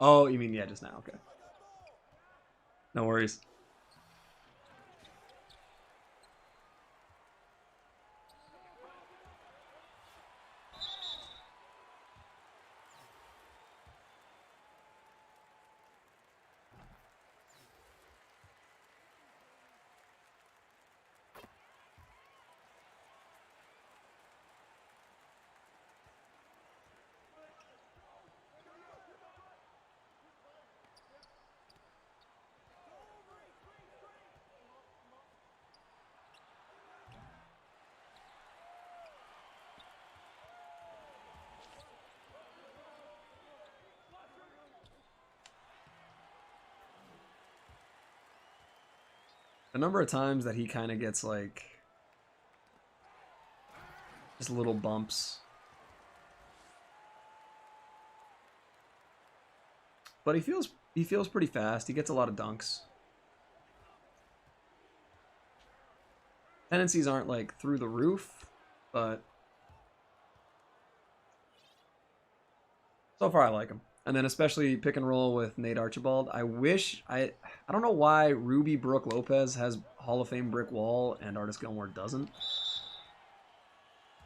Speaker 1: Oh, you mean yeah, just now? Okay. No worries. a number of times that he kind of gets like just little bumps. But he feels pretty fast. He gets a lot of dunks. Tendencies aren't like through the roof, but so far I like him. And then especially pick and roll with Nate Archibald. I don't know why Ruby Brooke Lopez has Hall of Fame brick wall and Artis Gilmore doesn't.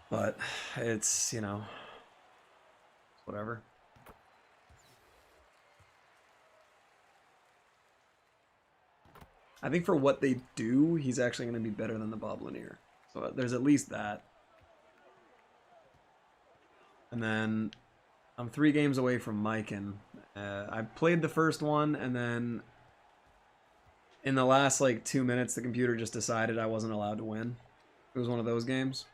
Speaker 1: But it's, you know, whatever. I think for what they do, he's actually going to be better than the Bob Lanier. So there's at least that. And then I'm 3 games away from Mikan. I played the first one, and then in the last like 2 minutes, the computer just decided I wasn't allowed to win. It was one of those games.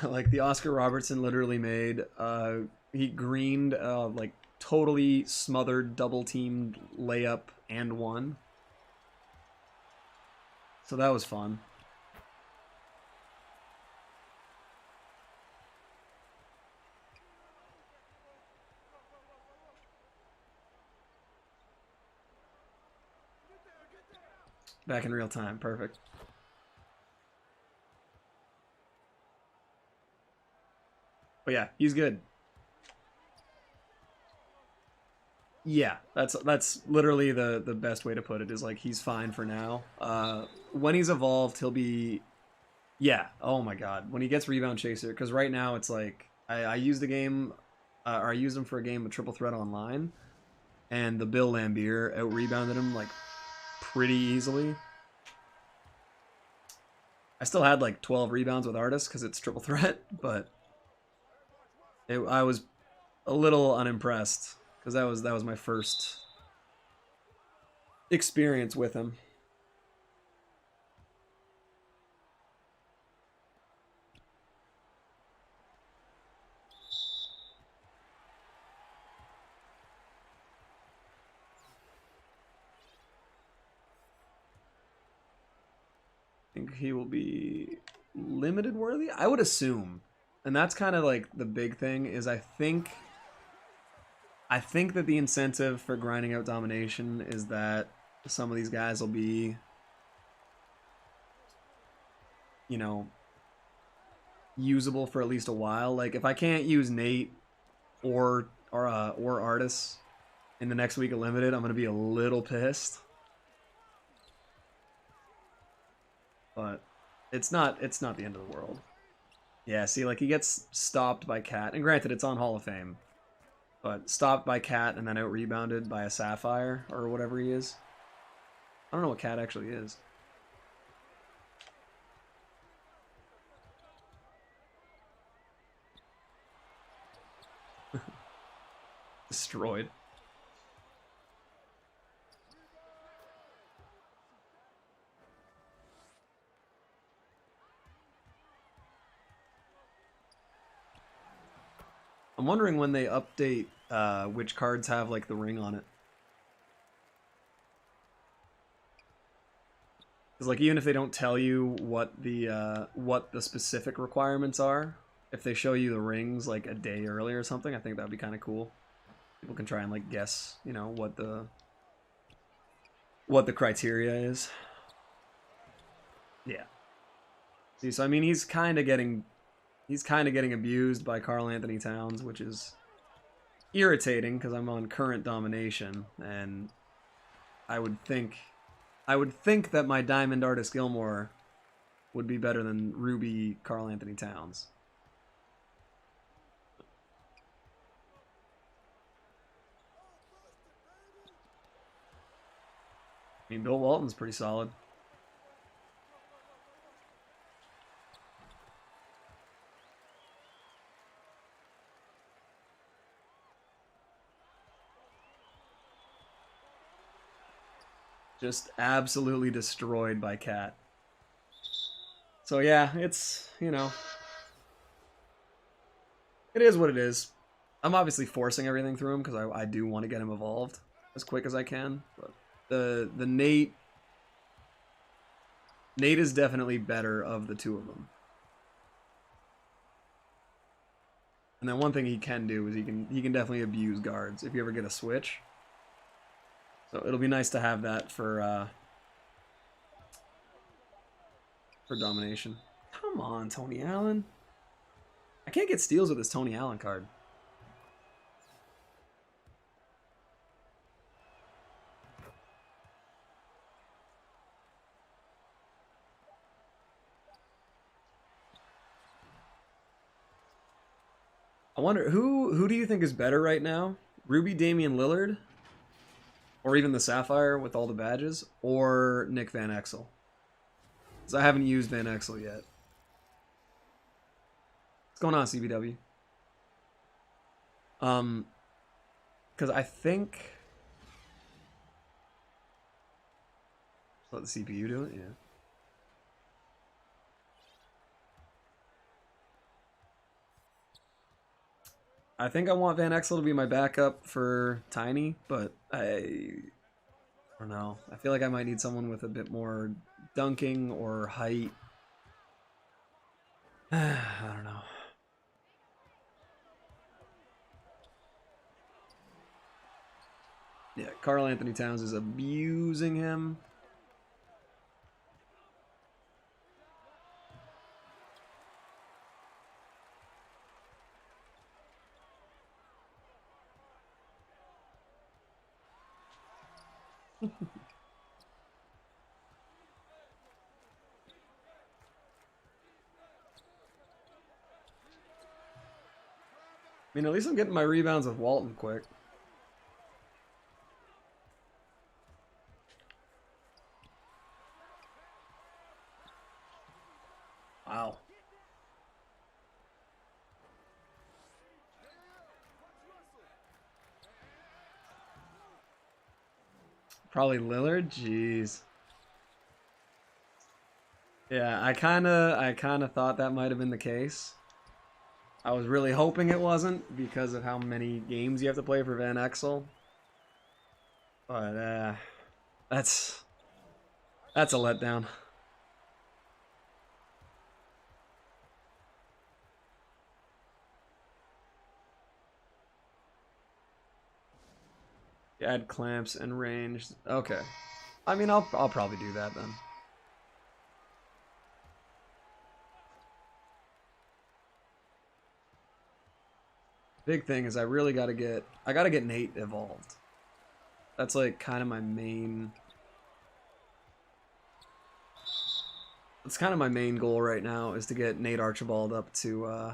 Speaker 1: Like the Oscar Robertson literally made, he greened, like totally smothered double teamed layup and won. So that was fun. Back in real time, perfect. But yeah, he's good. Yeah, that's literally the best way to put it, is like he's fine for now. When he's evolved, he'll be, yeah. Oh my god, when he gets rebound chaser, because right now it's like I used the game, or I used him for a game of Triple Threat Online, and the Bill Lambier out rebounded him like pretty easily. I still had like 12 rebounds with Artis because it's Triple Threat, but I was a little unimpressed because that was my first experience with him. I think he will be limited worthy, I would assume. And that's kind of like the big thing, is I think that the incentive for grinding out domination is that some of these guys will be, you know, usable for at least a while. Like if I can't use Nate or Artis in the next week of limited, I'm gonna be a little pissed. But it's not the end of the world. Yeah, see, like he gets stopped by Cat, and granted it's on Hall of Fame, but stopped by Cat and then out rebounded by a Sapphire or whatever he is. I don't know what Cat actually is. Destroyed. I'm wondering when they update which cards have like the ring on it. Because like even if they don't tell you what the specific requirements are, if they show you the rings like a day early or something, I think that'd be kind of cool. People can try and like guess, you know, what the criteria is. Yeah. See, so I mean, he's kind of getting abused by Karl Anthony Towns, which is irritating because I'm on current domination, and I would think that my Diamond Artis Gilmore would be better than Ruby Karl Anthony Towns. I mean, Bill Walton's pretty solid. Just absolutely destroyed by Cat. So yeah, it's, you know, it is what it is. I'm obviously forcing everything through him because I do want to get him evolved as quick as I can. But the Nate is definitely better of the two of them. And then one thing he can do is he can definitely abuse guards if you ever get a switch. So it'll be nice to have that for domination. Come on, Tony Allen. I can't get steals with this Tony Allen card. I wonder who do you think is better right now? Ruby Damian Lillard? Or even the Sapphire with all the badges? Or Nick Van Exel? Because I haven't used Van Exel yet. What's going on, CBW? Because I think... Let the CPU do it? Yeah. I think I want Van Exel to be my backup for Tiny, but I don't know. I feel like I might need someone with a bit more dunking or height. I don't know. Yeah, Karl Anthony Towns is abusing him. I mean, at least I'm getting my rebounds with Walton quick. Wow. Probably Lillard? Jeez. Yeah, I kind of thought that might have been the case. I was really hoping it wasn't because of how many games you have to play for Van Exel. But that's a letdown. Add clamps and range. Okay. I mean, I'll probably do that then. Big thing is I gotta get Nate evolved. That's like kind of my main. That's kind of my main goal right now is to get Nate Archibald up to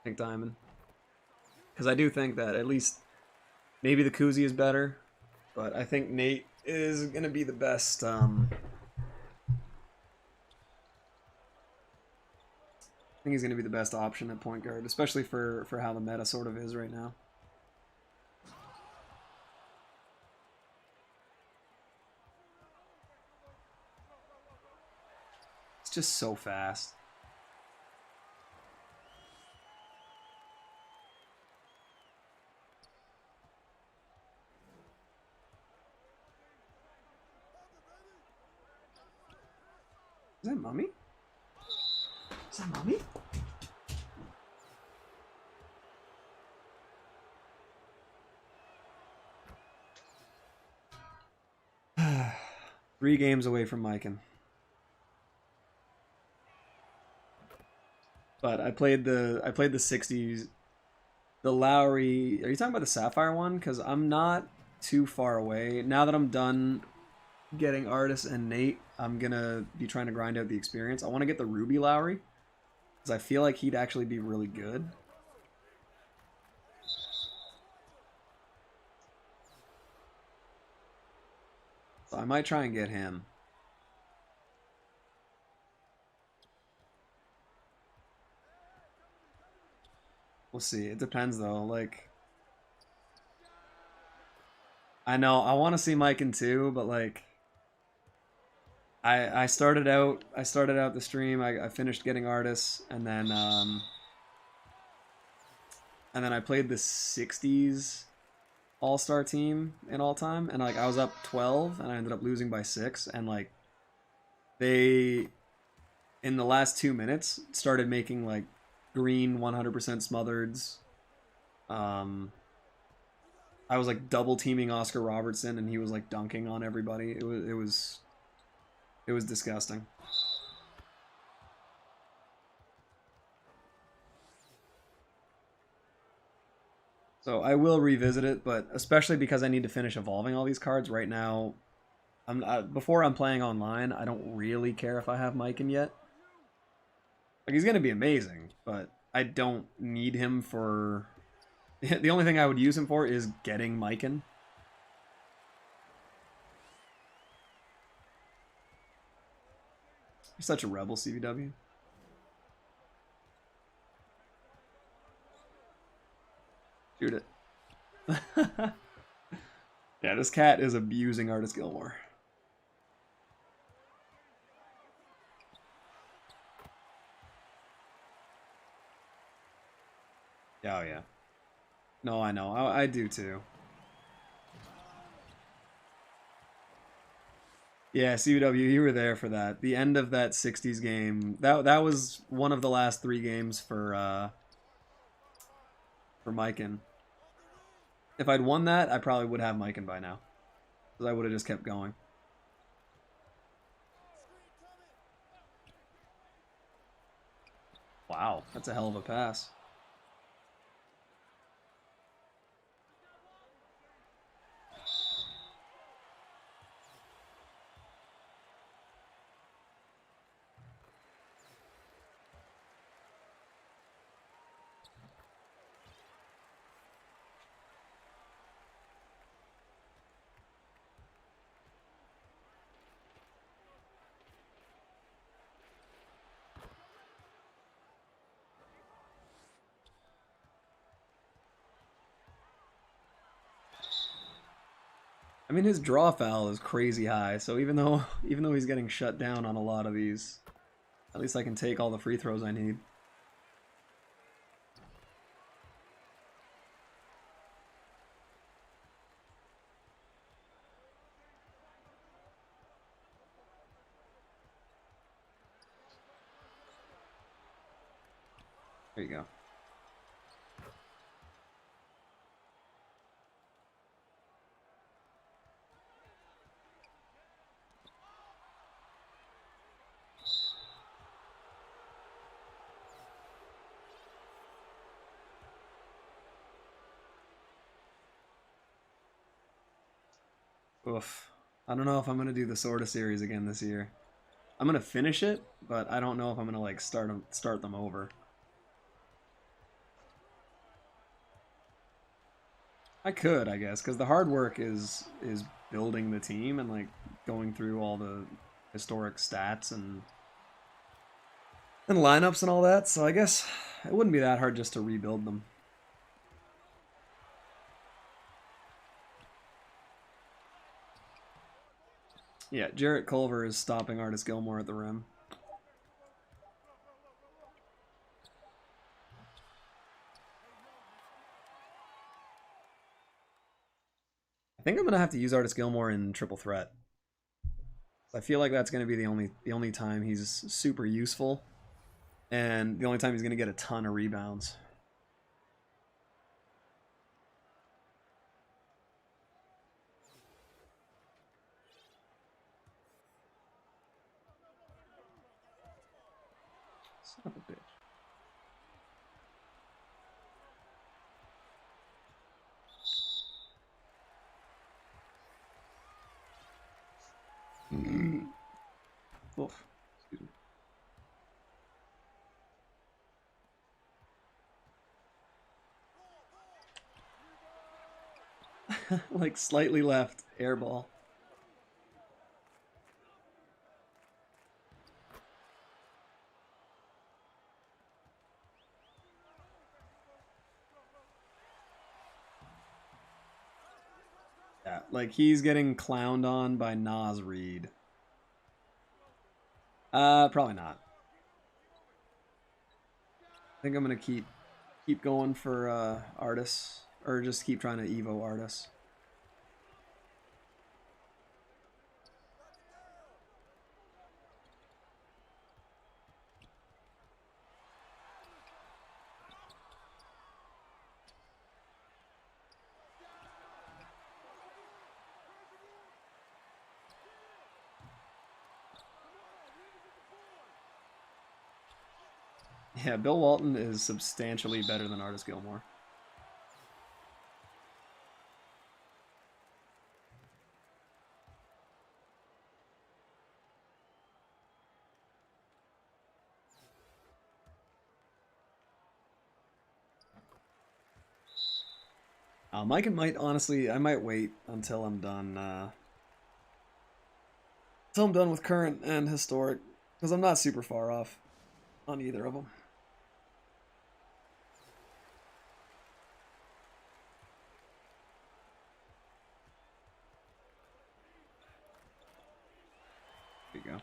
Speaker 1: Pink Diamond. Because I do think that at least maybe the Koozie is better, but I think Nate is gonna be the best. I think he's going to be the best option at point guard, especially for how the meta sort of is right now. It's just so fast. Is that Mummy? Is that Mummy? Three games away from Mikan. But I played the 60s. The Lowry. Are you talking about the Sapphire one? Because I'm not too far away. Now that I'm done getting Artis and Nate, I'm gonna be trying to grind out the experience. I want to get the Ruby Lowry. Because I feel like he'd actually be really good. So I might try and get him. We'll see. It depends though. Like, I know I want to see Mikan too, but like, I started out the stream. I finished getting Artis, and then I played the '60s All-Star team in all time, and like I was up 12, and I ended up losing by 6, and like they in the last 2 minutes started making like green 100% smothereds. I was like double teaming Oscar Robertson, and he was like dunking on everybody. It was disgusting. So I will revisit it, but especially because I need to finish evolving all these cards right now. Before I'm playing online, I don't really care if I have MyTEAM yet. Like, he's gonna be amazing, but I don't need him for. The only thing I would use him for is getting MyTEAM. You're such a rebel, CVW. Shoot it. Yeah, this cat is abusing Artis Gilmore. Oh, yeah. No, I know. I do too. Yeah, CW, you were there for that. The end of that '60s game. That was one of the last 3 games for Mykin. If I'd won that, I probably would have Mykin by now, because I would have just kept going. Wow, that's a hell of a pass. I mean, his draw foul is crazy high, so even though he's getting shut down on a lot of these, at least I can take all the free throws I need. There you go. Oof. I don't know if I'm gonna do the Sorta series again this year. I'm gonna finish it, but I don't know if I'm gonna like start them over. I could, I guess, because the hard work is building the team and like going through all the historic stats and lineups and all that. So I guess it wouldn't be that hard just to rebuild them. Yeah, Jarrett Culver is stopping Artis Gilmore at the rim. I think I'm gonna have to use Artis Gilmore in triple threat. I feel like that's gonna be the only time he's super useful, and the only time he's gonna get a ton of rebounds. Son of a bitch. Oof. Excuse me. Like slightly left, air ball. Yeah, like he's getting clowned on by Nas Reed. Probably not. I think I'm gonna keep going for Artis, or just keep trying to Evo Artis. Yeah, Bill Walton is substantially better than Artis Gilmore. Mike and might honestly, I might wait until I'm done. Until I'm done with current and historic, because I'm not super far off on either of them. There you go.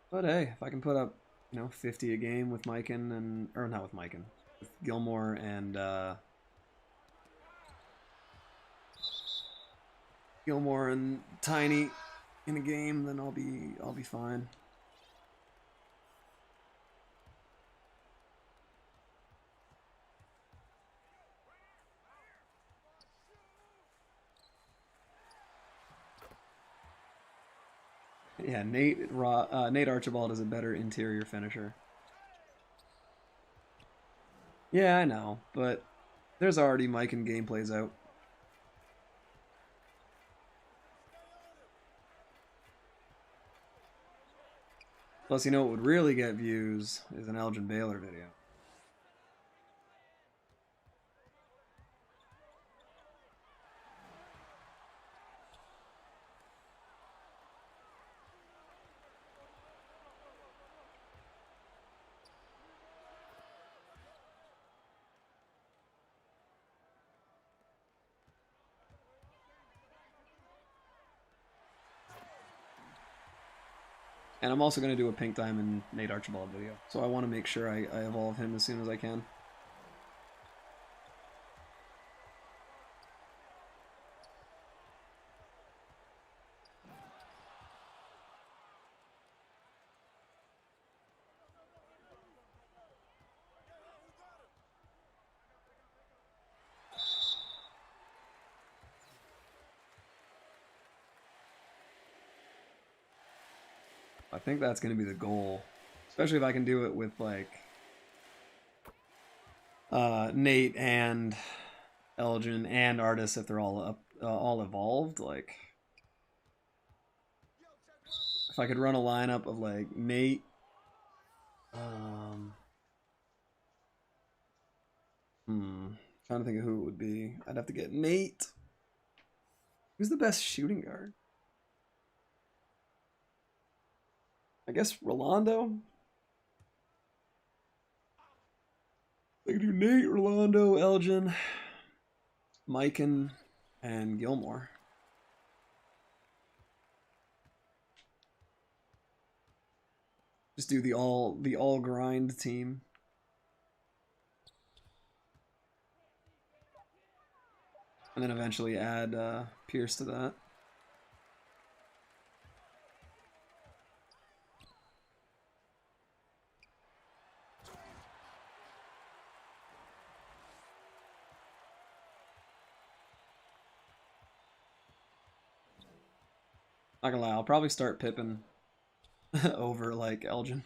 Speaker 1: But hey, if I can put up, 50 a game with Mikan and, or not with Mikan, with Gilmore and Tiny in a game, then I'll be fine. Yeah, Nate Archibald is a better interior finisher. Yeah, I know, but there's already Mikan gameplays out. Plus, what would really get views is an Elgin Baylor video. And I'm also going to do a Pink Diamond Nate Archibald video, so I want to make sure I evolve him as soon as I can. I think that's going to be the goal, especially if I can do it with like Nate and Elgin and Artis if they're all up, all evolved. Like, if I could run a lineup of like Nate, trying to think of who it would be. I'd have to get Nate. Who's the best shooting guard? I guess Rolando. I could do Nate, Rolando, Elgin, Mikan, and Gilmore. Just do the all grind team. And then eventually add Pierce to that. Not gonna lie, I'll probably start Pippin over like Elgin.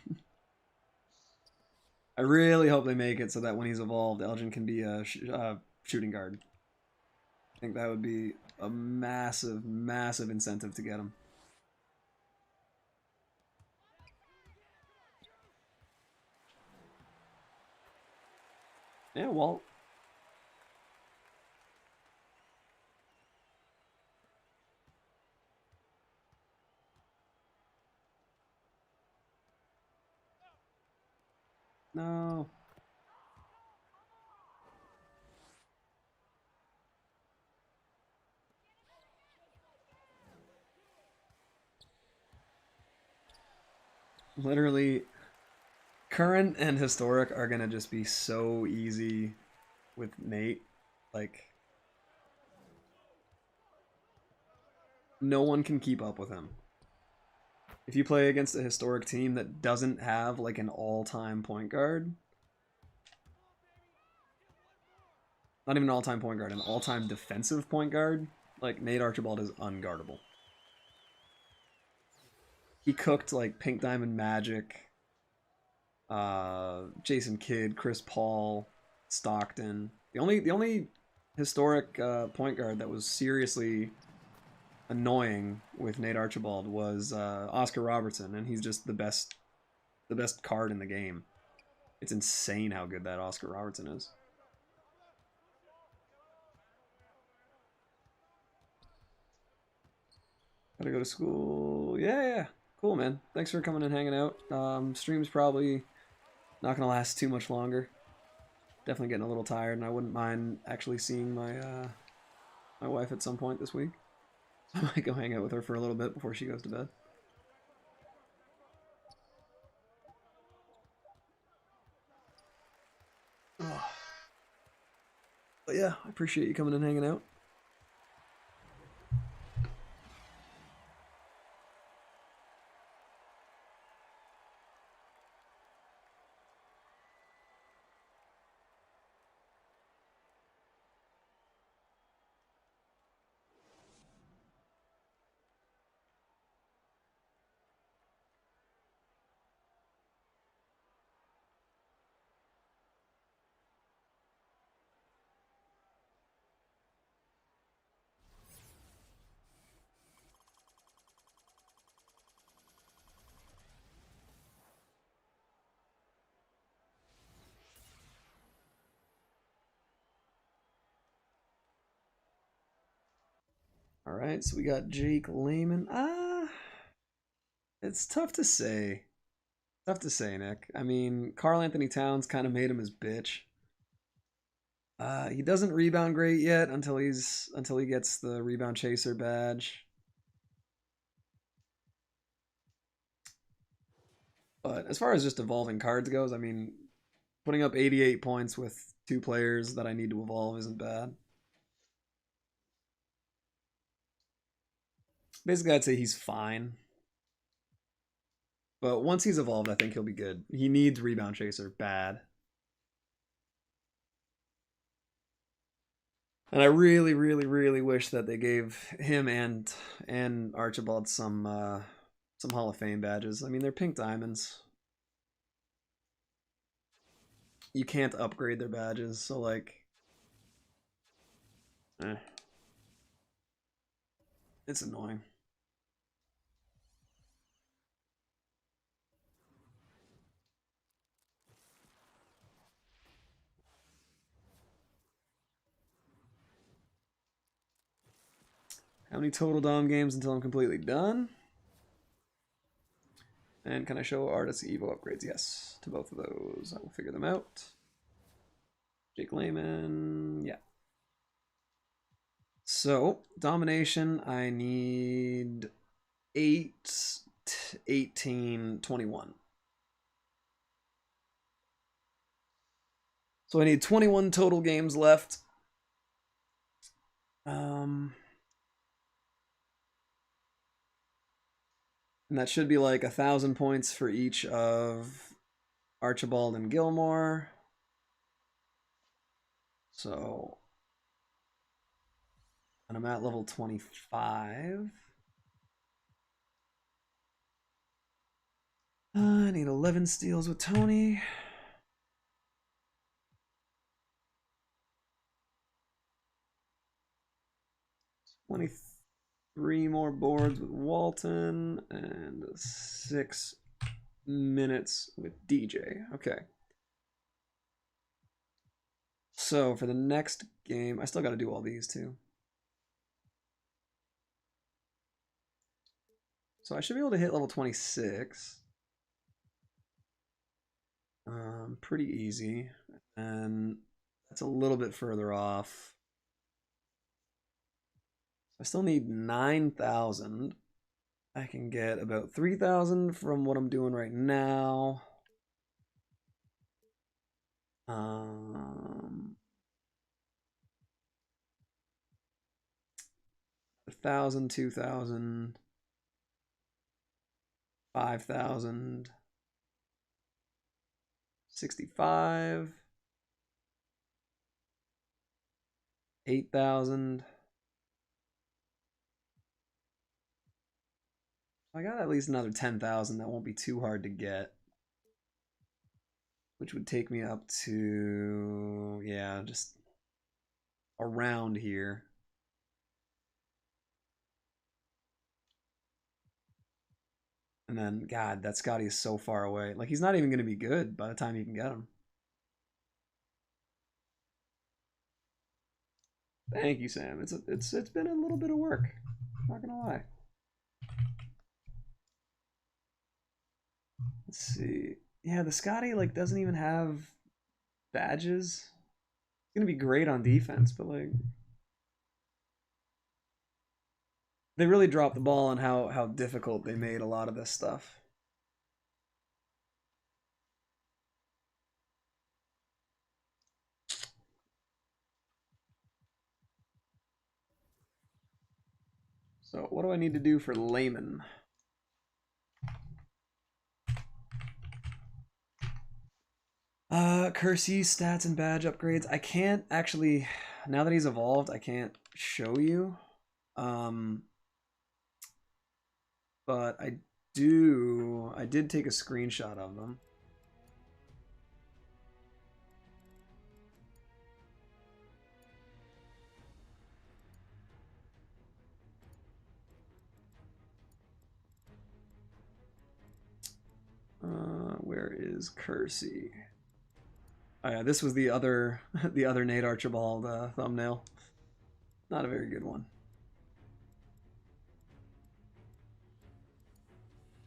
Speaker 1: I really hope they make it so that when he's evolved, Elgin can be a shooting guard. I think that would be a massive, massive incentive to get him. Yeah, Walt. No. Literally, current and historic are gonna just be so easy with Nate. Like, no one can keep up with him. If you play against a historic team that doesn't have like an all-time point guard, not even an all-time point guard, an all-time defensive point guard, like Nate Archibald is unguardable. He cooked like Pink Diamond Magic, Jason Kidd, Chris Paul, Stockton. The only historic point guard that was seriously annoying with Nate Archibald was Oscar Robertson, and he's just the best card in the game. It's insane how good that Oscar Robertson is. Gotta go to school. Yeah. Cool, man. Thanks for coming and hanging out. Stream's probably not gonna last too much longer. Definitely getting a little tired, and I wouldn't mind actually seeing my my wife at some point this week. I might go hang out with her for a little bit before she goes to bed. Oh. But yeah, I appreciate you coming and hanging out. All right, so we got Jake Layman. It's tough to say. Tough to say, Nick. I mean, Karl Anthony Towns kind of made him his bitch. He doesn't rebound great yet until he gets the rebound chaser badge. But as far as just evolving cards goes, I mean, putting up 88 points with 2 players that I need to evolve isn't bad. Basically, I'd say he's fine. But once he's evolved, I think he'll be good. He needs rebound chaser bad. And I really, really, really wish that they gave him and Archibald some Hall of Fame badges. I mean, they're pink diamonds. You can't upgrade their badges, so like, it's annoying. How many total Dom games until I'm completely done? And can I show Artis Evo upgrades? Yes, to both of those. I will figure them out. Jake Layman, yeah. So, domination, I need 8, 18, 21. So I need 21 total games left. And that should be like 1,000 points for each of Archibald and Gilmore. So, and I'm at level 25. I need 11 steals with Tony. Three more boards with Walton and 6 minutes with DJ. Okay. So for the next game, I still got to do all these too. So I should be able to hit level 26. Pretty easy. And that's a little bit further off. I still need 9,000. I can get about 3,000 from what I'm doing right now. 1,000, 2,000, 5,000, 65, 8,000. I got at least another 10,000 that won't be too hard to get. Which would take me up to, yeah, just around here. And then, God, that Scotty is so far away. Like, he's not even going to be good by the time you can get him. Thank you, Sam. It's been a little bit of work. Not gonna lie. Let's see. Yeah, the Scotty like doesn't even have badges. It's gonna be great on defense, but like they really dropped the ball on how difficult they made a lot of this stuff. So what do I need to do for layman? Kersey stats and badge upgrades. I can't actually, now that he's evolved, I can't show you. But I did take a screenshot of them. Where is Kersey? Oh yeah, this was the other the other Nate Archibald thumbnail. Not a very good one.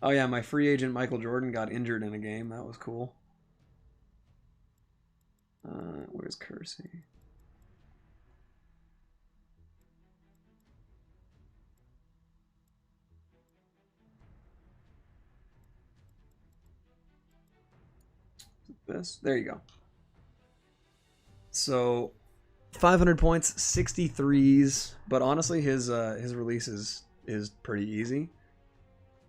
Speaker 1: Oh yeah, my free agent Michael Jordan got injured in a game. That was cool. Where's Kersey? This? There you go. So 500 points, 63s, but honestly his release is pretty easy.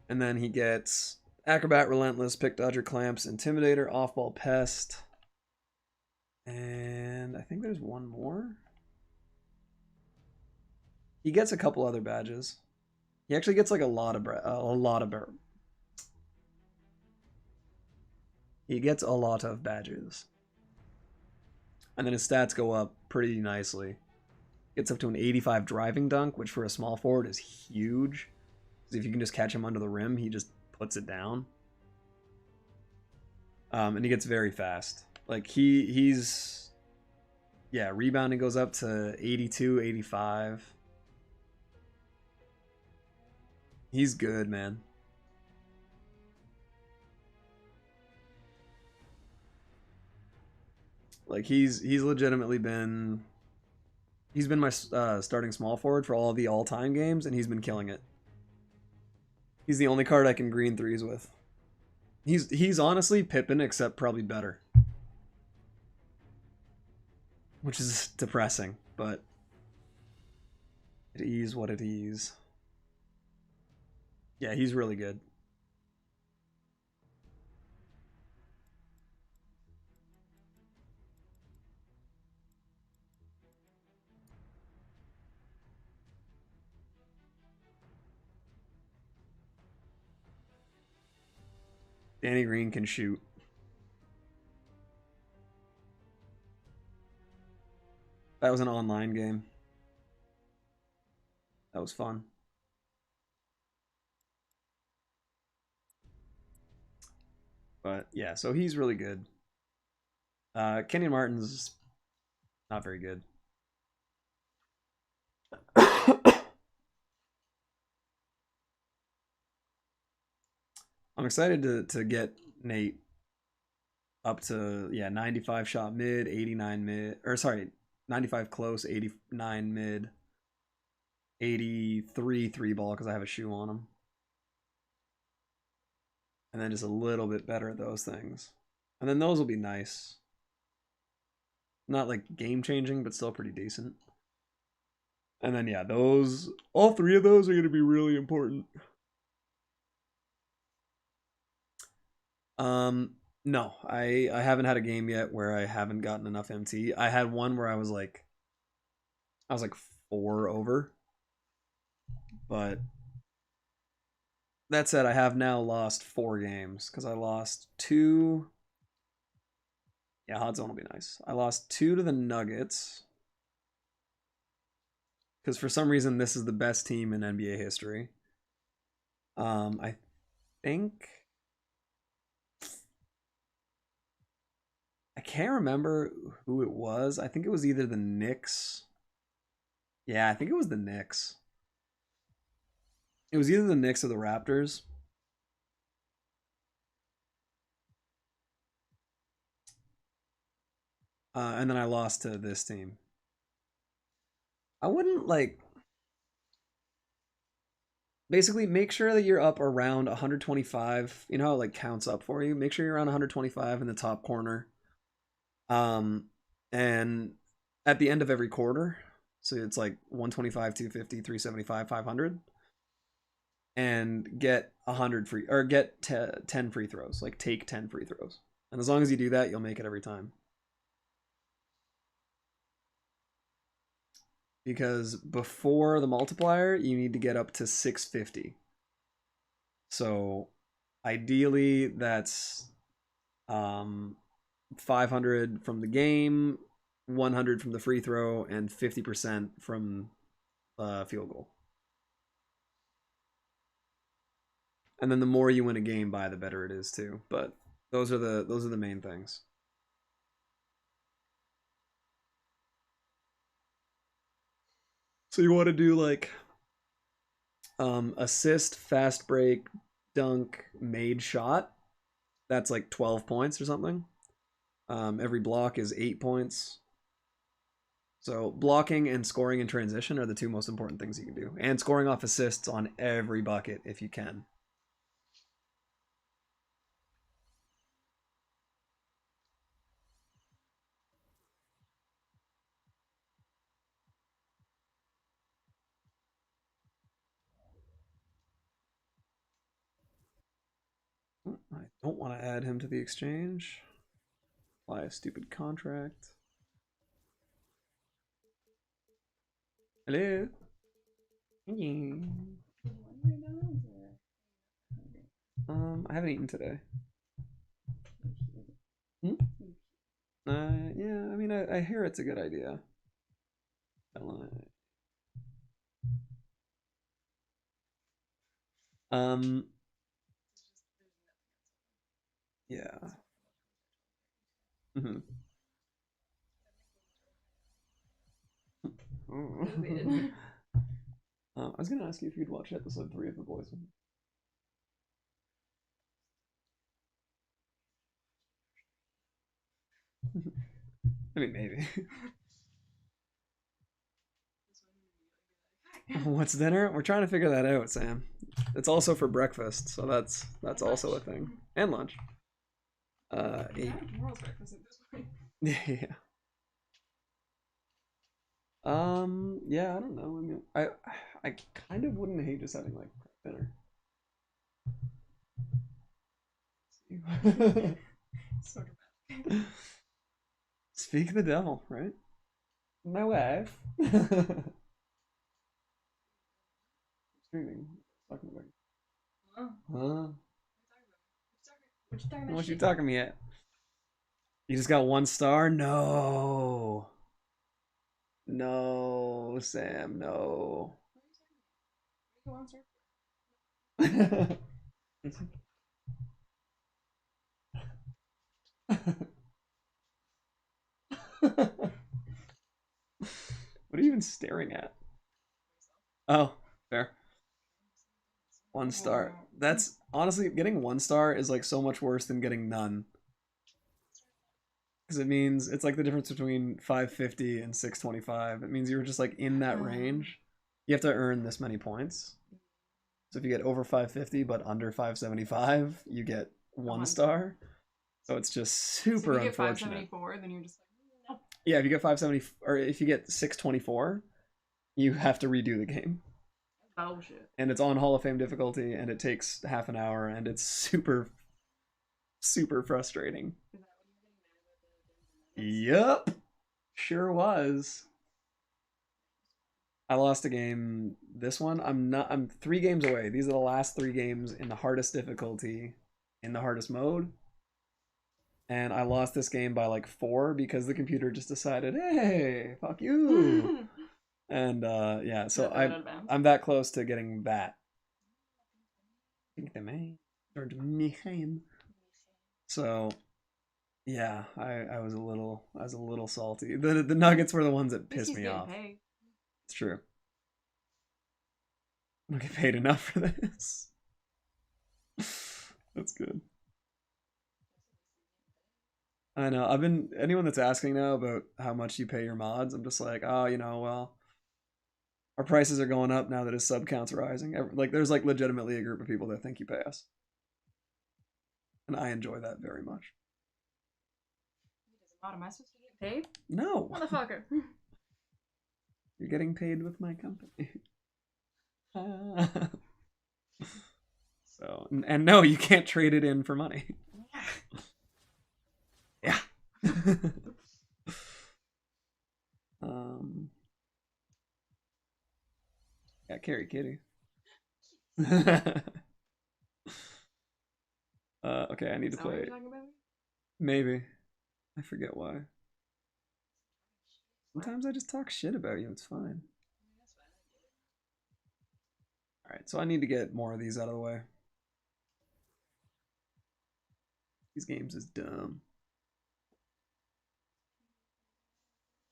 Speaker 1: And then he gets Acrobat, Relentless, Pick Dodger, Clamps, Intimidator, Off-Ball Pest. And I think there's one more. He gets a couple other badges. He actually gets like a lot of he gets a lot of badges. And then his stats go up pretty nicely. Gets up to an 85 driving dunk, which for a small forward is huge. Because if you can just catch him under the rim, he just puts it down. And he gets very fast. Like he's yeah, rebounding goes up to 82, 85. He's good, man. Like he's legitimately been my starting small forward for all the all-time games, and he's been killing it. He's the only card I can green threes with. He's honestly Pippen, except probably better, which is depressing, but it is what it is. Yeah, he's really good. Danny Green can shoot. That was an online game. That was fun. But yeah, so he's really good. Kenyon Martin's not very good. I'm excited to get Nate. up to, yeah, 95 shot mid, 89 mid, or sorry, 95 close, 89 mid, 83 three ball because I have a shoe on him. And then just a little bit better at those things. And then those will be nice. Not like game changing, but still pretty decent. And then yeah, those, all three of those are going to be really important. No, I haven't had a game yet where I haven't gotten enough MT. I had one where I was like 4 over. But that said, I have now lost 4 games because I lost 2. Yeah, hot zone will be nice. I lost 2 to the Nuggets because for some reason this is the best team in NBA history. I think I can't remember who it was. I think it was either the Knicks. Yeah, I think it was the Knicks. It was either the Knicks or the Raptors. And then I lost to this team. I wouldn't like. Basically, make sure that you're up around 125. You know how it like counts up for you. Make sure you're around 125 in the top corner. And at the end of every quarter, so it's like 125, 250, 375, 500, and get 100 free or get 10 free throws. Like take 10 free throws, and as long as you do that, you'll make it every time. Because before the multiplier, you need to get up to 650. So ideally, that's 500 from the game, 100 from the free throw, and 50% from field goal. And then the more you win a game by, the better it is too. But those are the main things. So you want to do like assist, fast break, dunk, made shot. That's like 12 points or something. Every block is 8 points. So blocking and scoring in transition are the 2 most important things you can do. And scoring off assists on every bucket if you can. I don't want to add him to the exchange. Apply a stupid contract. Hello. I haven't eaten today. Hmm? Yeah, I mean, I hear it's a good idea. Yeah. Mm-hmm. I was gonna ask you if you'd watch episode 3 of The Boys. I mean, maybe. What's dinner? We're trying to figure that out, Sam. It's also for breakfast, so that's also a thing. And lunch. 8.
Speaker 5: Tomorrow's breakfast at this point.
Speaker 1: Yeah. Yeah, I don't know. I mean, I kind of wouldn't hate just having like dinner.
Speaker 5: Sort of.
Speaker 1: Speak the devil, right? My wife. Streaming. Talking about. Huh?
Speaker 5: What you talking about?
Speaker 1: What you talking me at? You just got 1 star? No. No, Sam, no.
Speaker 5: What
Speaker 1: What are you even staring at? Oh, fair. 1 star. That's honestly getting 1 star is like so much worse than getting none. Because it means it's like the difference between 550 and 625. It means you were just like in that range. You have to earn this many points. So if you get over 550 but under 575, you get 1 star. So it's just super
Speaker 5: So if you get
Speaker 1: unfortunate.
Speaker 5: 574, then you're just like, no.
Speaker 1: Yeah, if you get 570 or if you get 624, you have to redo the game.
Speaker 5: Oh shit.
Speaker 1: And it's on Hall of Fame difficulty, and it takes half an hour, and it's super, super frustrating.
Speaker 5: Is that what you were getting mad about
Speaker 1: Yep, sure was. I lost a game. This one, I'm 3 games away. These are the last 3 games in the hardest difficulty, in the hardest mode. And I lost this game by like 4 because the computer just decided, hey, fuck you. And yeah, so I'm that close to getting that. So yeah, I was a little salty. The Nuggets were the ones that pissed me off.
Speaker 5: Paid.
Speaker 1: It's true. I don't get paid enough for this. That's good. I know. Anyone that's asking now about how much you pay your mods, I'm just like, oh, well, our prices are going up now that his sub count's rising. Like, there's like legitimately a group of people that think you pay us. And I enjoy that very much.
Speaker 5: Am I supposed to get paid?
Speaker 1: No.
Speaker 5: Motherfucker.
Speaker 1: You're getting paid with my company. So, and no, you can't trade it in for money. Yeah. Yeah, carry kitty. Okay, I need to
Speaker 5: Is that what
Speaker 1: play.
Speaker 5: you're talking about?
Speaker 1: Maybe. I forget why. Sometimes I just talk shit about you. It's fine. Alright, so I need to get more of these out of the way. These games is dumb.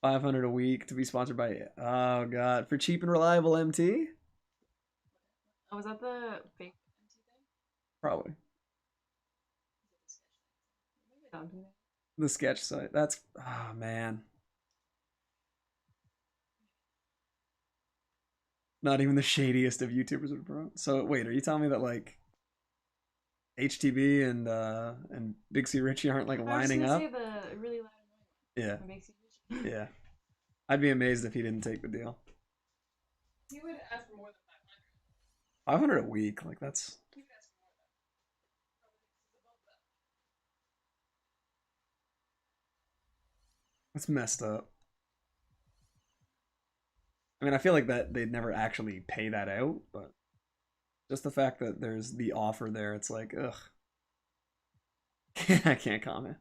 Speaker 1: 500 a week to be sponsored by, oh god, for cheap and reliable MT?
Speaker 5: Oh, was that the fake MT thing?
Speaker 1: Probably.
Speaker 5: Maybe I don't do that.
Speaker 1: The sketch site. That's, oh man. Not even the shadiest of YouTubers would pro. So wait, are you telling me that like HTB and Big C Richie aren't like lining up?
Speaker 5: I was gonna say the really loud
Speaker 1: Yeah.
Speaker 5: one. That makes you itchy.
Speaker 1: Yeah. I'd be amazed if he didn't take the deal.
Speaker 5: He would ask for more than
Speaker 1: 500 a week, like that's.
Speaker 5: He would ask for more than that. Probably thinks he's above that.
Speaker 1: That's messed up. I mean, I feel like that they'd never actually pay that out, but just the fact that there's the offer there, it's like, ugh. I can't comment.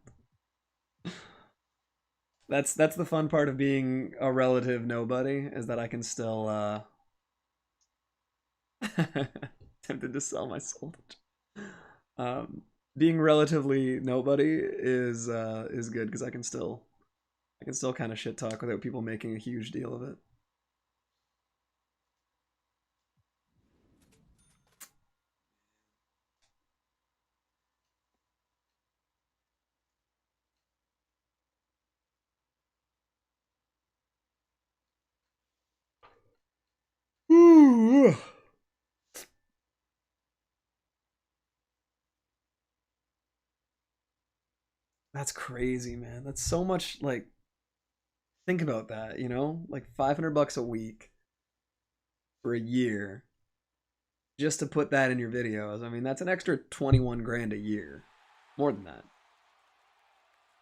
Speaker 1: That's the fun part of being a relative nobody, is that I can still tempted to sell my soul. Being relatively nobody is good because I can still kind of shit talk without people making a huge deal of it. Ooh. That's crazy, man. That's so much, like, think about that, like $500 a week for a year just to put that in your videos. I mean, that's an extra 21 grand a year. More than that.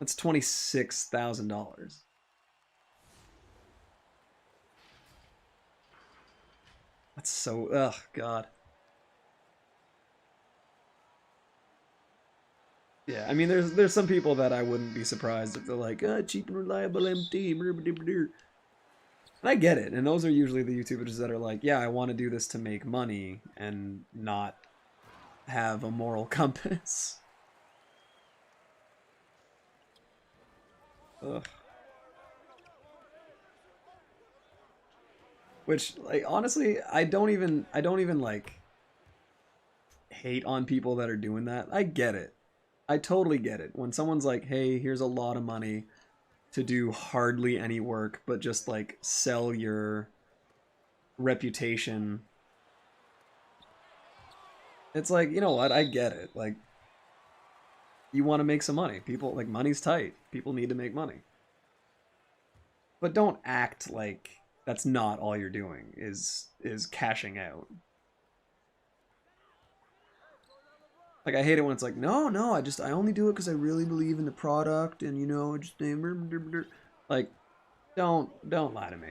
Speaker 1: That's $26,000. That's so, ugh, God. Yeah, I mean, there's some people that I wouldn't be surprised if they're like, cheap and reliable MT. And I get it, and those are usually the YouTubers that are like, yeah, I want to do this to make money and not have a moral compass. Ugh. Which, like, honestly, I don't even like hate on people that are doing that. I get it. I totally get it. When someone's like, hey, here's a lot of money to do hardly any work, but just like sell your reputation. It's like, you know what? I get it. Like, you want to make some money. People, like, money's tight. People need to make money. But don't act like that's not all you're doing is cashing out. Like, I hate it when it's like, no, I only do it because I really believe in the product, and you know, just like, don't lie to me.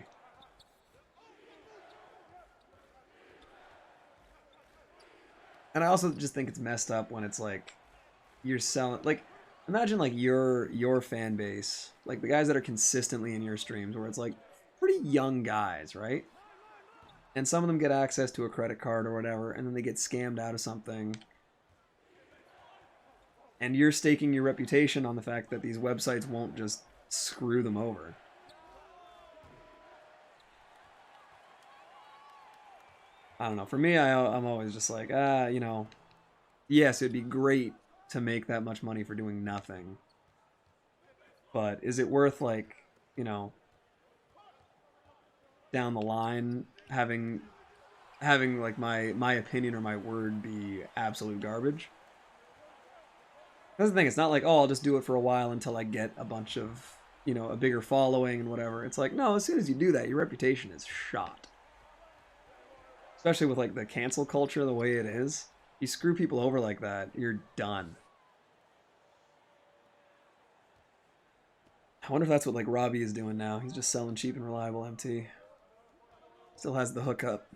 Speaker 1: And I also just think it's messed up when it's like you're selling, like, imagine like your fan base, like the guys that are consistently in your streams, where it's like pretty young guys, right? And some of them get access to a credit card or whatever, and then they get scammed out of something. And you're staking your reputation on the fact that these websites won't just screw them over. I don't know. For me, I'm always just like, you know, yes, it'd be great to make that much money for doing nothing. But is it worth, like, you know, down the line having like my opinion or my word be absolute garbage? That's the thing. It's not like, oh, I'll just do it for a while until I get a bunch of, you know, a bigger following and whatever. It's like, no, as soon as you do that, your reputation is shot. Especially with like the cancel culture the way it is. You screw people over like that, you're done. I wonder if that's what like Robbie is doing now. He's just selling cheap and reliable MT. Still has the hookup.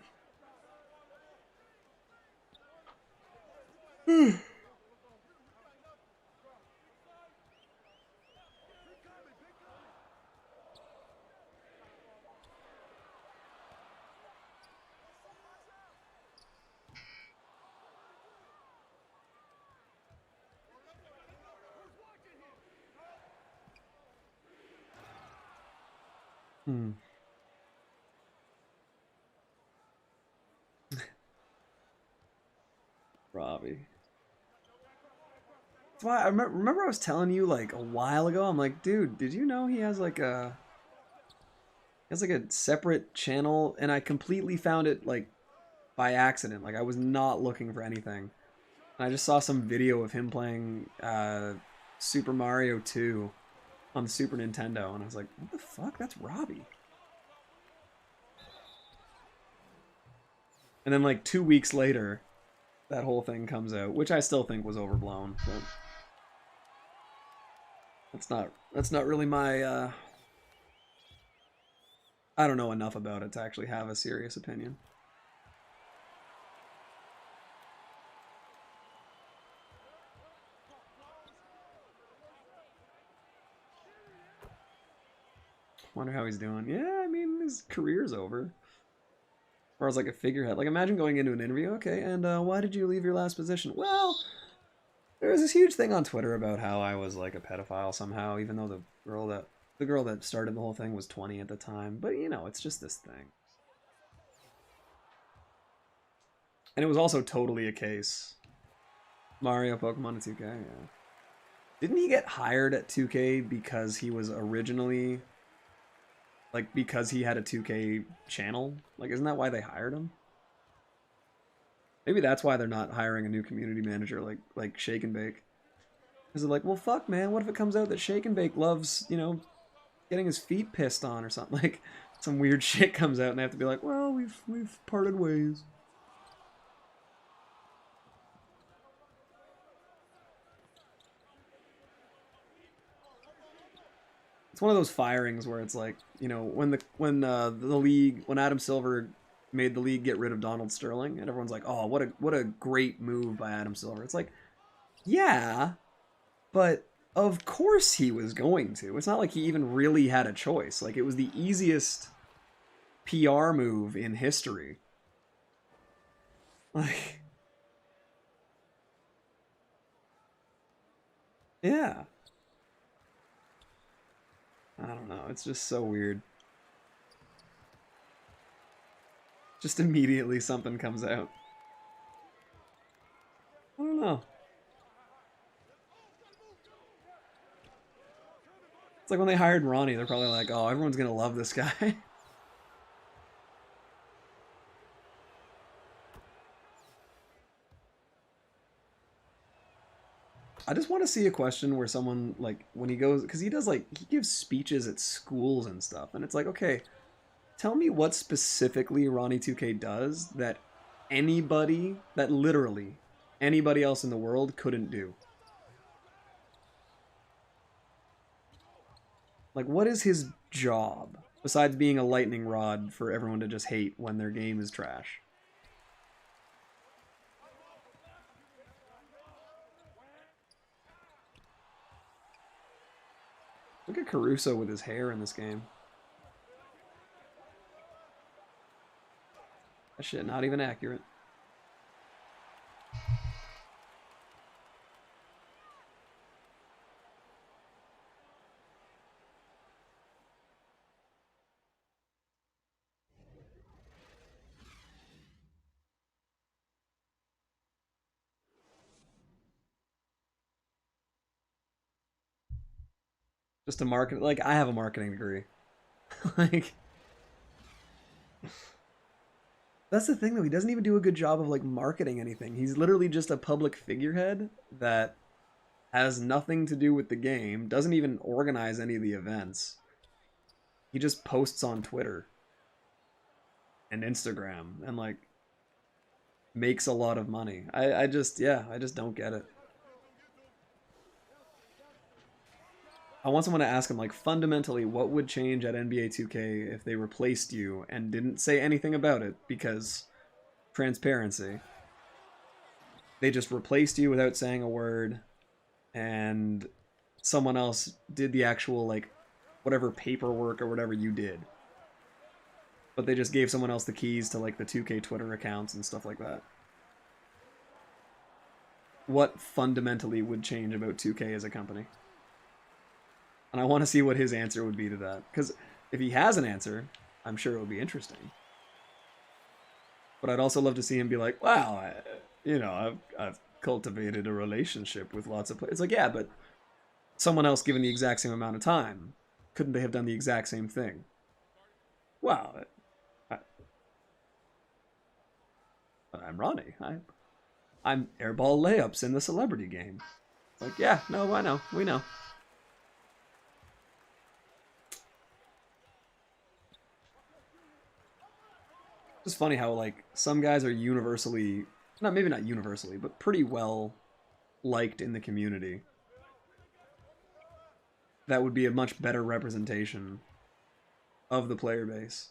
Speaker 1: Robbie. That's why I remember I was telling you like a while ago. I'm like, dude, did you know he has like a separate channel? And I completely found it like by accident. Like I was not looking for anything. And I just saw some video of him playing Super Mario 2 on the Super Nintendo, and I was like, what the fuck? That's Robbie. And then like 2 weeks later, that whole thing comes out, which I still think was overblown, but that's not really my I don't know enough about it to actually have a serious opinion. Wonder how he's doing. Yeah, I mean, his career's over. As far as like a figurehead. Like, imagine going into an interview. Okay, and why did you leave your last position? Well, there was this huge thing on Twitter about how I was like a pedophile somehow, even though the girl that started the whole thing was 20 at the time. But you know, it's just this thing. And it was also totally a case. Mario, Pokemon, and 2K, yeah. Didn't he get hired at 2K because he was originally... like, because he had a 2K channel? Like, isn't that why they hired him? Maybe that's why they're not hiring a new community manager like Shake and Bake. Because they're like, well, fuck, man, what if it comes out that Shake and Bake loves, you know, getting his feet pissed on or something? Like, some weird shit comes out and they have to be like, well, we've parted ways. It's one of those firings where it's like, you know, when Adam Silver made the league get rid of Donald Sterling, and everyone's like, oh, what a great move by Adam Silver. It's like, yeah, but of course he was going to. It's not like he even really had a choice. Like, it was the easiest PR move in history. Like, yeah. I don't know. It's just so weird. Just immediately something comes out. I don't know. It's like when they hired Ronnie, they're probably like, oh, everyone's gonna love this guy. I just want to see a question where someone, like, when he goes, because he does, like, he gives speeches at schools and stuff, and it's like, okay, tell me what specifically Ronnie 2K does that anybody, that literally anybody else in the world couldn't do. Like, what is his job besides being a lightning rod for everyone to just hate when their game is trash? Look at Caruso with his hair in this game. That shit not even accurate. Just a market, like, I have a marketing degree. Like, that's the thing though, he doesn't even do a good job of like marketing anything. He's literally just a public figurehead that has nothing to do with the game, doesn't even organize any of the events. He just posts on Twitter and Instagram and like makes a lot of money. I just don't get it. I want someone to ask him, like, fundamentally, what would change at NBA 2K if they replaced you and didn't say anything about it because transparency. They just replaced you without saying a word, and someone else did the actual, like, whatever paperwork or whatever you did. But they just gave someone else the keys to, like, the 2K Twitter accounts and stuff like that. What fundamentally would change about 2K as a company? And I want to see what his answer would be to that. Because if he has an answer, I'm sure it would be interesting. But I'd also love to see him be like, wow, I've cultivated a relationship with lots of players. It's like, yeah, but someone else given the exact same amount of time, couldn't they have done the exact same thing? Wow, I'm Ronnie. I'm airball layups in the celebrity game. It's like, yeah, no, I know. We know. It's funny how, like, some guys are universally, maybe not universally, but pretty well liked in the community. That would be a much better representation of the player base.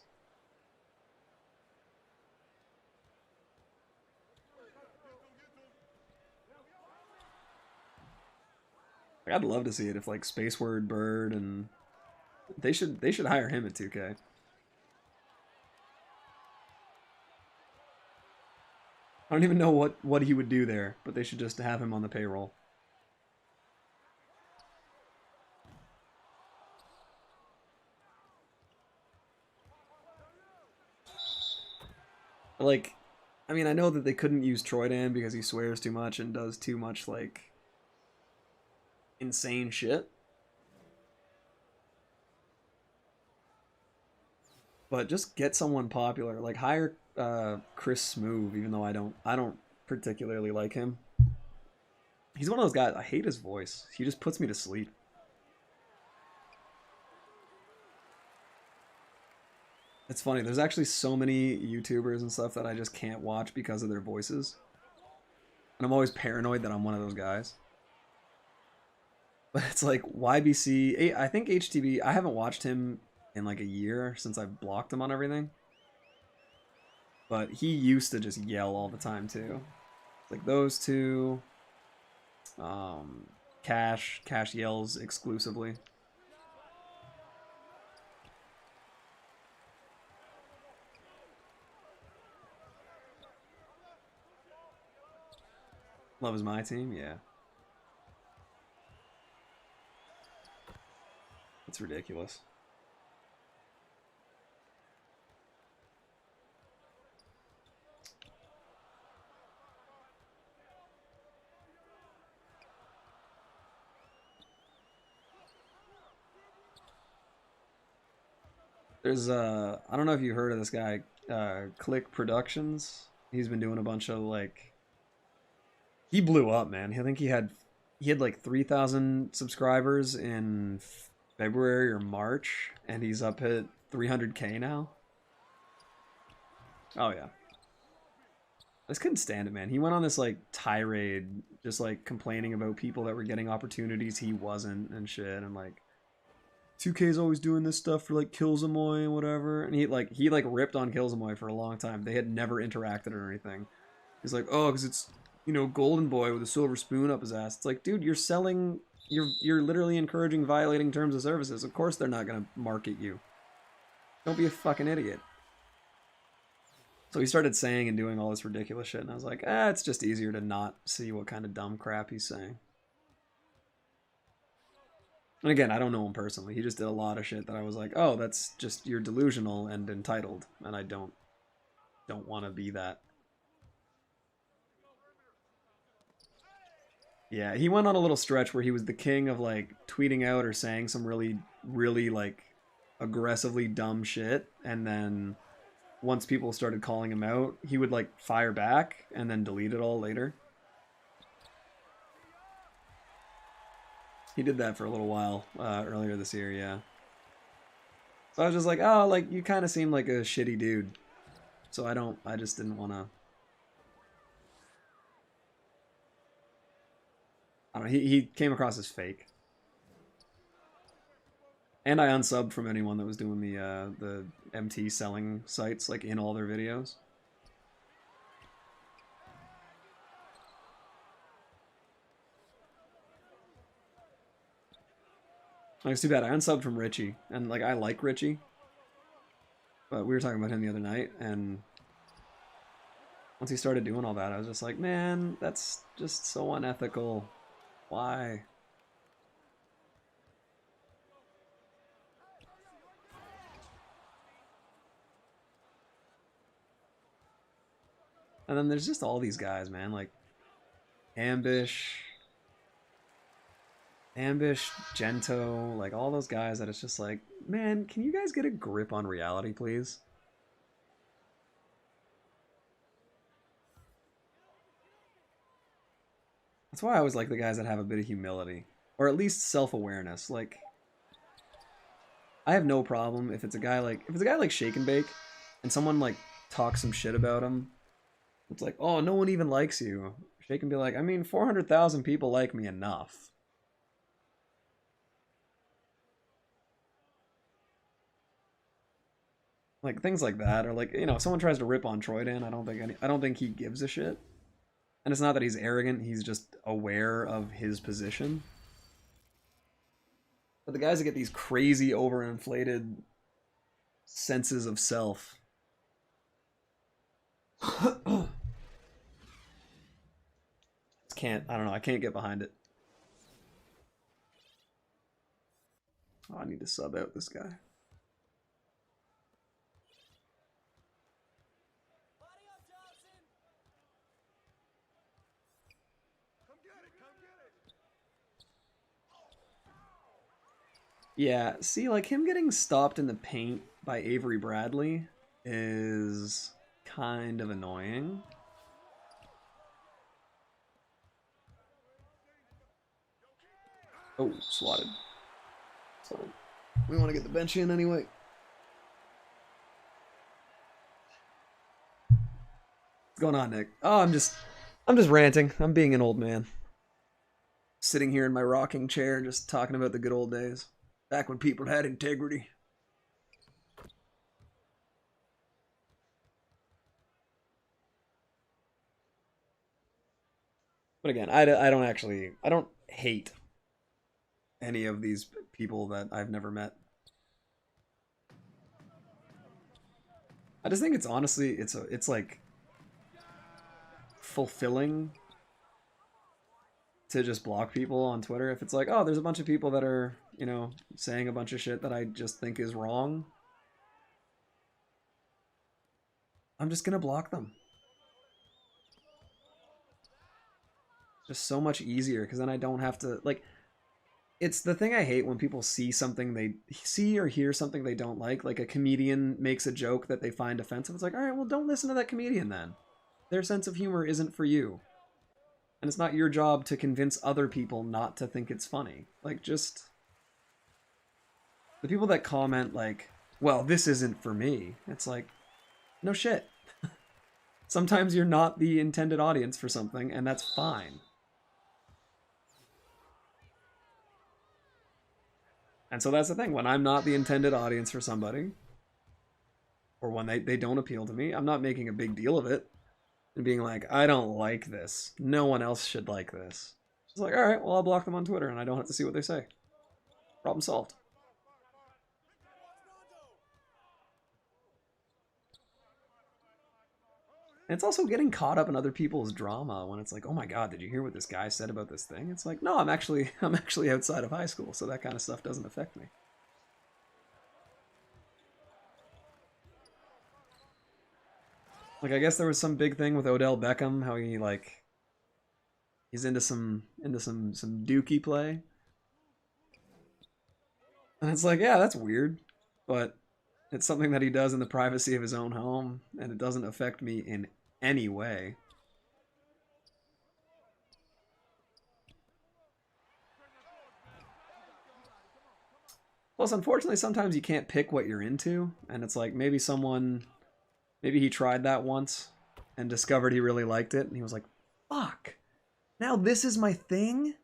Speaker 1: Like, I'd love to see it if, like, Spaceward Bird and they should hire him at 2K. I don't even know what he would do there, but they should just have him on the payroll. Like, I mean, I know that they couldn't use Troydan because he swears too much and does too much, like, insane shit. But just get someone popular. Like, hire Chris Smoove, even though I don't particularly like him. He's one of those guys, I hate his voice. He just puts me to sleep. It's funny, there's actually so many YouTubers and stuff that I just can't watch because of their voices. And I'm always paranoid that I'm one of those guys. But it's like, YBC, I think HTB, I haven't watched him in like a year since I've blocked him on everything. But he used to just yell all the time too. It's like those two. Cash yells exclusively. Love is my team, yeah. It's ridiculous. There's I don't know if you heard of this guy, Click Productions. He's been doing a bunch of like, he blew up, man. I think he had like 3,000 subscribers in February or March, and he's up at 300K now. Oh yeah. I just couldn't stand it, man. He went on this like tirade, just like complaining about people that were getting opportunities he wasn't and shit, and like 2K's always doing this stuff for like Killzamoy and whatever. And he ripped on Killzamoy for a long time. They had never interacted or anything. He's like, oh, because it's, you know, Golden Boy with a silver spoon up his ass. It's like, dude, you're selling, you're literally encouraging violating terms of services. Of course they're not gonna market you. Don't be a fucking idiot. So he started saying and doing all this ridiculous shit, and I was like, it's just easier to not see what kind of dumb crap he's saying. And again, I don't know him personally. He just did a lot of shit that I was like, oh, that's just, you're delusional and entitled, and I don't want to be that. Yeah, he went on a little stretch where he was the king of like tweeting out or saying some really, really like aggressively dumb shit, and then once people started calling him out, he would like fire back and then delete it all later. He did that for a little while earlier this year, yeah. So I was just like, oh, like you kind of seem like a shitty dude. So I just didn't want to. I don't know, he came across as fake. And I unsubbed from anyone that was doing the MT selling sites, like, in all their videos. Like, it's too bad. I unsubbed from Richie, and, like, I like Richie. But we were talking about him the other night, and once he started doing all that, I was just like, man, that's just so unethical. Why? And then there's just all these guys, man, like Ambush, Gento, like all those guys that it's just like, man, can you guys get a grip on reality, please? That's why I always like the guys that have a bit of humility, or at least self-awareness. Like, I have no problem if it's a guy like Shake and Bake, and someone like talks some shit about him. It's like, oh, no one even likes you. Shake and be like, I mean, 400,000 people like me enough. Like things like that, or like, you know, if someone tries to rip on Troydan, I don't think he gives a shit. And it's not that he's arrogant; he's just aware of his position. But the guys that get these crazy overinflated senses of self. I don't know, I can't get behind it. Oh, I need to sub out this guy. Yeah, see, like him getting stopped in the paint by Avery Bradley is kind of annoying. Oh, swatted. So we want to get the bench in anyway. What's going on, Nick? Oh, I'm just ranting. I'm being an old man. Sitting here in my rocking chair, just talking about the good old days. Back when people had integrity. But again, I don't hate any of these people that I've never met. I just think it's honestly, it's like fulfilling to just block people on Twitter. If it's like, oh, there's a bunch of people that are, you know, saying a bunch of shit that I just think is wrong, I'm just gonna block them. Just so much easier, because then I don't have to, like, it's the thing I hate when people see something they see or hear something they don't like a comedian makes a joke that they find offensive. It's like, all right, well, don't listen to that comedian then. Their sense of humor isn't for you. And it's not your job to convince other people not to think it's funny. Like, just... The people that comment, like, well, this isn't for me. It's like, no shit. Sometimes you're not the intended audience for something, and that's fine. And so that's the thing. When I'm not the intended audience for somebody, or when they don't appeal to me, I'm not making a big deal of it and being like, I don't like this. No one else should like this. It's like, all right, well, I'll block them on Twitter and I don't have to see what they say. Problem solved. And it's also getting caught up in other people's drama when it's like, oh my god, did you hear what this guy said about this thing? It's like, no, I'm actually outside of high school, so that kind of stuff doesn't affect me. Like, I guess there was some big thing with Odell Beckham, how he like he's into some dookie play. And it's like, yeah, that's weird, but it's something that he does in the privacy of his own home, and it doesn't affect me in any way. Plus, unfortunately, sometimes you can't pick what you're into, and it's like maybe he tried that once and discovered he really liked it, and he was like, fuck, now this is my thing?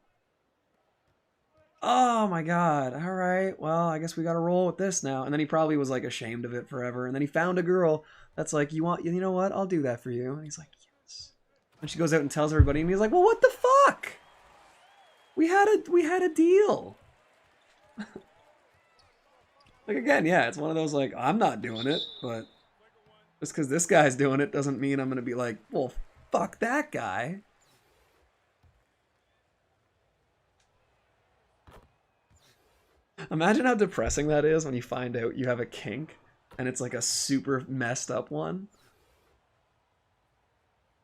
Speaker 1: Oh my god, alright, well, I guess we gotta roll with this now. And then he probably was like ashamed of it forever, and then he found a girl that's like, you know what, I'll do that for you. And he's like, yes. And she goes out and tells everybody, and he's like, well, what the fuck? We had a deal. Like, again, yeah, it's one of those, like, I'm not doing it, but just because this guy's doing it doesn't mean I'm gonna be like, well, fuck that guy. Imagine how depressing that is when you find out you have a kink and it's like a super messed up one.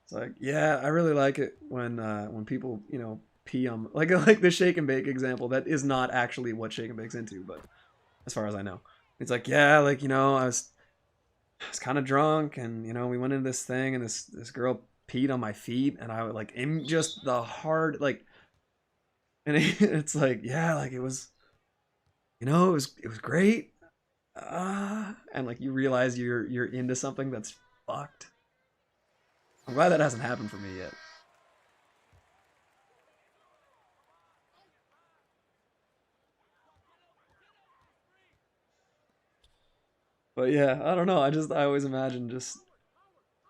Speaker 1: It's like, yeah, I really like it when people, you know, pee on like the shake and bake example. That is not actually what shake and bake's into, but as far as I know, it's like, yeah, like, you know, I was kind of drunk, and you know, we went into this thing, and this girl peed on my feet, and I would like in just the hard like, and it's like, yeah, like it was. You know, it was great, and like you realize you're into something that's fucked. I'm glad that hasn't happened for me yet. But yeah, I don't know. I always imagine just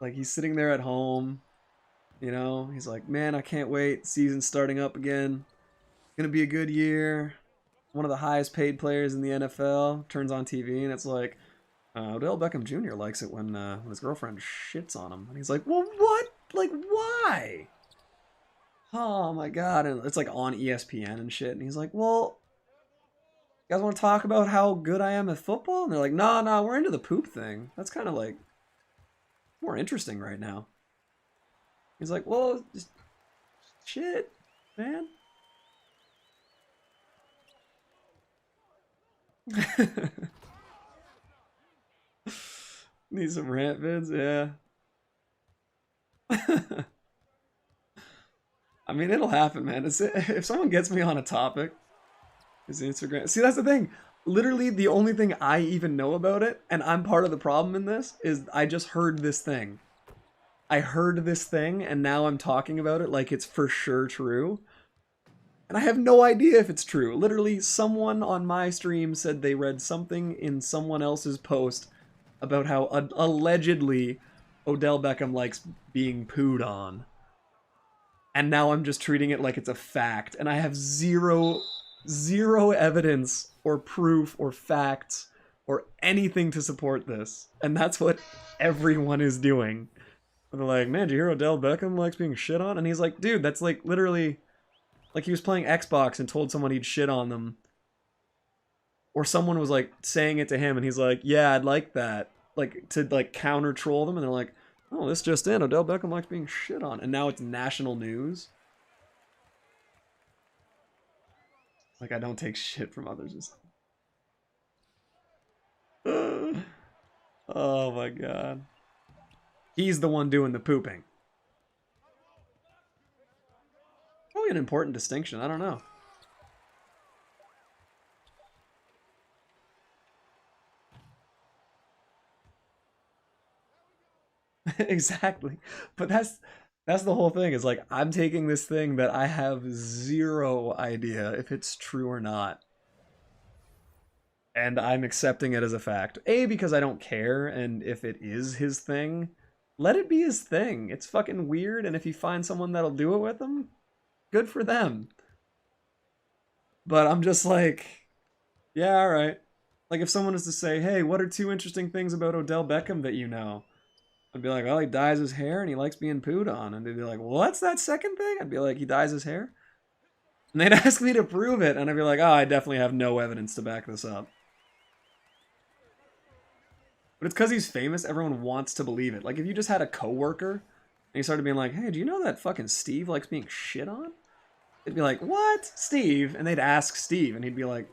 Speaker 1: like he's sitting there at home, you know, he's like, man, I can't wait. Season's starting up again. It's gonna be a good year. One of the highest paid players in the NFL turns on TV, and it's like, Odell Beckham Jr. likes it when his girlfriend shits on him. And he's like, well, what? Like, why? Oh my god. And it's like on ESPN and shit. And he's like, well, you guys want to talk about how good I am at football? And they're like, nah, we're into the poop thing. That's kind of like more interesting right now. He's like, well, just shit, man. Need some rant vids, yeah. I mean, it'll happen, man. If someone gets me on a topic, is Instagram. See, that's the thing. Literally, the only thing I even know about it, and I'm part of the problem in this, is I just heard this thing. I heard this thing, and now I'm talking about it like it's for sure true. And I have no idea if it's true. Literally, someone on my stream said they read something in someone else's post about how allegedly Odell Beckham likes being pooed on. And now I'm just treating it like it's a fact. And I have zero evidence or proof or facts or anything to support this. And that's what everyone is doing. And they're like, man, do you hear Odell Beckham likes being shit on? And he's like, dude, that's like literally... Like he was playing Xbox and told someone he'd shit on them. Or someone was like saying it to him and he's like, yeah, I'd like that. Like to like counter troll them, and they're like, oh, this just in, Odell Beckham likes being shit on. And now it's national news. Like I don't take shit from others or something. Oh my god. He's the one doing the pooping. Probably an important distinction, I don't know. Exactly. But that's the whole thing, is like I'm taking this thing that I have zero idea if it's true or not. And I'm accepting it as a fact. A, because I don't care, and if it is his thing, let it be his thing. It's fucking weird, and if he finds someone that'll do it with him, good for them. But I'm just like, yeah, alright. Like if someone was to say, hey, what are 2 interesting things about Odell Beckham that you know? I'd be like, well, he dyes his hair and he likes being pooed on. And they'd be like, what's that second thing? I'd be like, he dyes his hair? And they'd ask me to prove it, and I'd be like, oh, I definitely have no evidence to back this up. But it's because he's famous, everyone wants to believe it. Like, if you just had a coworker, and he started being like, hey, do you know that fucking Steve likes being shit on? They'd be like, what? Steve? And they'd ask Steve, and he'd be like,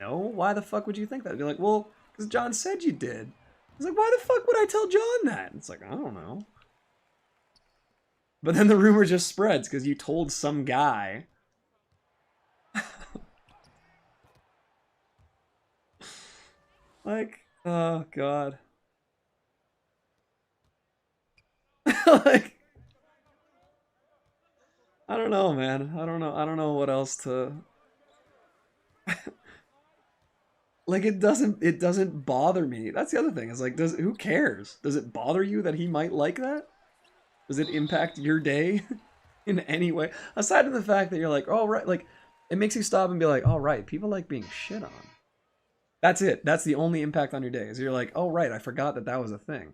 Speaker 1: no, why the fuck would you think that? I'd be like, well, because John said you did. He's like, why the fuck would I tell John that? And it's like, I don't know. But then the rumor just spreads, because you told some guy. Like, oh, God. Like, I don't know, man. I don't know what else to... Like, it doesn't bother me. That's the other thing. It's like, who cares? Does it bother you that he might like that? Does it impact your day in any way? Aside from the fact that you're like, oh, right, like, it makes you stop and be like, oh, right, people like being shit on. That's it. That's the only impact on your day. Is you're like, oh, right, I forgot that was a thing.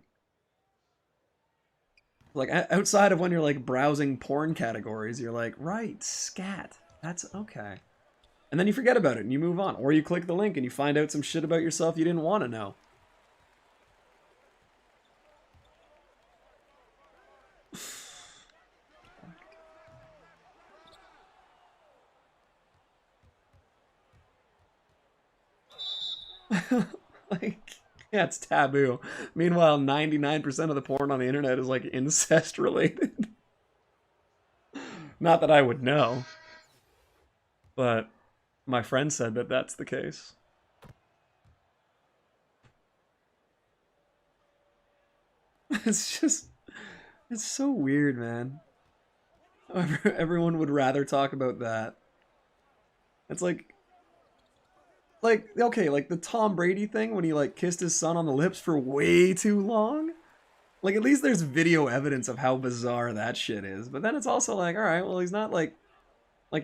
Speaker 1: Like, outside of when you're, like, browsing porn categories, you're like, right, scat. That's okay. And then you forget about it and you move on. Or you click the link and you find out some shit about yourself you didn't want to know. Like, yeah, it's taboo. Meanwhile, 99% of the porn on the internet is like incest related. Not that I would know. But my friend said that that's the case. It's so weird, man. Everyone would rather talk about that. It's like, okay, like the Tom Brady thing when he like kissed his son on the lips for way too long. Like, at least there's video evidence of how bizarre that shit is. But then it's also like, all right, well, he's not like,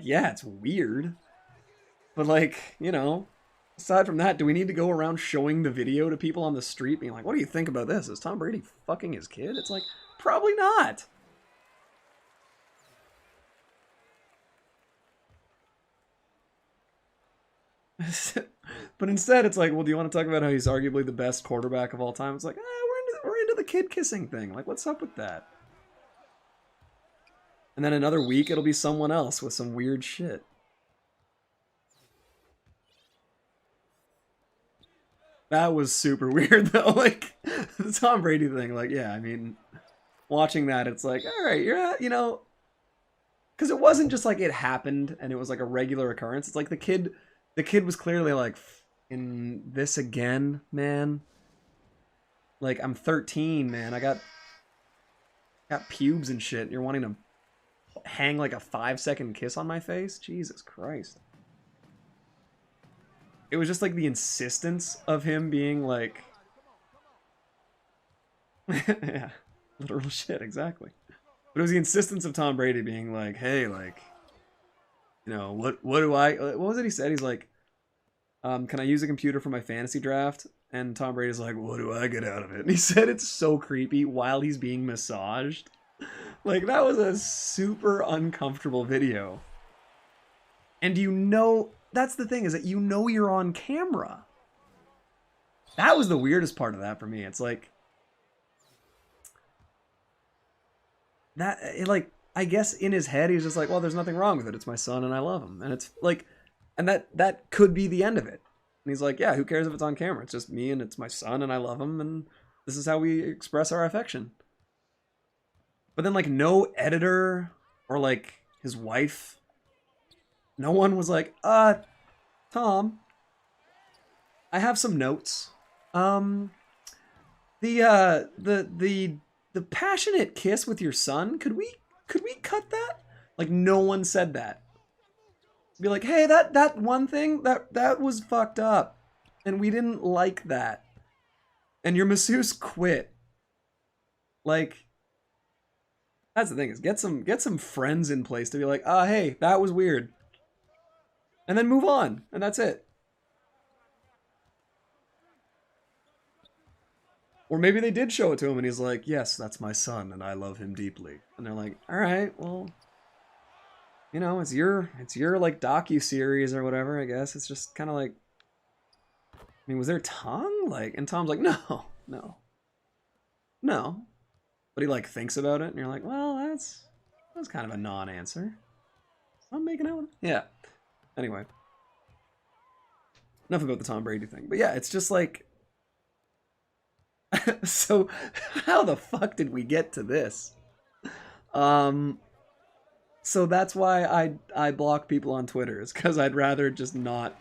Speaker 1: yeah, it's weird. But like, you know, aside from that, do we need to go around showing the video to people on the street being like, what do you think about this? Is Tom Brady fucking his kid? It's like, probably not. But instead, it's like, well, do you want to talk about how he's arguably the best quarterback of all time? It's like, we're into the kid kissing thing. Like, what's up with that? And then another week, it'll be someone else with some weird shit. That was super weird, though. Like, the Tom Brady thing, like, yeah, I mean, watching that, it's like, all right, you're at, you know, because it wasn't just like it happened and it was like a regular occurrence. It's like the kid was clearly like, in this again, man. Like, I'm 13, man. I got pubes and shit. You're wanting to hang like a 5-second kiss on my face? Jesus Christ. It was just like the insistence of him being like... yeah, literal shit, exactly. But it was the insistence of Tom Brady being like, hey, like, you know, what was it he said? He's like, can I use a computer for my fantasy draft? And Tom Brady's like, what do I get out of it? And he said it's so creepy while he's being massaged. Like, that was a super uncomfortable video. And you know, that's the thing, is that you know you're on camera. That was the weirdest part of that for me. It's like, that, like, I guess in his head, he's just like, well, there's nothing wrong with it. It's my son and I love him. And it's like, And that could be the end of it. And he's like, yeah, who cares if it's on camera? It's just me and it's my son and I love him and this is how we express our affection. But then like no editor or like his wife, no one was like, Tom, I have some notes. The passionate kiss with your son, could we cut that? Like no one said that. Be like, hey, that one thing that was fucked up, and we didn't like that, and your masseuse quit. Like, that's the thing, is get some friends in place to be like, hey, that was weird, and then move on, and that's it. Or maybe they did show it to him, and he's like, yes, that's my son, and I love him deeply. And they're like, all right, well, you know, it's your like docu-series or whatever, I guess. It's just kind of like, I mean, was there tongue? Like, and Tom's like, no. But he like thinks about it, and you're like, well, that's kind of a non-answer. I'm making out with him. Yeah. Anyway. Enough about the Tom Brady thing. But yeah, it's just like, so how the fuck did we get to this? So that's why I block people on Twitter, is because I'd rather just not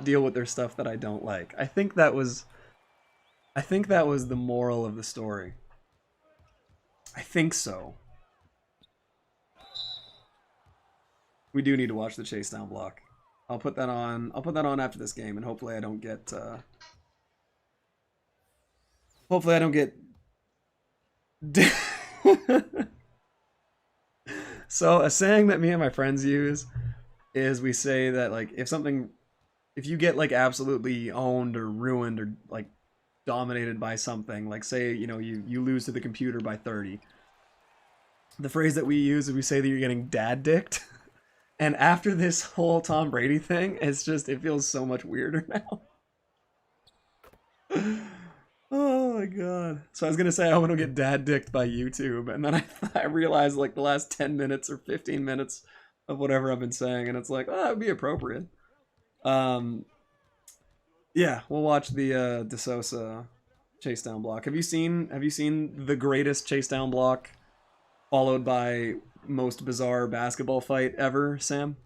Speaker 1: deal with their stuff that I don't like. I think that was the moral of the story. I think so. We do need to watch the chase down block. I'll put that on after this game, and hopefully I don't get So a saying that me and my friends use is, we say that like if you get like absolutely owned or ruined or like dominated by something, like say, you know, you lose to the computer by 30, the phrase that we use is we say that you're getting dad dicked. And after this whole Tom Brady thing, it feels so much weirder now. Oh my god. So I was gonna say I want to get dad dicked by YouTube, and then I realized like the last 10 minutes or 15 minutes of whatever I've been saying, and it's like, that would be appropriate. Yeah, we'll watch the De Sosa chase down block. Have you seen the greatest chase down block followed by most bizarre basketball fight ever, Sam?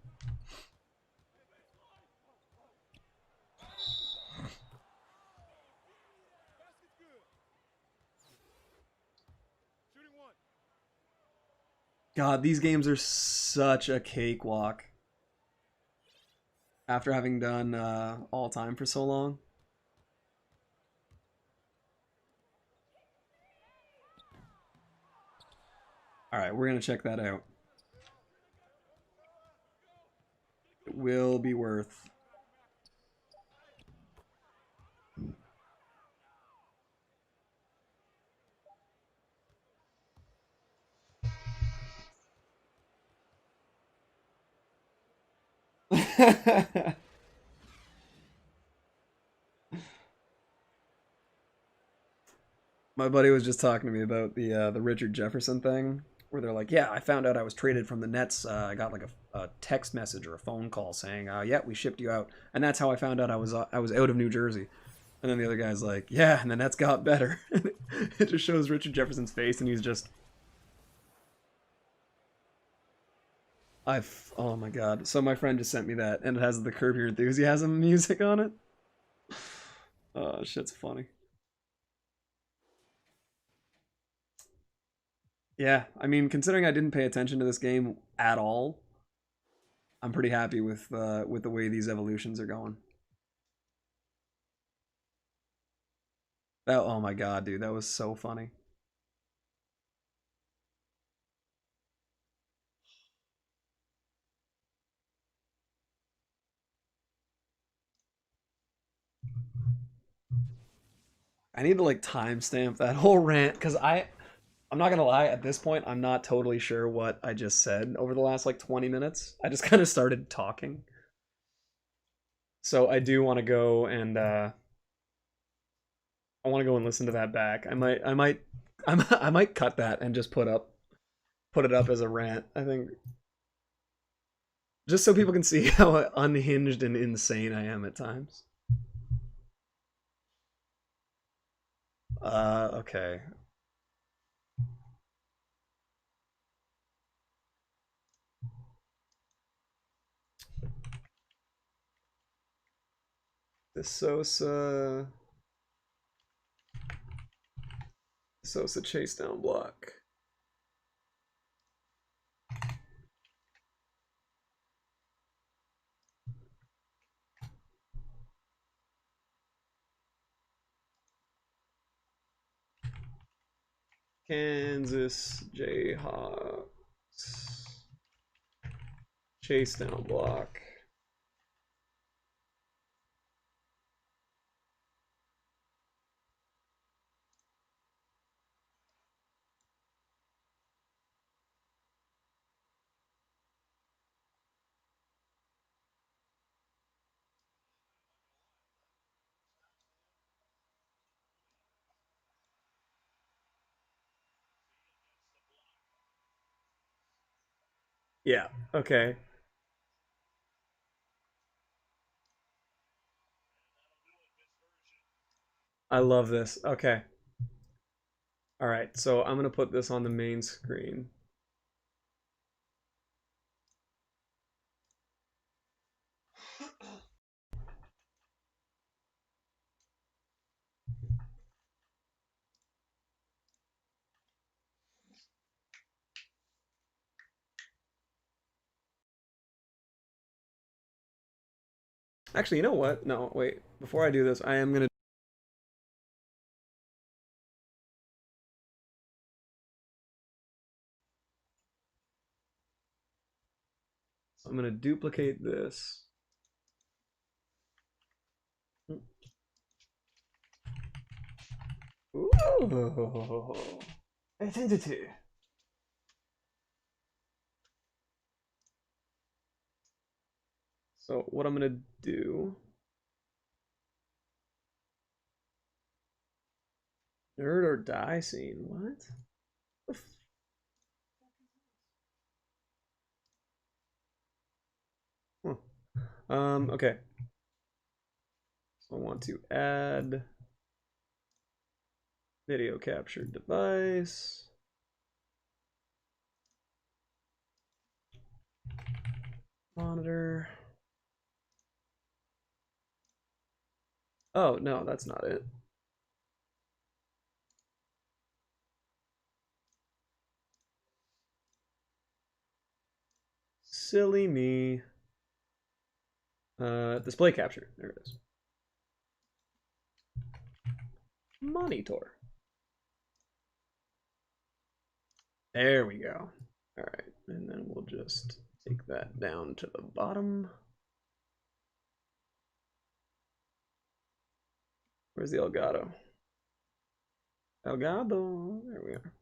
Speaker 1: God, these games are such a cakewalk. After having done all time for so long. Alright, we're gonna check that out. It will be worth. My buddy was just talking to me about the Richard Jefferson thing, where they're like, yeah, I found out I was traded from the Nets. I got like a text message or a phone call saying, yeah, we shipped you out, and that's how I found out I was out of New Jersey. And then the other guy's like, yeah, and the Nets got better. It just shows Richard Jefferson's face, and he's just, oh my god. So my friend just sent me that, and it has the Curb Your Enthusiasm music on it. Oh, shit's funny. Yeah, I mean, considering I didn't pay attention to this game at all, I'm pretty happy with the way these evolutions are going. That, oh my god, dude, that was so funny. I need to like timestamp that whole rant, because I'm not gonna lie, at this point I'm not totally sure what I just said over the last like 20 minutes. I just kind of started talking. So I do want to go and I want to go and listen to that back. I might cut that and just put it up as a rant. I think Just so people can see how unhinged and insane I am at times. Okay. The Sosa chase down block. Kansas Jayhawks chase down block. Yeah, okay. I love this. Okay. All right, so I'm gonna put this on the main screen. Actually, you know what? No, wait. Before I do this, I'm gonna duplicate this. Ooh, identity. So what I'm gonna do? Nerd or die scene? What? Huh. Okay. So I want to add video capture device. Monitor. Oh, no, that's not it. Silly me. Display capture. There it is. Monitor. There we go. All right, and then we'll just take that down to the bottom. Where's the Elgato? Elgato. There we are.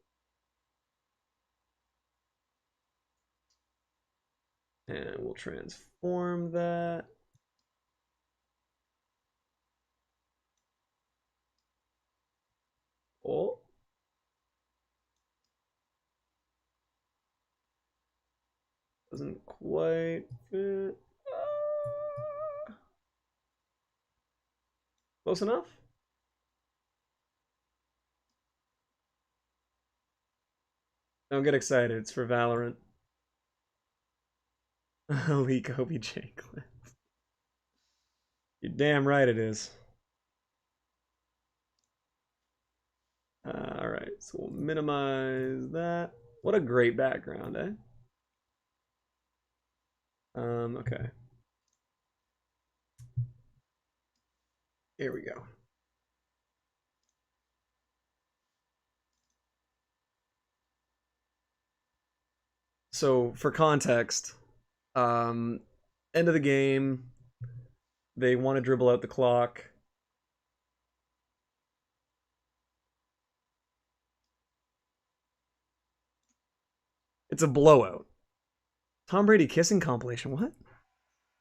Speaker 1: And we'll transform that. Oh. Doesn't quite fit. Close enough? Don't get excited, it's for Valorant. Leak OBJ clip. You're damn right it is. Alright, so we'll minimize that. What a great background, eh? Okay. Here we go. So for context, end of the game, they want to dribble out the clock. It's a blowout. Tom Brady kissing compilation, what?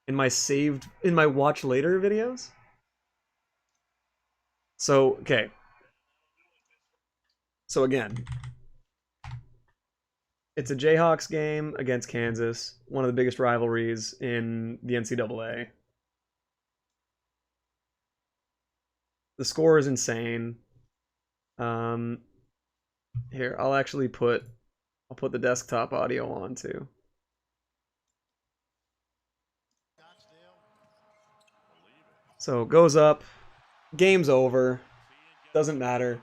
Speaker 1: In my watch later videos? So, okay. So again, It's a Jayhawks game against Kansas, one of the biggest rivalries in the NCAA. The score is insane. Here, I'll put the desktop audio on too. So it goes up, game's over, doesn't matter.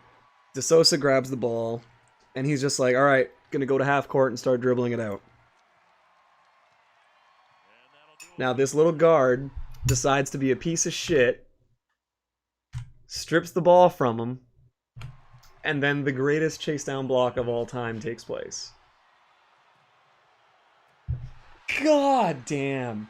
Speaker 1: DeSosa grabs the ball, and he's just like, all right, gonna go to half court and start dribbling it out. Now this little guard decides to be a piece of shit, strips the ball from him, and then the greatest chase down block of all time takes place. God damn.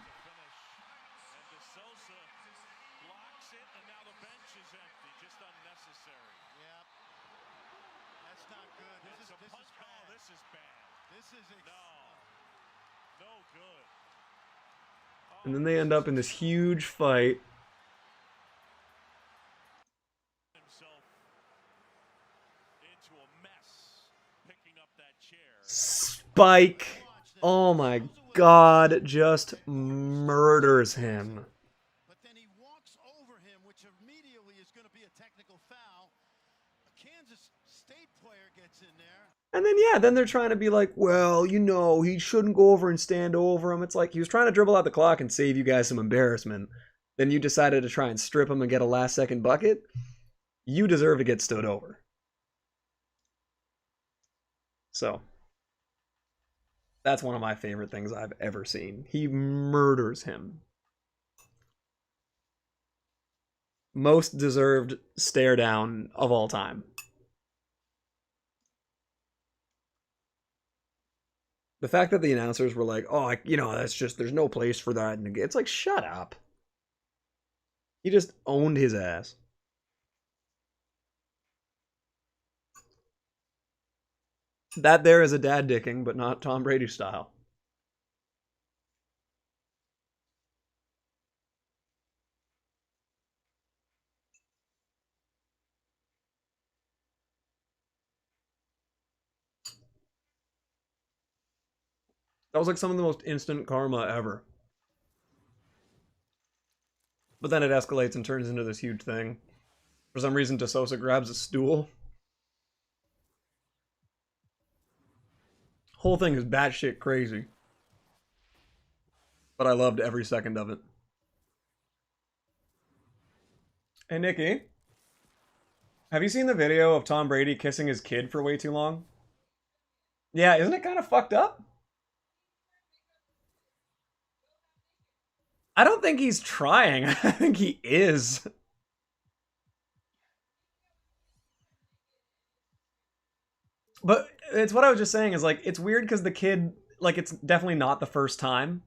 Speaker 1: And then they end up in this huge fight. Spike, oh my god, just murders him.
Speaker 6: But then he walks over him, which immediately is going to be a technical foul. A Kansas State player gets in there.
Speaker 1: And then, yeah, then they're trying to be like, well, you know, he shouldn't go over and stand over him. It's like he was trying to dribble out the clock and save you guys some embarrassment. Then you decided to try and strip him and get a last-second bucket. You deserve to get stood over. So, that's one of my favorite things I've ever seen. He murders him. Most deserved stare down of all time. The fact that the announcers were like, oh, you know, that's just, there's no place for that. And it's like, shut up. He just owned his ass. That there is a dad dicking, but not Tom Brady style. That was like some of the most instant karma ever. But then it escalates and turns into this huge thing. For some reason, DeSosa grabs a stool. Whole thing is batshit crazy. But I loved every second of it. Hey, Nikki. Have you seen the video of Tom Brady kissing his kid for way too long? Yeah, isn't it kind of fucked up? I don't think he's trying. I think he is. But it's what I was just saying is like, it's weird because the kid, like, it's definitely not the first time.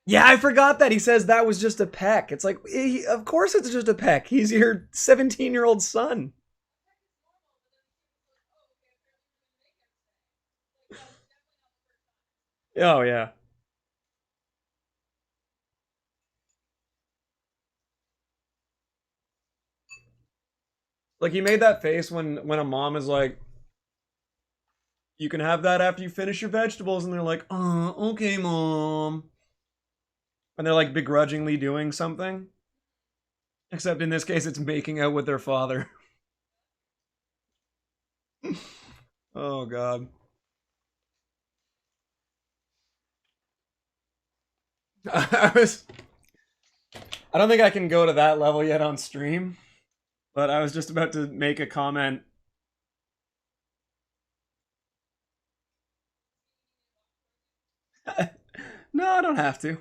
Speaker 1: Yeah, I forgot that. He says that was just a peck. It's like, of course it's just a peck. He's your 17-year-old son. Oh, yeah. Like, he made that face when a mom is like, you can have that after you finish your vegetables, and they're like, okay, mom. And they're like begrudgingly doing something. Except in this case, it's making out with their father. Oh, God. I don't think I can go to that level yet on stream. But I was just about to make a comment. No, I don't have to.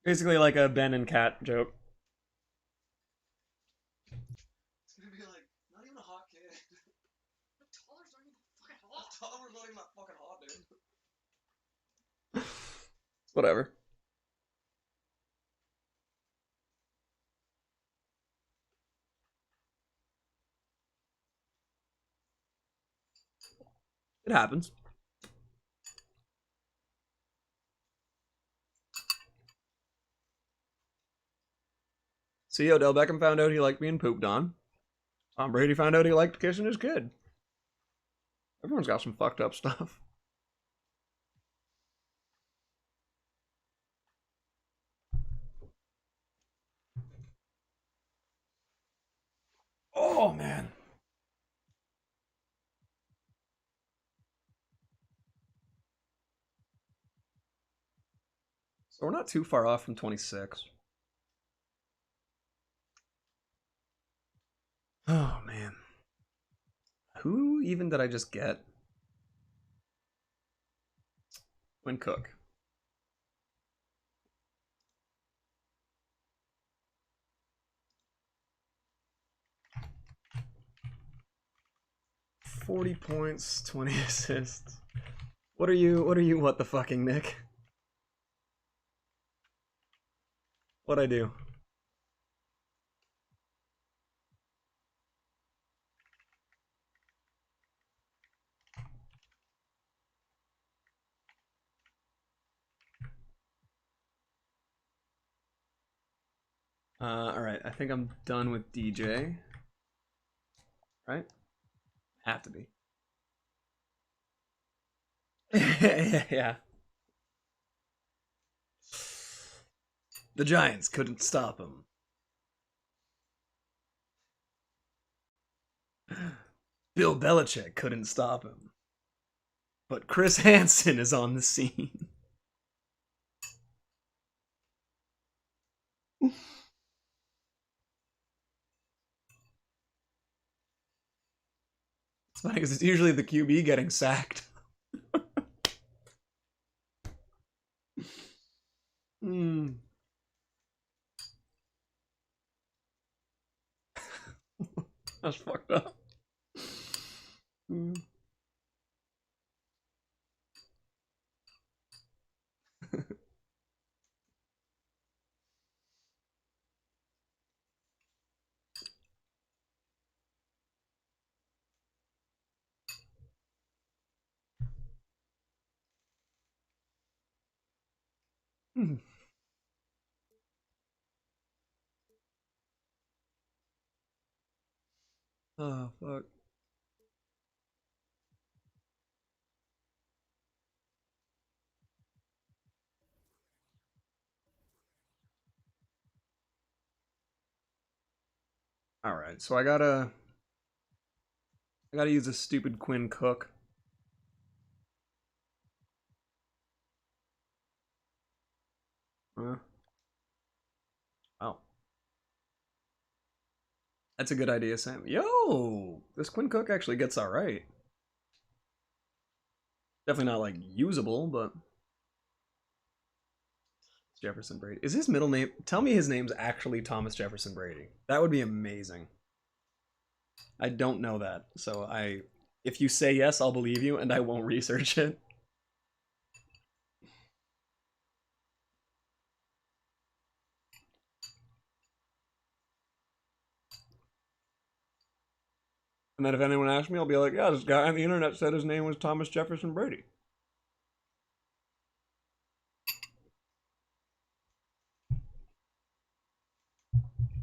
Speaker 1: Basically like a Ben and Cat joke.
Speaker 3: It's gonna be like, not even a hot kid. The toddlers aren't even fucking hot. The toddlers not even that fucking hot, dude.
Speaker 1: Whatever. It happens. See, Odell Beckham found out he liked being pooped on. Tom Brady found out he liked kissing his kid. Everyone's got some fucked up stuff. Oh, man. So we're not too far off from 26. Oh, man. Who even did I just get? Quinn Cook. $40 points, 20 assists. What are you, what the fucking Nick? What'd I do? Alright, I think I'm done with DJ. Right? Have to be. Yeah. The Giants couldn't stop him. Bill Belichick couldn't stop him. But Chris Hansen is on the scene. It's funny because it's usually the QB getting sacked. That's fucked up. Oh, fuck. Alright, so I gotta use a stupid Quinn Cook. Oh. That's a good idea, Sam. Yo! This Quinn Cook actually gets alright. Definitely not, like, usable, but... Jefferson Brady. Is his middle name... Tell me his name's actually Thomas Jefferson Brady. That would be amazing. I don't know that, so if you say yes, I'll believe you, and I won't research it. And then if anyone asks me, I'll be like, yeah, this guy on the internet said his name was Thomas Jefferson Brady.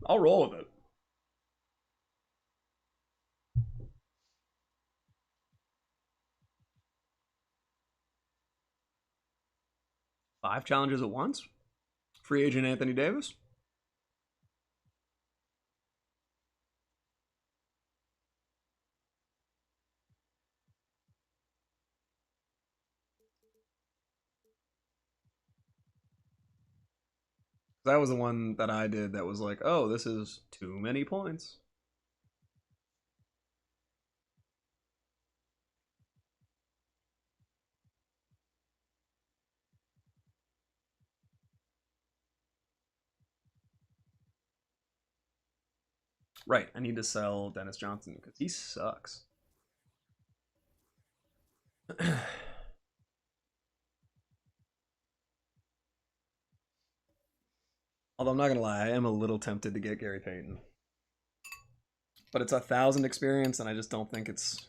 Speaker 1: I'll roll with it. Five challenges at once? Free agent Anthony Davis? That was the one that I did that was like, oh, this is too many points. Right, I need to sell Dennis Johnson because he sucks. Although I'm not gonna lie, I am a little tempted to get Gary Payton. But it's 1,000 experience, and I just don't think it's...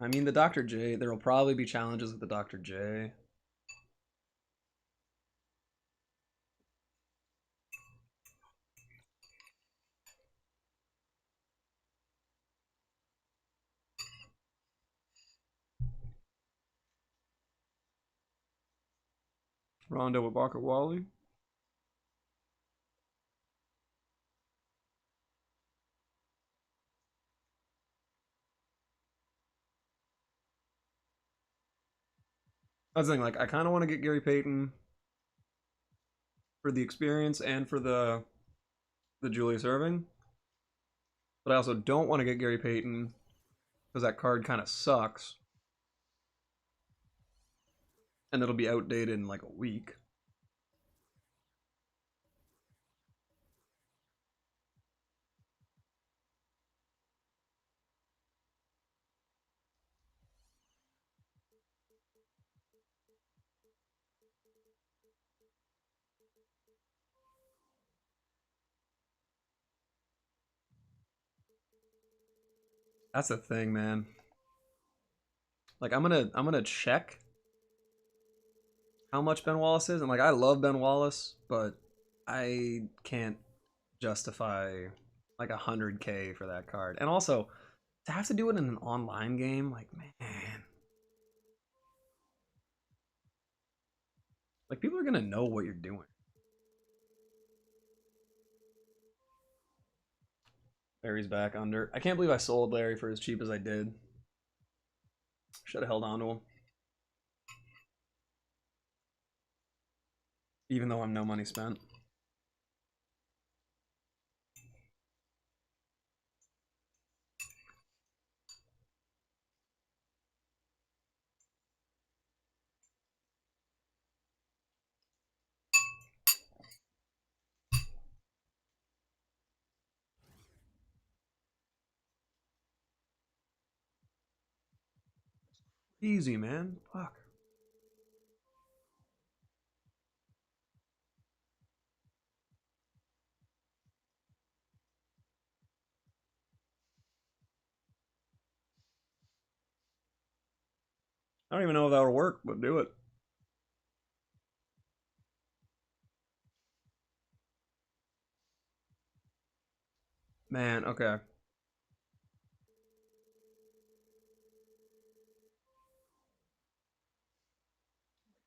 Speaker 1: I mean, the Dr. J, there will probably be challenges with the Dr. J. Rondo Ibaka Wally. That's the thing, like I kind of want to get Gary Payton for the experience and for the Julius Irving, but I also don't want to get Gary Payton because that card kind of sucks, and it'll be outdated in like a week. That's the thing, man. Like I'm gonna check how much Ben Wallace is, and like I love Ben Wallace, but I can't justify like 100K for that card. And also to have to do it in an online game, like man. Like people are gonna know what you're doing. Larry's back under. I can't believe I sold Larry for as cheap as I did. Should have held on to him. Even though I'm no money spent. Easy, man. Fuck. I don't even know if that'll work, but do it. Man, okay.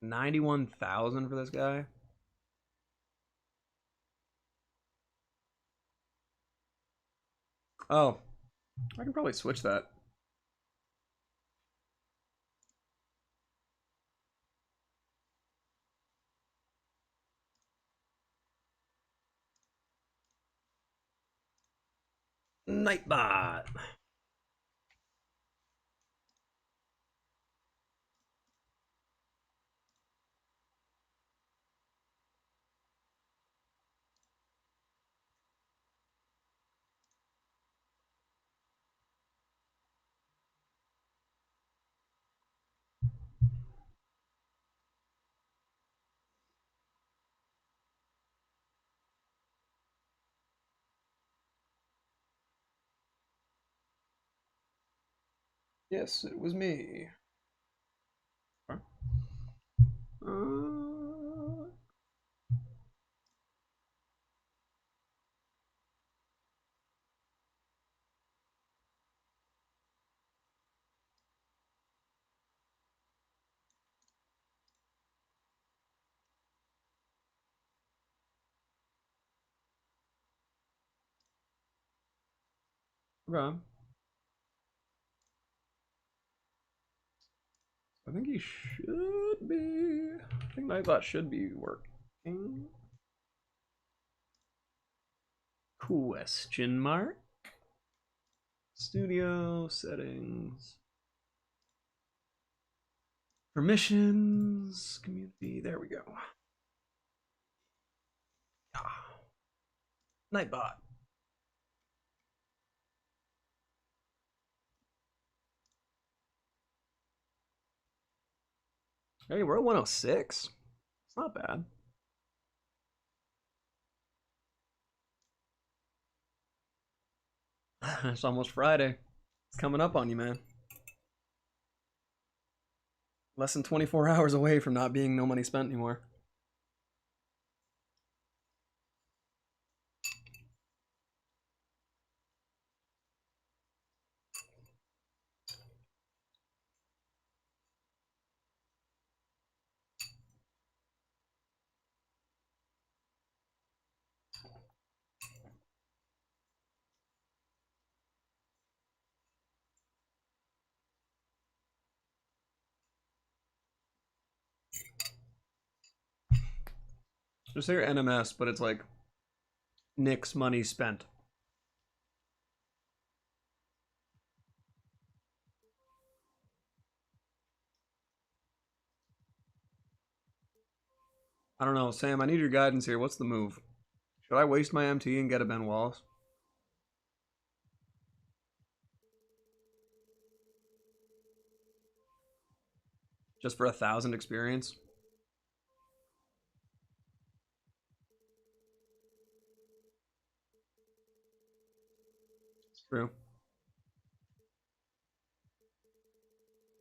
Speaker 1: 91,000 for this guy. Oh, I can probably switch that. Nightbot. Yes, it was me. Okay. I think he should be. I think Nightbot should be working. Question mark? Studio settings. Permissions. Community. There we go. Ah. Nightbot. Hey, we're at 106. It's not bad. It's almost Friday. It's coming up on you, man. Less than 24 hours away from not being no money spent anymore. Just say your NMS, but it's like Nick's money spent. I don't know, Sam. I need your guidance here. What's the move? Should I waste my MT and get a Ben Wallace? Just for 1,000 experience? True.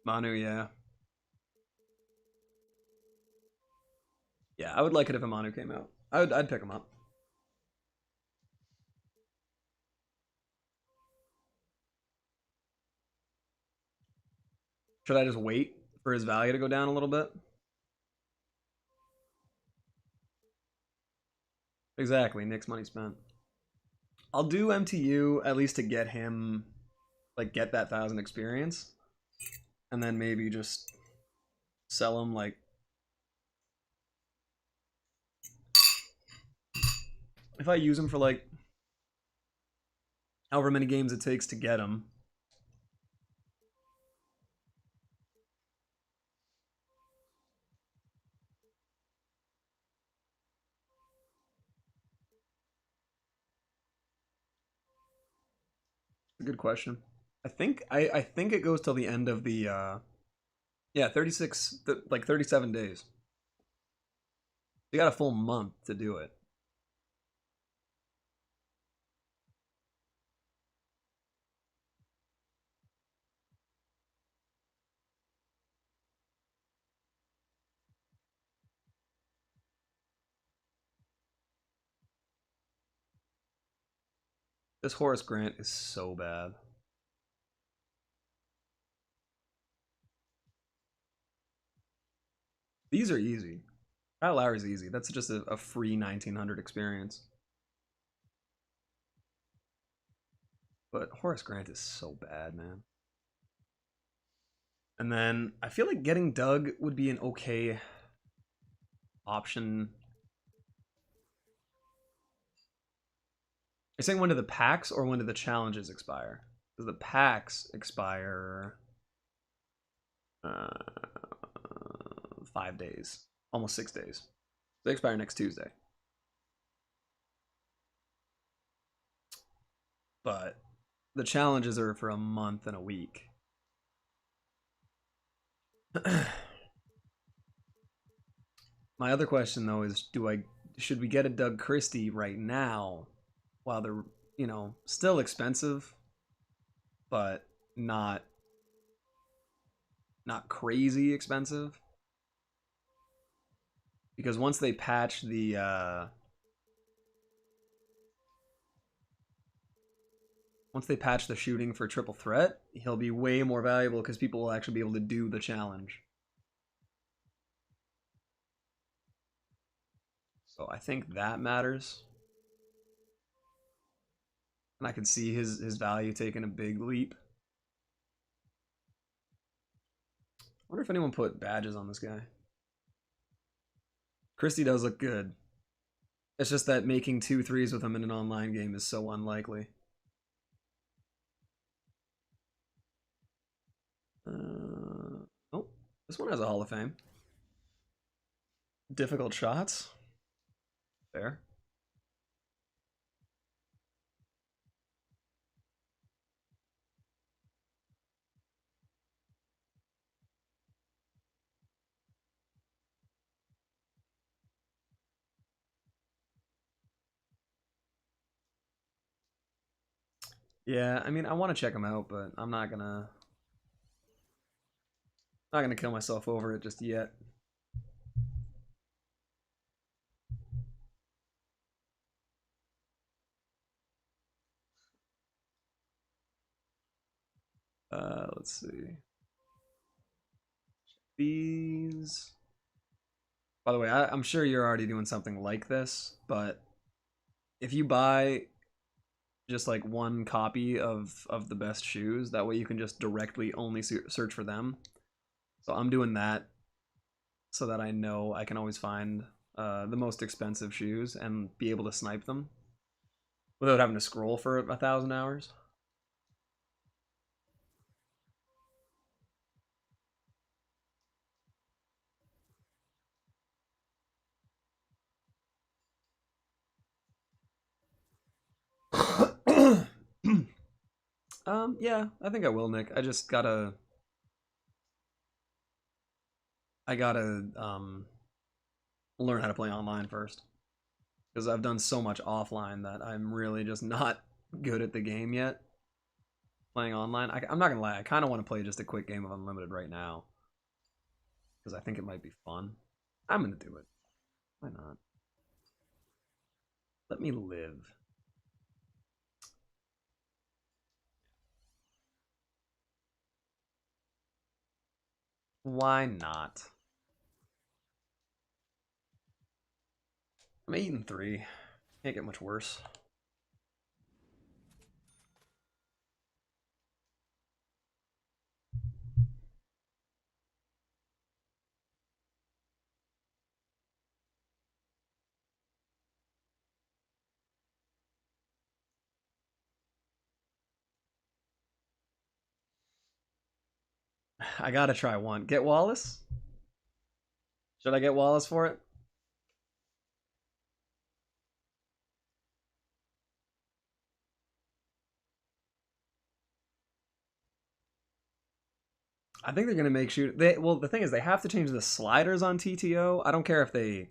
Speaker 1: Manu, yeah. Yeah, I would like it if a Manu came out. I'd pick him up. Should I just wait for his value to go down a little bit? Exactly, Nick's money spent. I'll do MTU at least to get him, like, get that 1,000 experience. And then maybe just sell him, like... If I use him for, like, however many games it takes to get him. Good question. I think it goes till the end of the yeah, 36 like 37 days. You got a full month to do it. This Horace Grant is so bad. These are easy. Kyle Lowry's easy. That's just a free 1,900 experience. But Horace Grant is so bad, man. And then I feel like getting Doug would be an okay option. You're saying when do the packs or when do the challenges expire? Because the packs expire 5 days, almost 6 days. They expire next Tuesday. But the challenges are for a month and a week. My other question though is, should we get a Doug Christie right now while they're, you know, still expensive, but not crazy expensive? Because once they patch the shooting for triple threat, he'll be way more valuable because people will actually be able to do the challenge. So I think that matters. And I can see his value taking a big leap. I wonder if anyone put badges on this guy. Christie does look good. It's just that making 2 threes with him in an online game is so unlikely. Oh, this one has a Hall of Fame. Difficult shots. Fair. Yeah, I mean, I want to check him out, but I'm not gonna kill myself over it just yet. Let's see. These. By the way, I'm sure you're already doing something like this, but if you buy just like one copy of the best shoes, that way you can just directly only search for them. So I'm doing that so that I know I can always find the most expensive shoes, and be able to snipe them without having to scroll for 1,000 hours. Yeah, I think I will, Nick. I just gotta learn how to play online first, because I've done so much offline that I'm really just not good at the game yet. Playing online, I'm not gonna lie, I kind of want to play just a quick game of Unlimited right now, because I think it might be fun. I'm gonna do it. Why not? Let me live. Why not? I'm 8-3. Can't get much worse. I gotta try one. Get Wallace? Should I get Wallace for it? I think they're gonna make shoot. Well, the thing is, they have to change the sliders on TTO. I don't care if they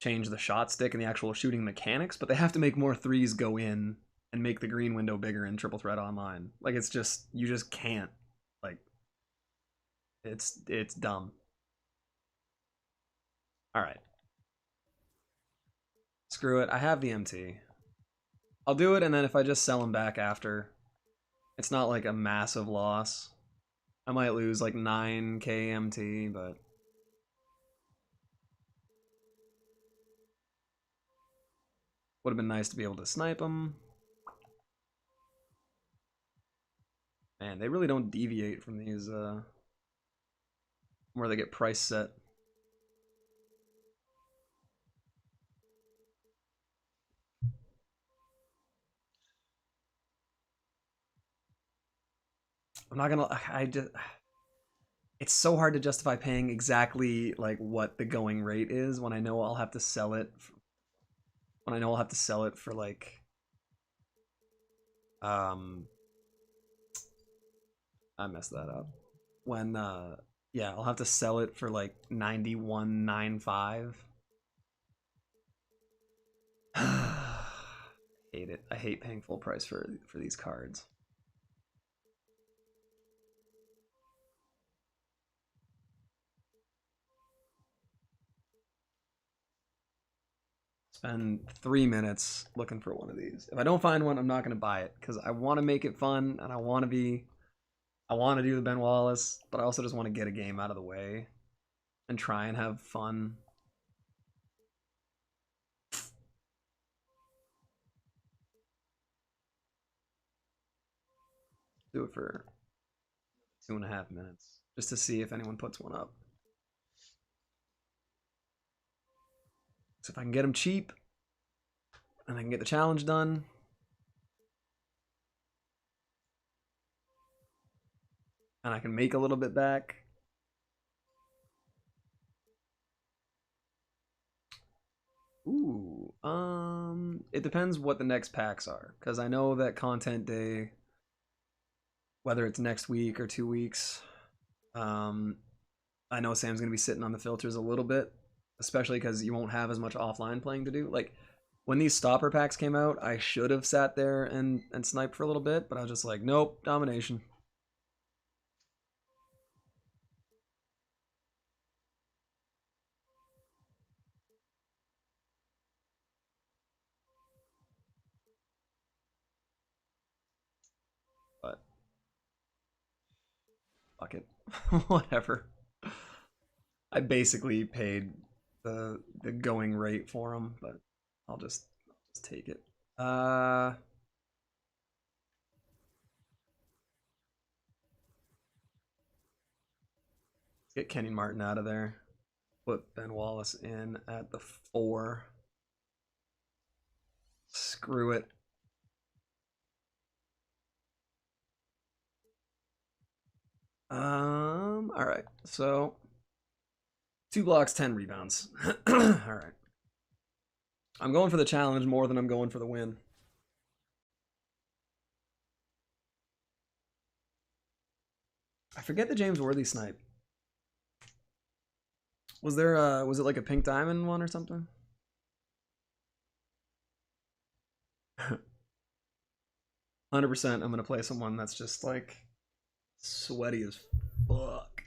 Speaker 1: change the shot stick and the actual shooting mechanics, but they have to make more threes go in and make the green window bigger in Triple Threat Online. Like, it's just, you just can't. Like, it's dumb. All right. Screw it. I have the MT. I'll do it, and then if I just sell them back after, it's not like a massive loss. I might lose like 9k MT, but would have been nice to be able to snipe them. Man, they really don't deviate from these, where they get price set. I'm not gonna, I just, it's so hard to justify paying exactly like what the going rate is when I know I'll have to sell it, when I know I'll have to sell it for like, I messed that up. When, yeah, I'll have to sell it for like 91.95. Hate it. I hate paying full price for these cards. Spend 3 minutes looking for one of these. If I don't find one, I'm not gonna buy it because I want to make it fun and I want to do the Ben Wallace, but I also just want to get a game out of the way and try and have fun. Do it for 2.5 minutes just to see if anyone puts one up. So if I can get them cheap and I can get the challenge done, and I can make a little bit back. Ooh, it depends what the next packs are, because I know that content day, whether it's next week or 2 weeks, I know Sam's gonna be sitting on the filters a little bit, especially because you won't have as much offline playing to do. Like when these stopper packs came out, I should have sat there and sniped for a little bit, but I was just like, nope, domination. But fuck it, whatever. I basically paid the going rate for them, but I'll just take it. Get Kenny Martin out of there. Put Ben Wallace in at the 4. Screw it. All right. So 2 blocks, 10 rebounds. All right. I'm going for the challenge more than I'm going for the win. I forget the James Worthy snipe. Was there was it like a pink diamond one or something? 100% I'm gonna play someone that's just like sweaty as fuck.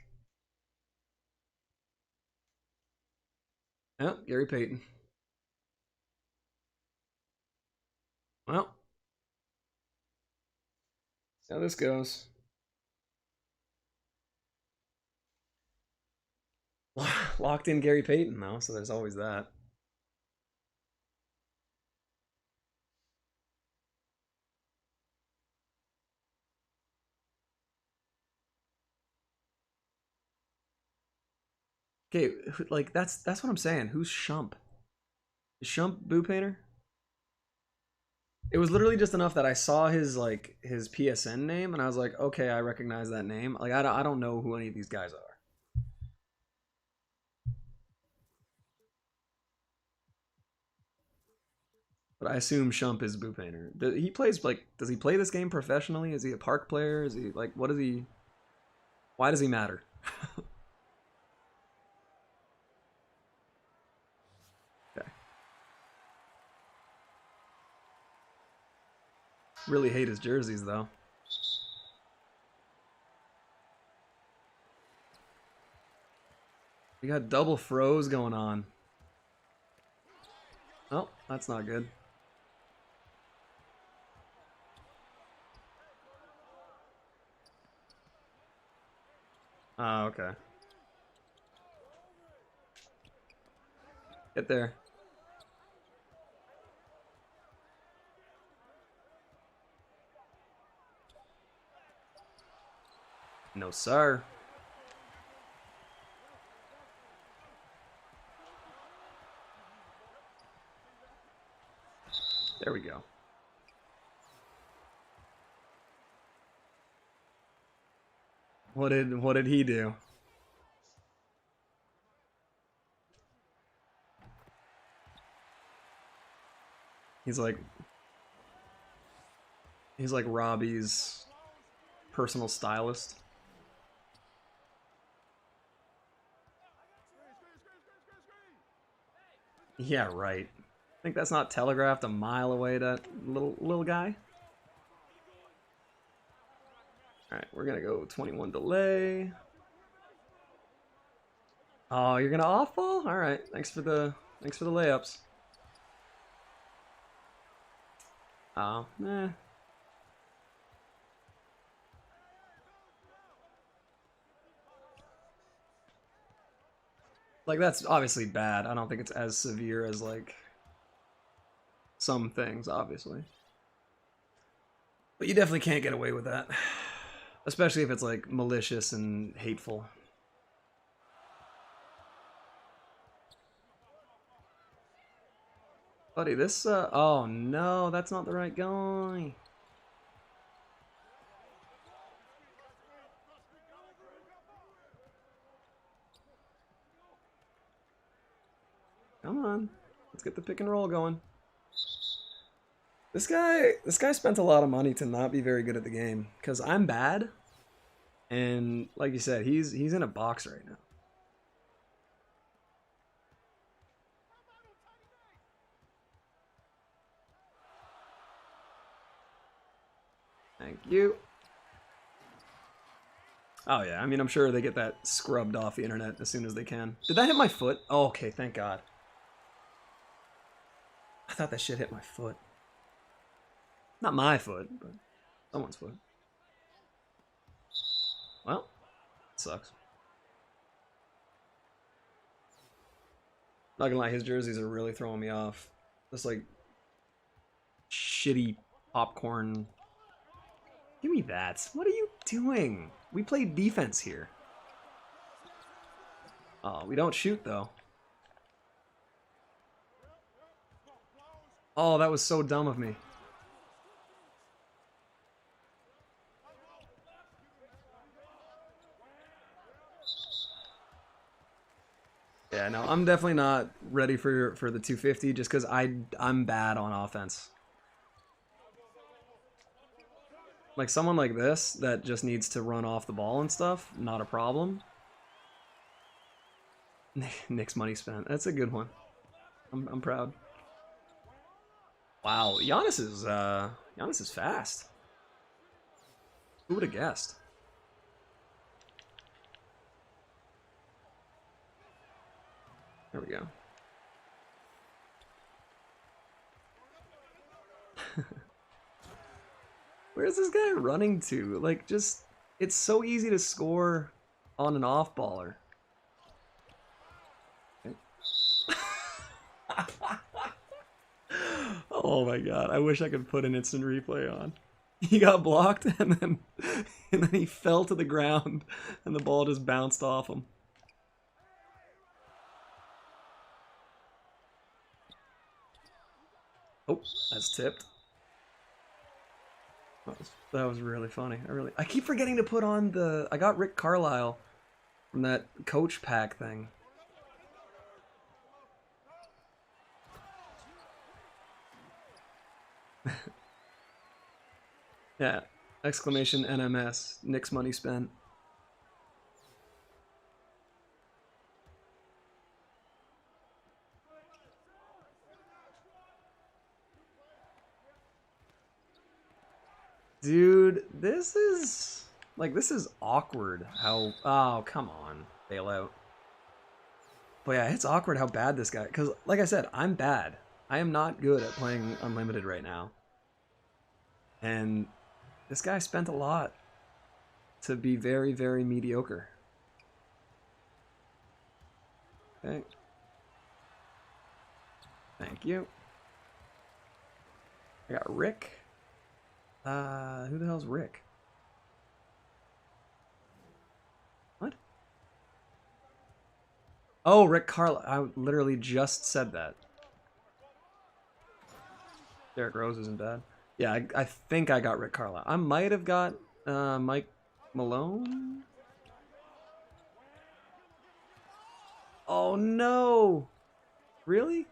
Speaker 1: Yep, Gary Payton. Well, see how this goes. Locked in Gary Payton though, so there's always that. Okay, like that's what I'm saying. Who's Shump? Is Shump Boo Painter? It was literally just enough that I saw his like his PSN name and I was like, okay, I recognize that name. Like I don't know who any of these guys are. But I assume Shump is Boo Painter. He plays like, does he play this game professionally? Is he a park player? Is he like, what is he? Why does he matter? Okay. Really hate his jerseys though. We got double froze going on. Oh, that's not good. Oh, okay. Get there. No, sir. There we go. What did he do? He's like Robbie's personal stylist. Yeah, right. Think that's not telegraphed a mile away, that little guy? Alright, we're gonna go 21 delay. Oh, you're gonna off ball? Alright, thanks for the layups. Oh, eh. Like, that's obviously bad. I don't think it's as severe as, like, some things, obviously. But you definitely can't get away with that. Especially if it's, like, malicious and hateful. Buddy, this, oh no, that's not the right guy. Come on. Let's get the pick and roll going. This guy spent a lot of money to not be very good at the game. Because I'm bad. And like you said, he's in a box right now. Thank you. Oh yeah, I mean, I'm sure they get that scrubbed off the internet as soon as they can. Did that hit my foot? Oh, okay, thank God. I thought that shit hit my foot. Not my foot, but someone's foot. Well, sucks. Not gonna lie, his jerseys are really throwing me off. Just like shitty popcorn. Give me that. What are you doing? We play defense here. Oh, we don't shoot though. Oh, that was so dumb of me. Yeah, no, I'm definitely not ready for the 250 just because I'm bad on offense. Like someone like this that just needs to run off the ball and stuff, not a problem. Nick's money spent. That's a good one. I'm proud. Wow, Giannis is fast. Who would have guessed? There we go. Where's this guy running to? Like, just it's so easy to score on an off baller. Okay. Oh my god, I wish I could put an instant replay on. He got blocked and then he fell to the ground and the ball just bounced off him. Oh, that's tipped. That was really funny. I keep forgetting to put on I got Rick Carlisle from that coach pack thing. Yeah, exclamation NMS, Nick's money spent. Dude, this is awkward how, oh, come on, bailout. But yeah, it's awkward how bad this guy, because like I said, I'm bad. I am not good at playing Unlimited right now. And this guy spent a lot to be very, very mediocre. Okay. Thank you. I got Rick. Who the hell's Rick? What? Oh, Rick Carlisle. I literally just said that. Derrick Rose isn't bad. Yeah, I think I got Rick Carlisle. I might have got Mike Malone. Oh no! Really?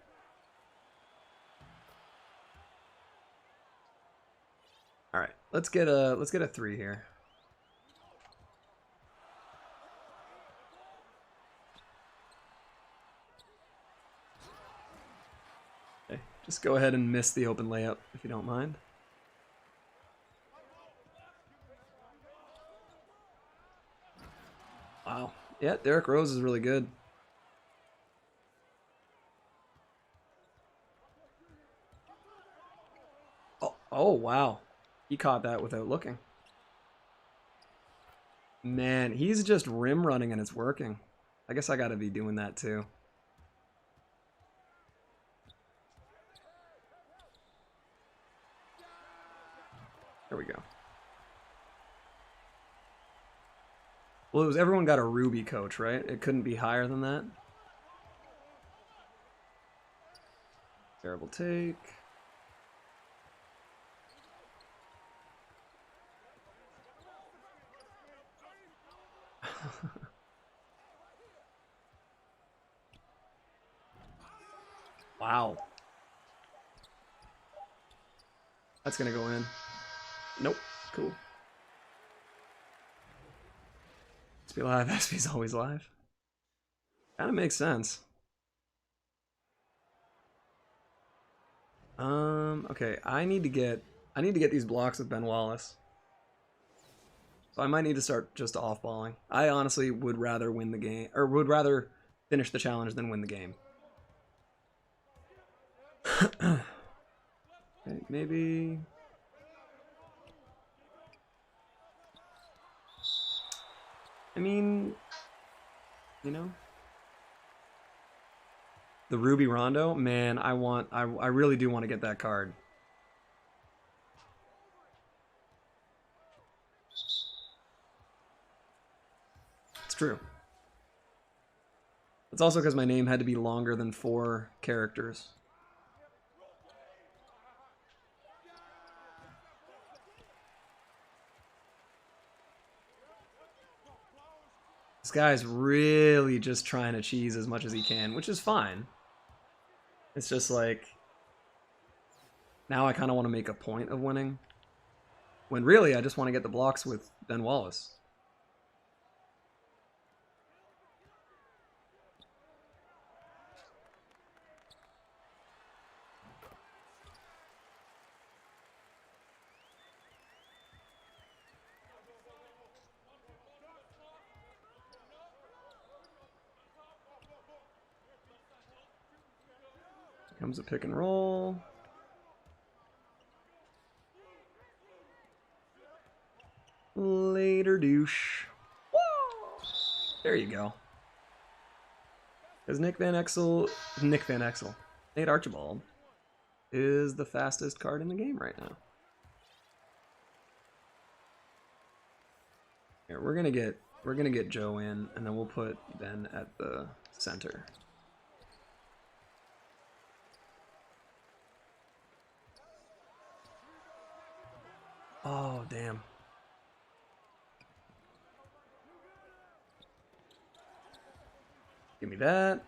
Speaker 1: All right, let's get a 3 here. Okay, just go ahead and miss the open layup if you don't mind. Wow. Yeah, Derrick Rose is really good. Oh wow. He caught that without looking. Man, he's just rim running and it's working. I guess I gotta be doing that too. There we go. Well, it was everyone got a Ruby coach, right? It couldn't be higher than that. Terrible take. Wow. That's gonna go in. Nope. Cool. SB live. SB's always live. Kind of makes sense. Okay, I need to get these blocks with Ben Wallace. So I might need to start just off-balling. I honestly would rather win the game, or would rather finish the challenge than win the game. Okay, maybe... I mean, you know? The Ruby Rondo? Man, I really do want to get that card. It's true. It's also because my name had to be longer than 4 characters. This guy's really just trying to cheese as much as he can, which is fine. It's just like, now I kind of want to make a point of winning. When really, I just want to get the blocks with Ben Wallace. Comes a pick and roll. Later, douche. There you go. Because Nate Archibald is the fastest card in the game right now. Here, we're gonna get Joe in, and then we'll put Ben at the center. Oh, damn. Give me that.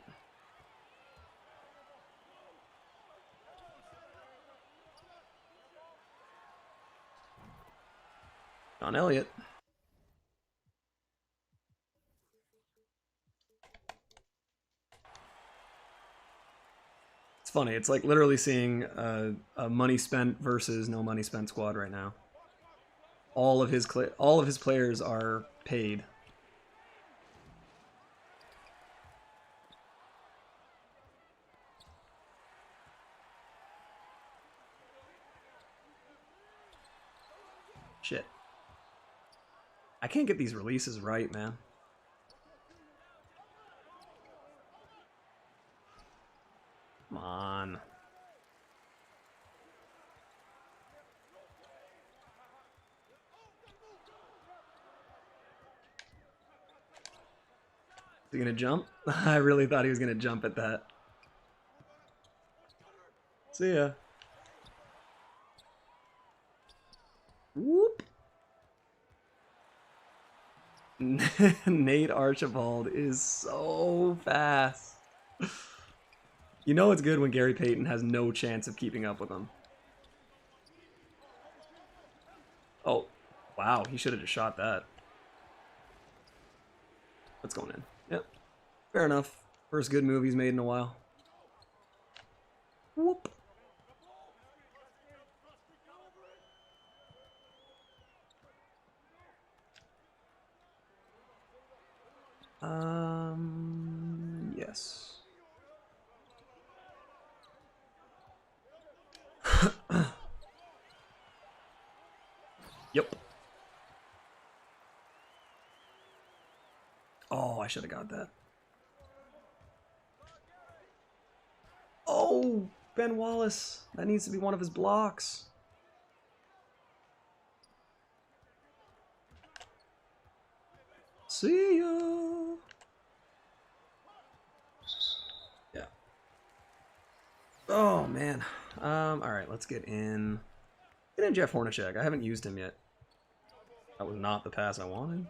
Speaker 1: John Elliott. It's funny. It's like literally seeing a money spent versus no money spent squad right now. All of his players are paid. Shit. I can't get these releases right, man. Come on. Is he gonna jump? I really thought he was gonna jump at that. See ya. Whoop. Nate Archibald is so fast. You know it's good when Gary Payton has no chance of keeping up with him. Oh, wow, he should have just shot that. That's going in. Yep. Fair enough. First good move he's made in a while. Whoop. Yes. Yep. Oh, I should have got that. Oh, Ben Wallace. That needs to be one of his blocks. See ya. Yeah. Oh, man. All right, let's get in. Get in Jeff Hornacek. I haven't used him yet. That was not the pass I wanted.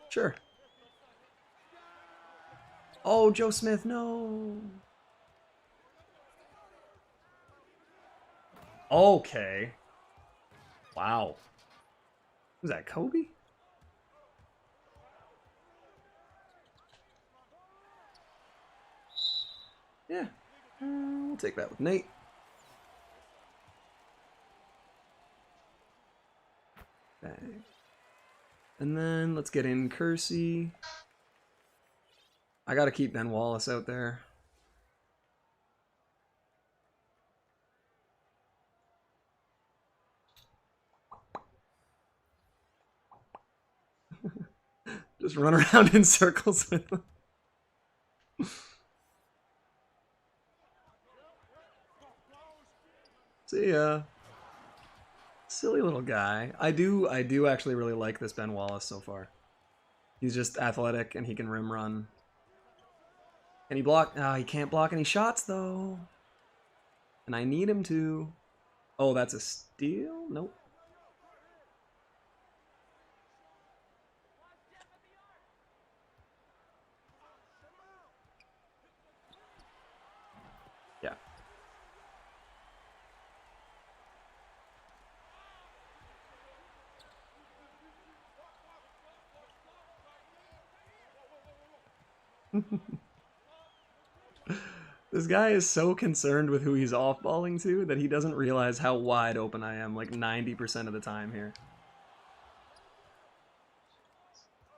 Speaker 1: Sure. Oh, Joe Smith, no. Okay. Wow. Was that Kobe? Yeah. We'll take that with Nate. Bang. And then let's get in Kersey. I gotta keep Ben Wallace out there. Just run around in circles with him. See ya. Silly little guy. I do actually really like this Ben Wallace so far. He's just athletic and he can rim run. Can he block? Ah, he can't block any shots though. And I need him to. Oh, that's a steal? Nope. Yeah. This guy is so concerned with who he's off-balling to that he doesn't realize how wide open I am like 90% of the time here.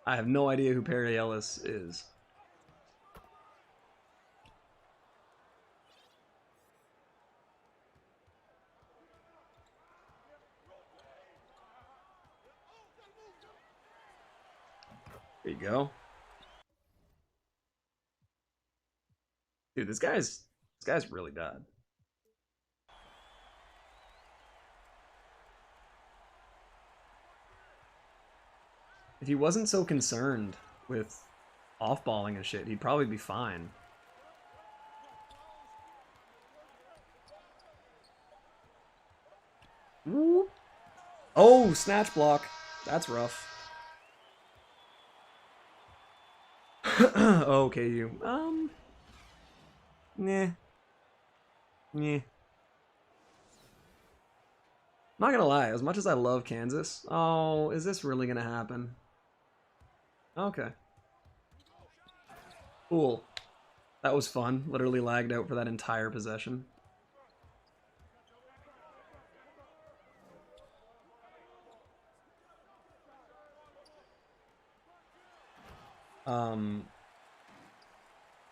Speaker 1: I have no idea who Perry Ellis is. There you go. Dude, this guy's really bad. If he wasn't so concerned with off-balling and shit, he'd probably be fine. Whoop. Oh, snatch block. That's rough. Okay, you. Nah. Nah. Not gonna lie, as much as I love Kansas, oh, is this really gonna happen? Okay. Cool. That was fun. Literally lagged out for that entire possession.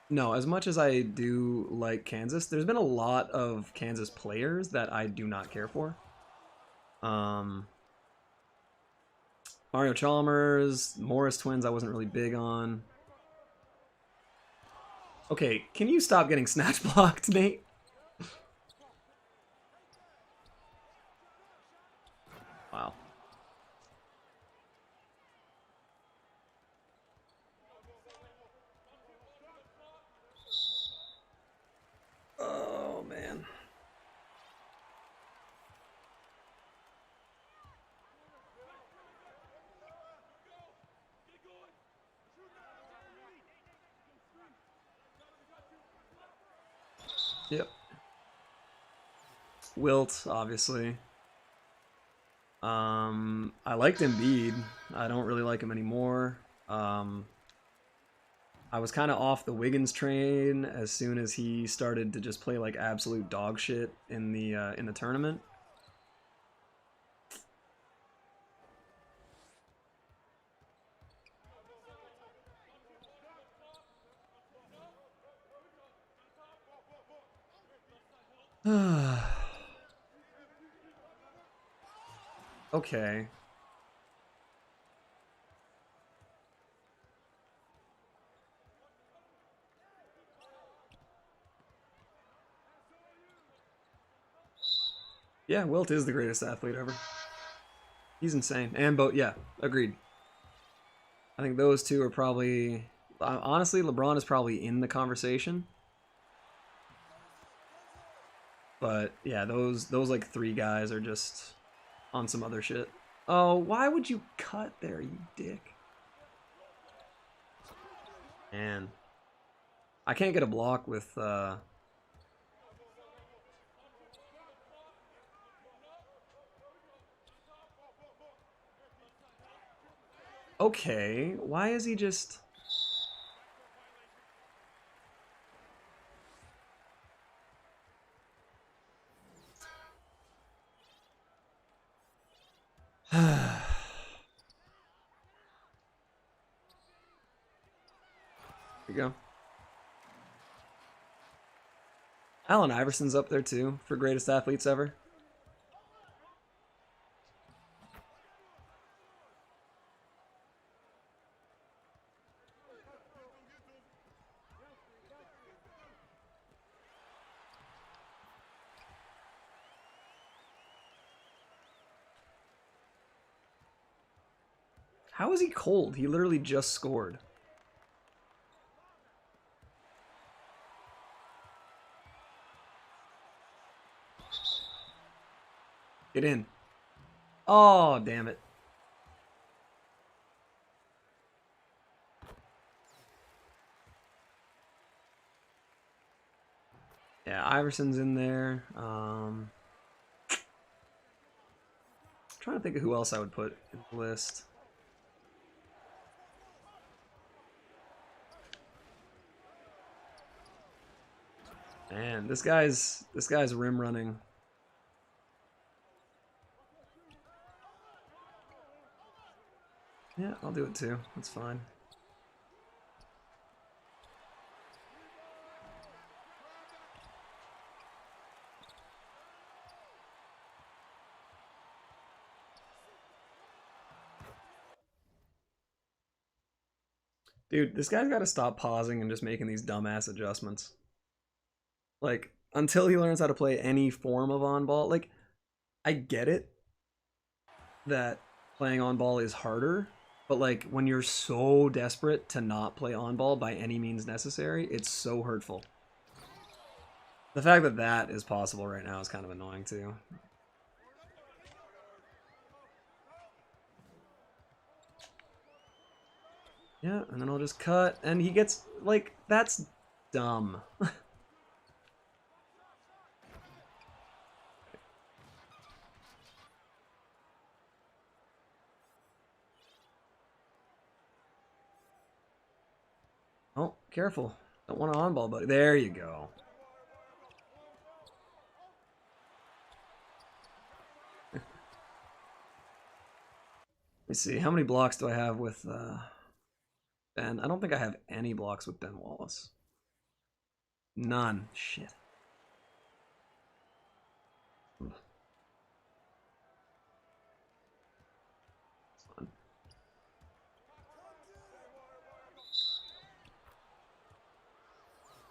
Speaker 1: No, as much as I do like Kansas, there's been a lot of Kansas players that I do not care for. Mario Chalmers, Morris twins I wasn't really big on. Okay, can you stop getting snatch blocked, Nate? Wow. Oh, man. Yep. Wilt, obviously. I liked Embiid. I don't really like him anymore. I was kind of off the Wiggins train as soon as he started to just play like absolute dog shit in the tournament. Okay. Yeah, Wilt is the greatest athlete ever. He's insane. And yeah, agreed. I think those two are probably... Honestly, LeBron is probably in the conversation. But yeah, those like three guys are just on some other shit. Oh, why would you cut there, you dick? Man. I can't get a block with... Okay, why is he just... There you go. Allen Iverson's up there too for greatest athletes ever. How is he cold? He literally just scored. Get in. Oh, damn it. Yeah, Iverson's in there. Trying to think of who else I would put in the list. Man, this guy's rim running. Yeah, I'll do it too. That's fine. Dude, this guy's got to stop pausing and just making these dumbass adjustments. Like, until he learns how to play any form of on-ball, like, I get it that playing on-ball is harder, but, like, when you're so desperate to not play on-ball by any means necessary, it's so hurtful. The fact that that is possible right now is kind of annoying, too. Yeah, and then I'll just cut, and he gets, like, that's dumb. Oh, careful. Don't want to on-ball, buddy. There you go. Let me see. How many blocks do I have with Ben? I don't think I have any blocks with Ben Wallace. None. Shit.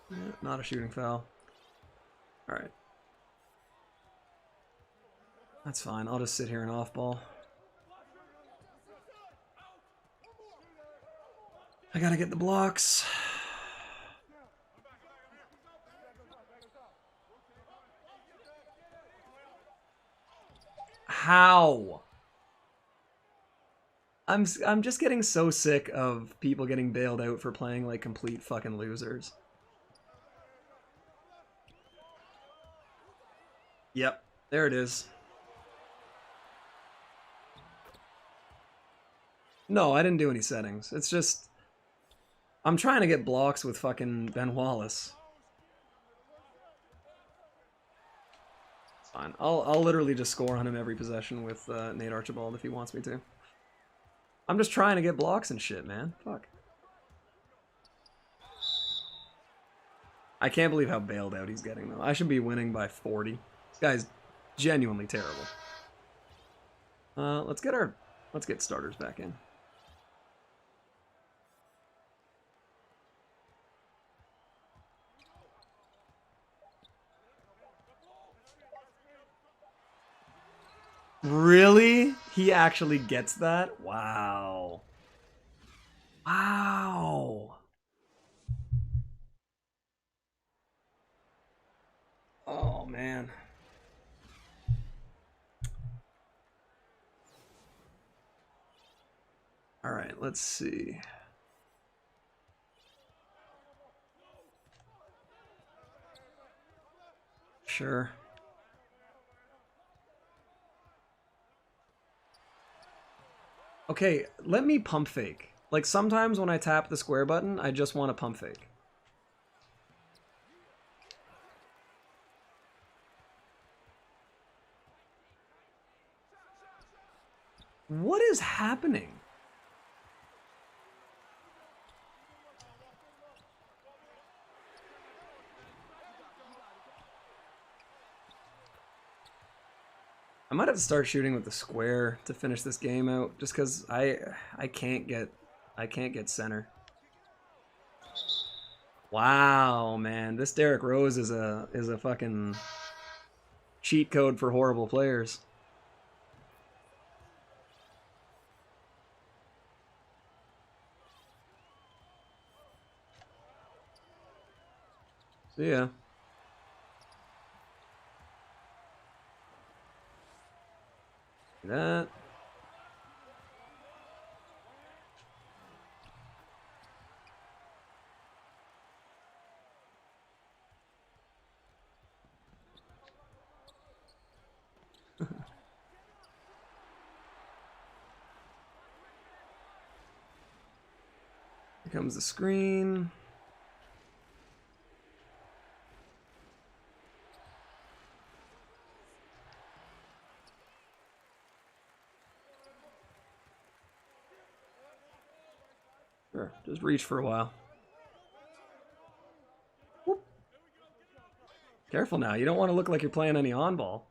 Speaker 1: Yeah, not a shooting foul. Alright. That's fine. I'll just sit here and off-ball. I gotta get the blocks. How? I'm just getting so sick of people getting bailed out for playing like complete fucking losers. Yep, there it is. No, I didn't do any settings. It's just I'm trying to get blocks with fucking Ben Wallace. It's fine. I'll literally just score on him every possession with Nate Archibald if he wants me to. I'm just trying to get blocks and shit, man. Fuck. I can't believe how bailed out he's getting, though. I should be winning by 40. This guy's genuinely terrible. Let's get starters back in. Really? He actually gets that? Wow. Wow. Oh, man. All right, let's see. Sure. Okay, let me pump fake. Like, sometimes when I tap the square button, I just want to pump fake. What is happening? I might have to start shooting with the square to finish this game out, just because I can't get center. Wow, man, this Derrick Rose is a fucking cheat code for horrible players. See ya. That. Here comes the screen. Sure, just reach for a while. Whoop. Careful now, you don't want to look like you're playing any on-ball.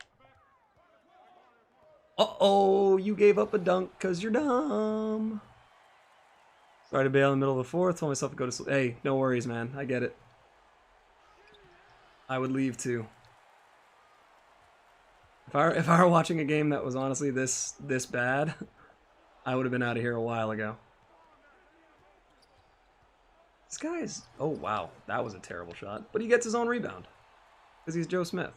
Speaker 1: Uh-oh, you gave up a dunk because you're dumb. Sorry to bail in the middle of the fourth. Told myself to go to sleep. Hey, no worries, man. I get it. I would leave too. If I were watching a game that was honestly this bad, I would have been out of here a while ago. This guy's... Oh, wow. That was a terrible shot. But he gets his own rebound. Because he's Joe Smith.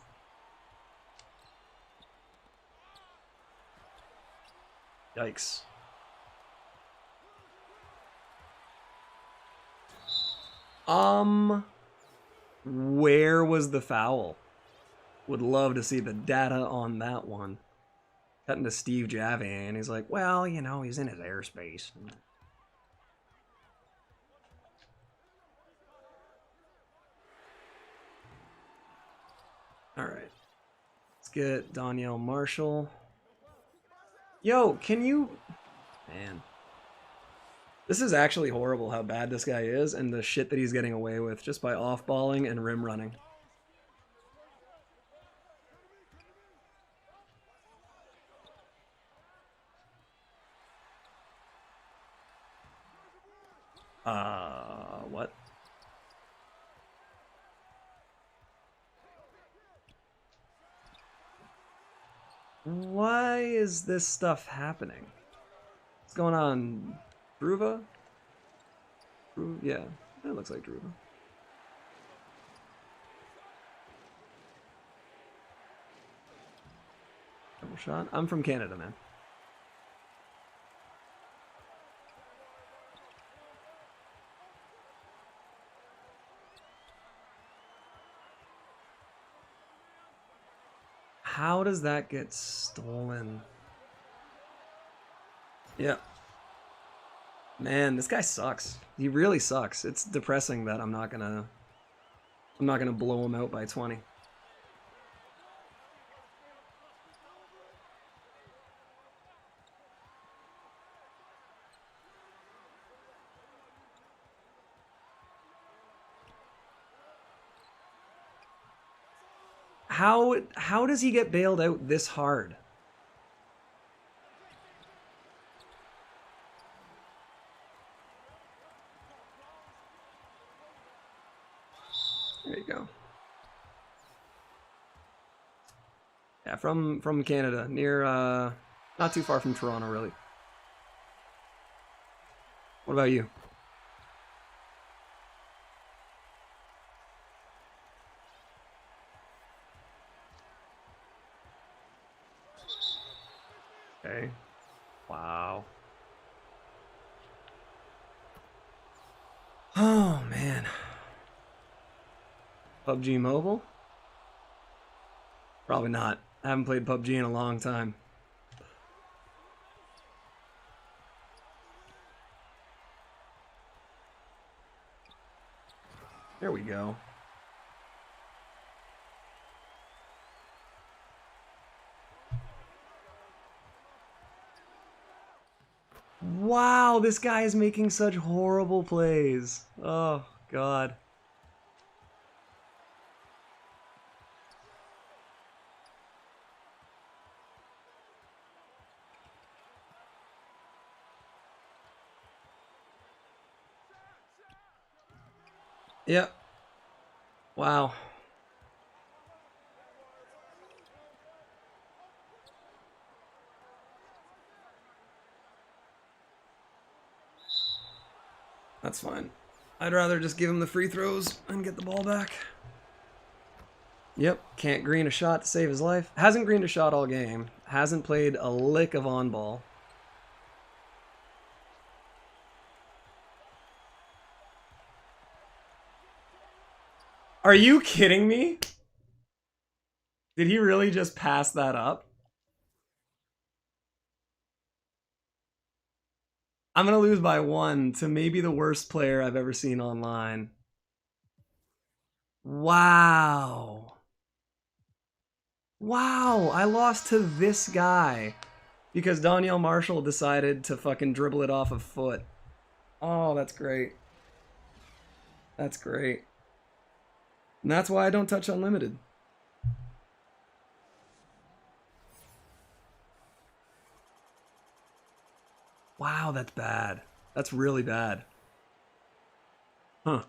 Speaker 1: Yikes. Where was the foul? Would love to see the data on that one. Cutting to Steve Javy, and he's like, well, you know, he's in his airspace. Alright. Let's get Danielle Marshall. Yo, can you... Man. This is actually horrible how bad this guy is and the shit that he's getting away with just by off-balling and rim running. What? Why is this stuff happening? What's going on? Druva? Yeah, that looks like Druva. Double shot. I'm from Canada, man. How does that get stolen? Yeah. Man, this guy sucks. He really sucks. It's depressing that I'm not gonna blow him out by 20. How does he get bailed out this hard? There you go. Yeah, from Canada, near not too far from Toronto, really. What about you? Okay. Wow. Oh, man. PUBG Mobile? Probably not. I haven't played PUBG in a long time. There we go. Wow, this guy is making such horrible plays. Oh, God. Yep. Wow. That's fine. I'd rather just give him the free throws and get the ball back. Yep, can't green a shot to save his life. Hasn't greened a shot all game. Hasn't played a lick of on ball. Are you kidding me? Did he really just pass that up? I'm gonna lose by 1 to maybe the worst player I've ever seen online. Wow. Wow, I lost to this guy because Danielle Marshall decided to fucking dribble it off a foot. Oh, that's great. That's great. And that's why I don't touch unlimited. Wow, that's bad. That's really bad. Huh.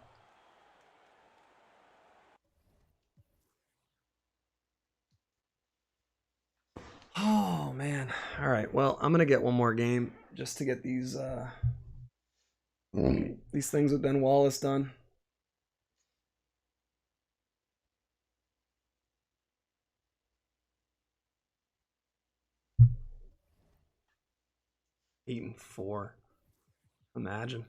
Speaker 1: Oh, man. All right, well, I'm going to get one more game just to get these things with Ben Wallace done. Eight and 4. Imagine.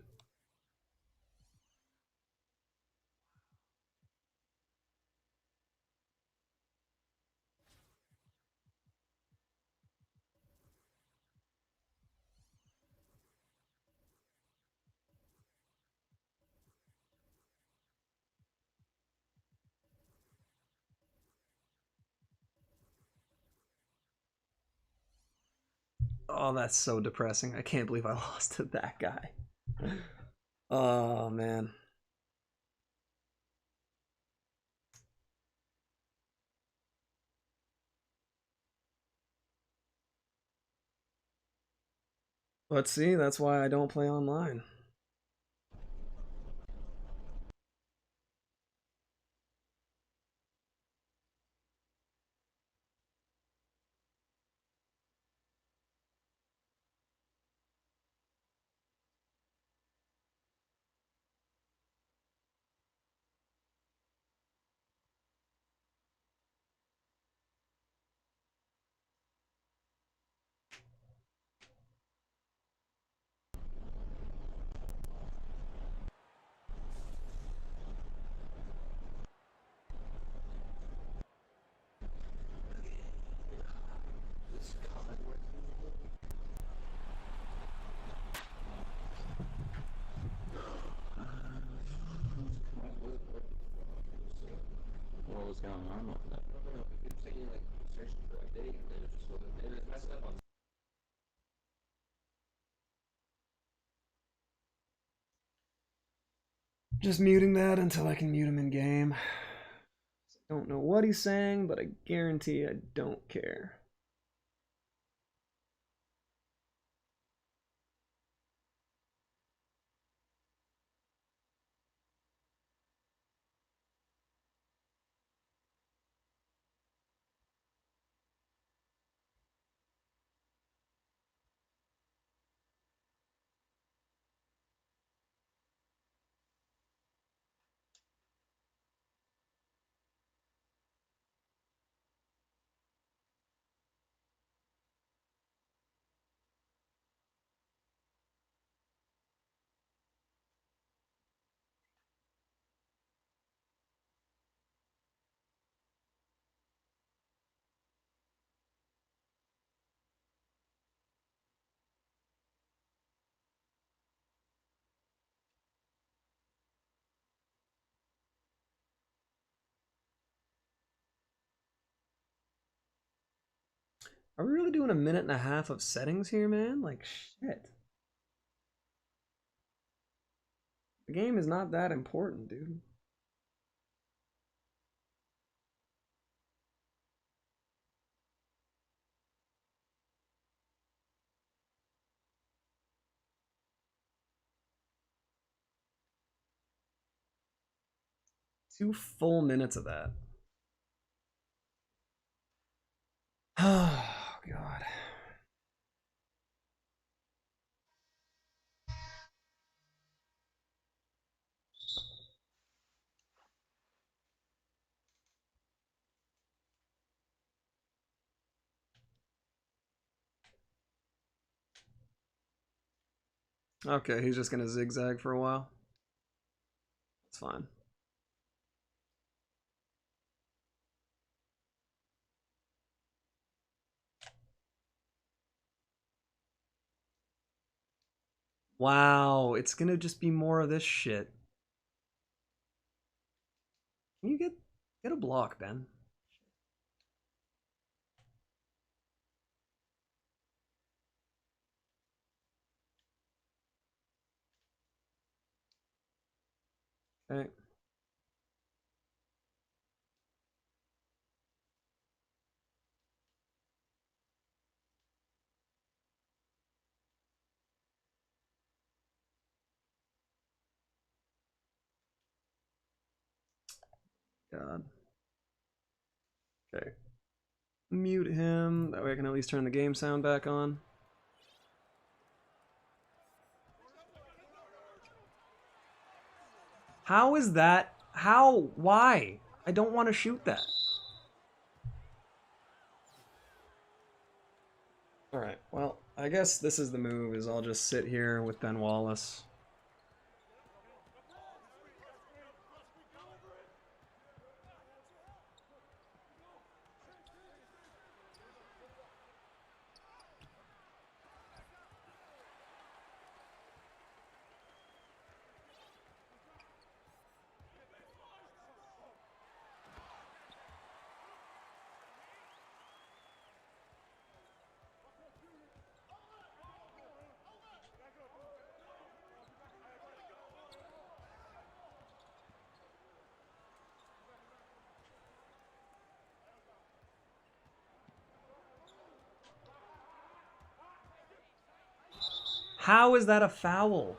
Speaker 1: Oh, that's so depressing. I can't believe I lost to that guy. Oh, man. But see, that's why I don't play online.
Speaker 7: What was going on with that?
Speaker 1: Just muting that until I can mute him in game. Don't know what he's saying, but I guarantee I don't care. Are we really doing a minute and a half of settings here, man? Like, shit. The game is not that important, dude. Two full minutes of that. Oh, God. Okay, he's just gonna zigzag for a while. It's fine. Wow, it's gonna just be more of this shit. Can you get a block, Ben? Okay. God. Okay. Mute him. That way I can at least turn the game sound back on. How is that? How? Why? I don't want to shoot that. Alright, well, I guess this is the move, is I'll just sit here with Ben Wallace. How is that a foul?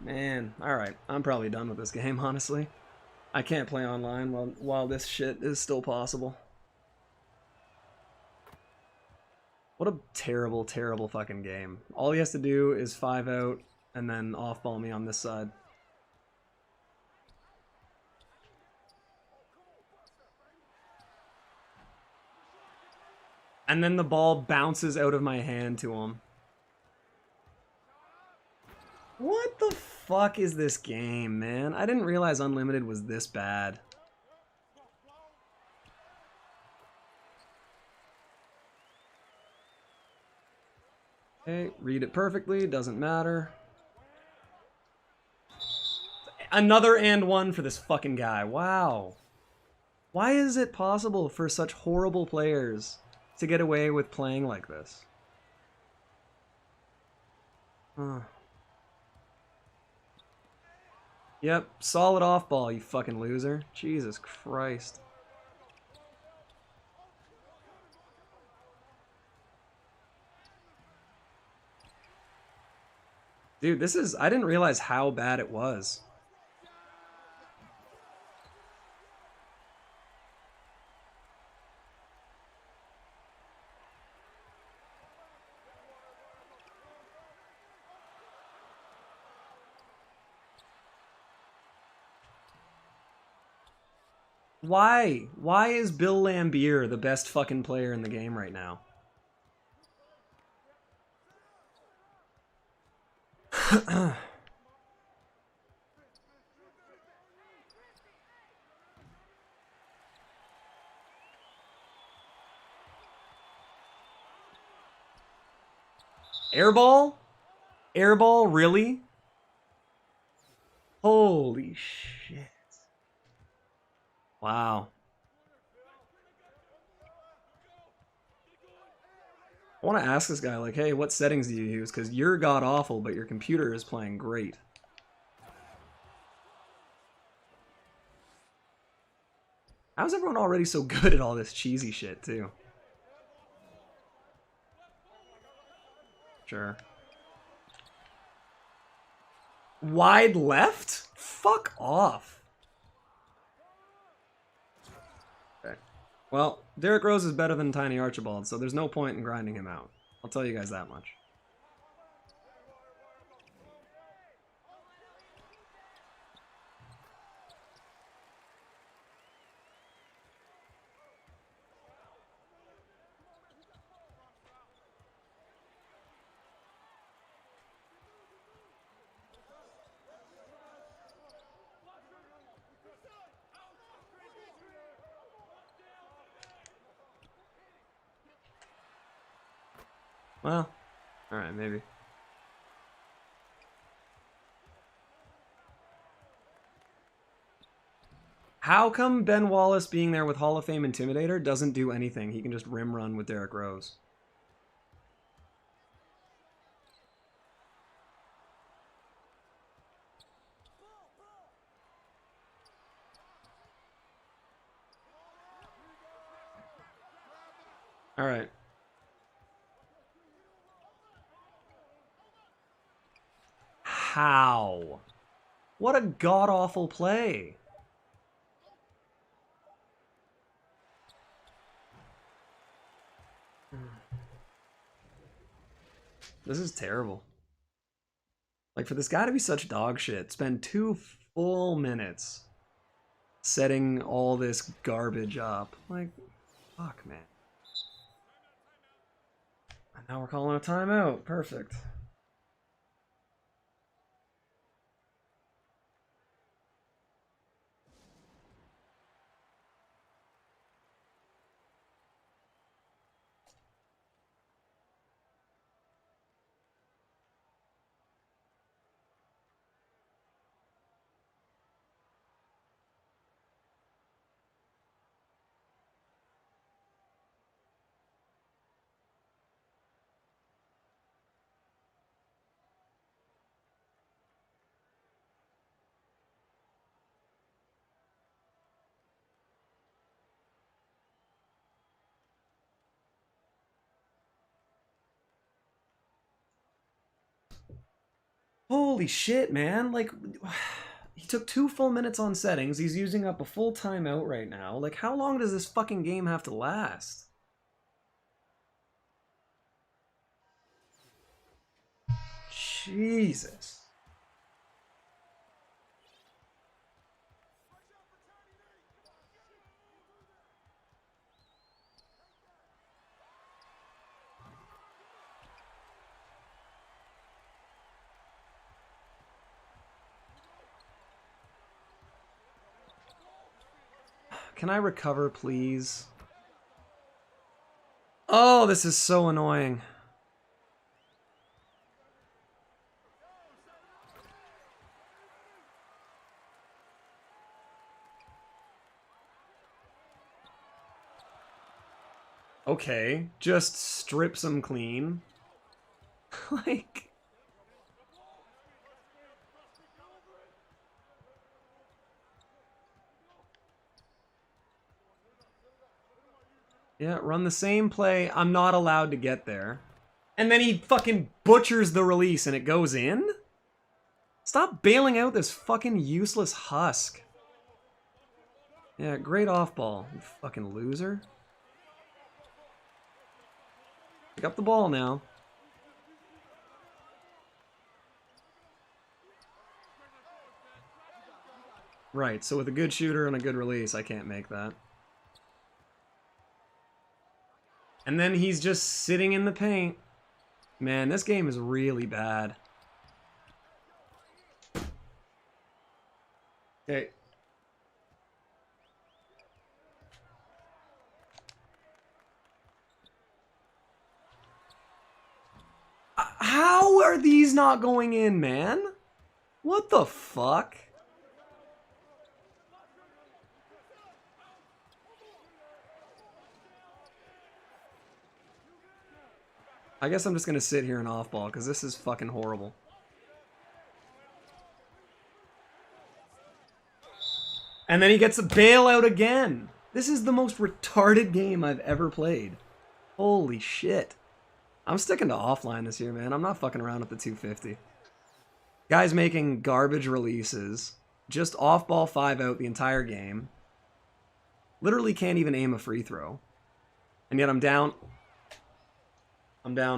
Speaker 1: Man, alright. I'm probably done with this game, honestly. I can't play online while this shit is still possible. What a terrible, terrible fucking game. All he has to do is 5 out and then off-ball me on this side. And then the ball bounces out of my hand to him. What the fuck is this game, man? I didn't realize Unlimited was this bad. Okay, read it perfectly, doesn't matter. Another and one for this fucking guy, wow. Why is it possible for such horrible players to get away with playing like this? Huh. Yep, solid off ball, you fucking loser. Jesus Christ. Dude, this is... I didn't realize how bad it was. Why? Why is Bill Lambier the best fucking player in the game right now? Airball? Airball, really? Holy shit. Wow. I want to ask this guy, like, hey, what settings do you use? Because you're god-awful, but your computer is playing great. How's everyone already so good at all this cheesy shit, too? Sure. Wide left? Fuck off. Okay. Well, Derrick Rose is better than Tiny Archibald, so there's no point in grinding him out. I'll tell you guys that much. Well, alright, maybe. How come Ben Wallace being there with Hall of Fame Intimidator doesn't do anything? He can just rim run with Derrick Rose. Alright. How? What a god-awful play. This is terrible. Like, for this guy to be such dog shit, spend 2 full minutes setting all this garbage up. Like, fuck, man. And now we're calling a timeout. Perfect. Holy shit, man. Like, he took 2 full minutes on settings. He's using up a full timeout right now. Like, how long does this fucking game have to last? Jesus. Can I recover, please? Oh, this is so annoying. Okay, just strips them clean. Like... Yeah, run the same play. I'm not allowed to get there. And then he fucking butchers the release and it goes in? Stop bailing out this fucking useless husk. Yeah, great off ball, you fucking loser. Pick up the ball now. Right, so with a good shooter and a good release, I can't make that. And then he's just sitting in the paint. Man, this game is really bad. Okay. How are these not going in, man? What the fuck? I guess I'm just gonna sit here and off ball because this is fucking horrible. And then he gets a bailout again. This is the most retarded game I've ever played. Holy shit. I'm sticking to offline this year, man. I'm not fucking around with the 250. Guy's making garbage releases. Just off-ball 5 out the entire game. Literally can't even aim a free throw. And yet I'm down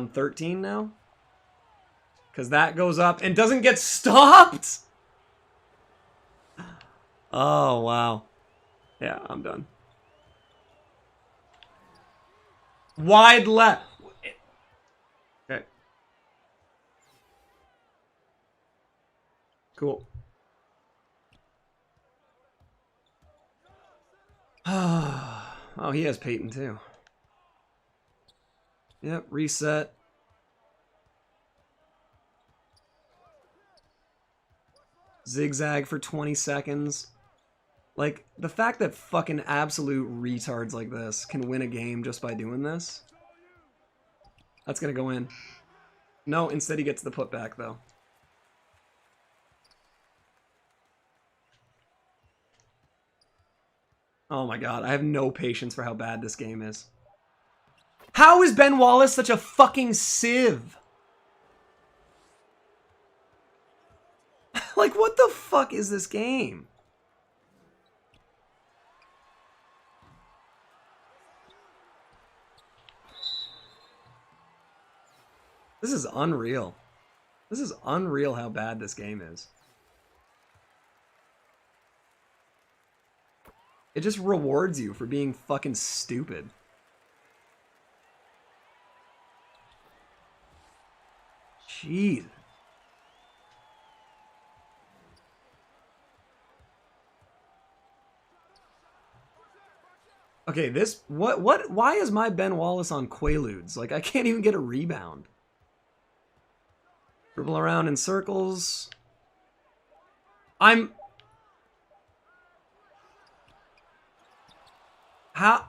Speaker 1: 13 now. Because that goes up and doesn't get stopped! Oh, wow. Yeah, I'm done. Wide left. Okay. Cool. Oh, he has Peyton too. Yep, reset. Zigzag for 20 seconds. Like, the fact that fucking absolute retards like this can win a game just by doing this. That's gonna go in. No, instead he gets the putback, though. Oh my god, I have no patience for how bad this game is. How is Ben Wallace such a fucking sieve? Like, what the fuck is this game? This is unreal. This is unreal how bad this game is. It just rewards you for being fucking stupid. Jeez. Okay, this... What? Why is my Ben Wallace on Quaaludes? Like, I can't even get a rebound. Dribble around in circles. I'm... How...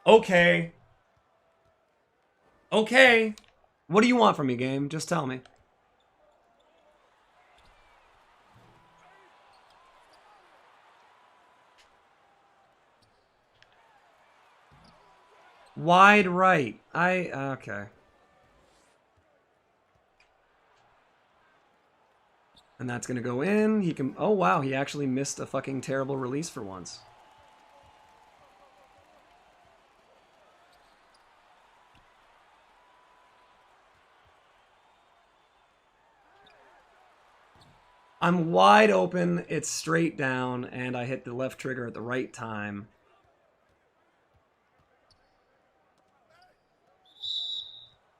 Speaker 1: Okay. Okay. What do you want from me, game? Just tell me. Wide right. Okay. And that's gonna go in. He can... Oh, wow. He actually missed a fucking terrible release for once. I'm wide open. It's straight down. And I hit the left trigger at the right time.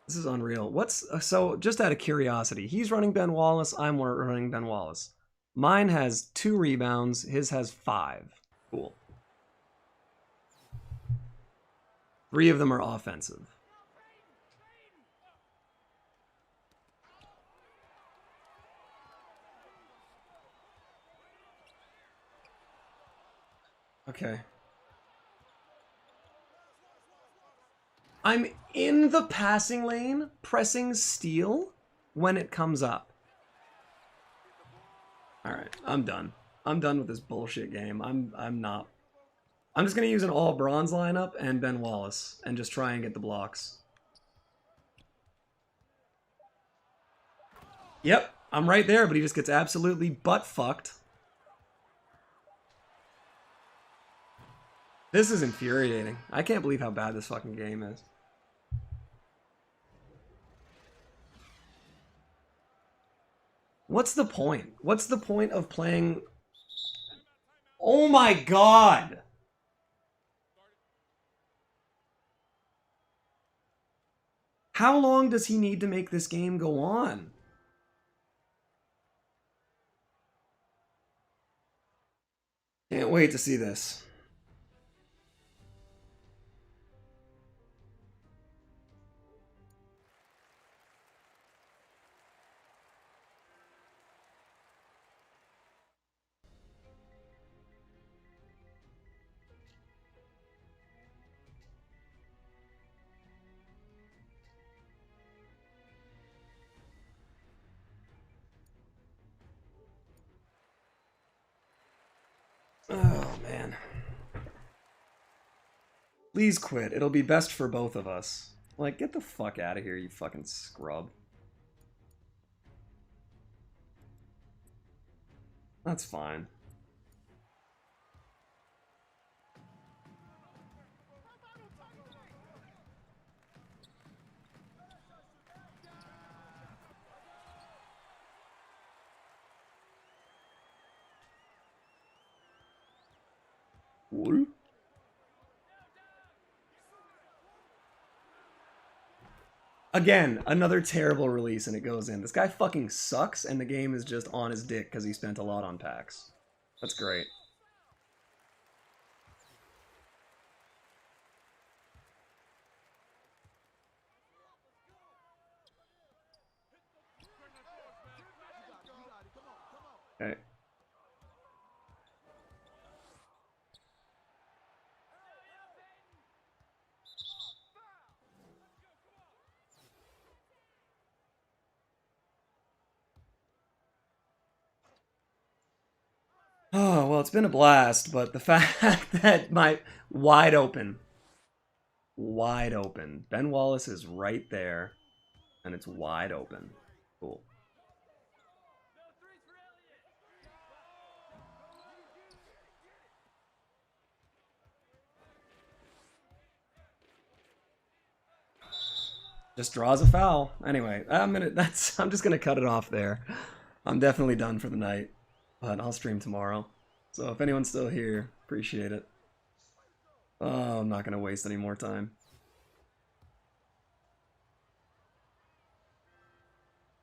Speaker 1: This is unreal. What's... So, just out of curiosity. He's running Ben Wallace. I'm running Ben Wallace. Mine has 2 rebounds. His has 5. Cool. 3 of them are offensive. Okay. I'm in the passing lane, pressing steal when it comes up. Alright, I'm done. I'm done with this bullshit game. I'm not. I'm just gonna use an all bronze lineup and Ben Wallace and just try and get the blocks. Yep, I'm right there, but he just gets absolutely butt fucked. This is infuriating. I can't believe how bad this fucking game is. What's the point? What's the point of playing... Oh my god! How long does he need to make this game go on? Can't wait to see this. Oh, man. Please quit. It'll be best for both of us. Like, get the fuck out of here, you fucking scrub. That's fine. Cool. Again, another terrible release and it goes in. This guy fucking sucks and the game is just on his dick because he spent a lot on packs. That's great. Okay. Oh, well, it's been a blast, but the fact that my wide open. Ben Wallace is right there, and it's wide open. Cool. Just draws a foul. Anyway, I'm just gonna cut it off there. I'm definitely done for the night, but I'll stream tomorrow. So if anyone's still here, appreciate it. Oh, I'm not gonna waste any more time.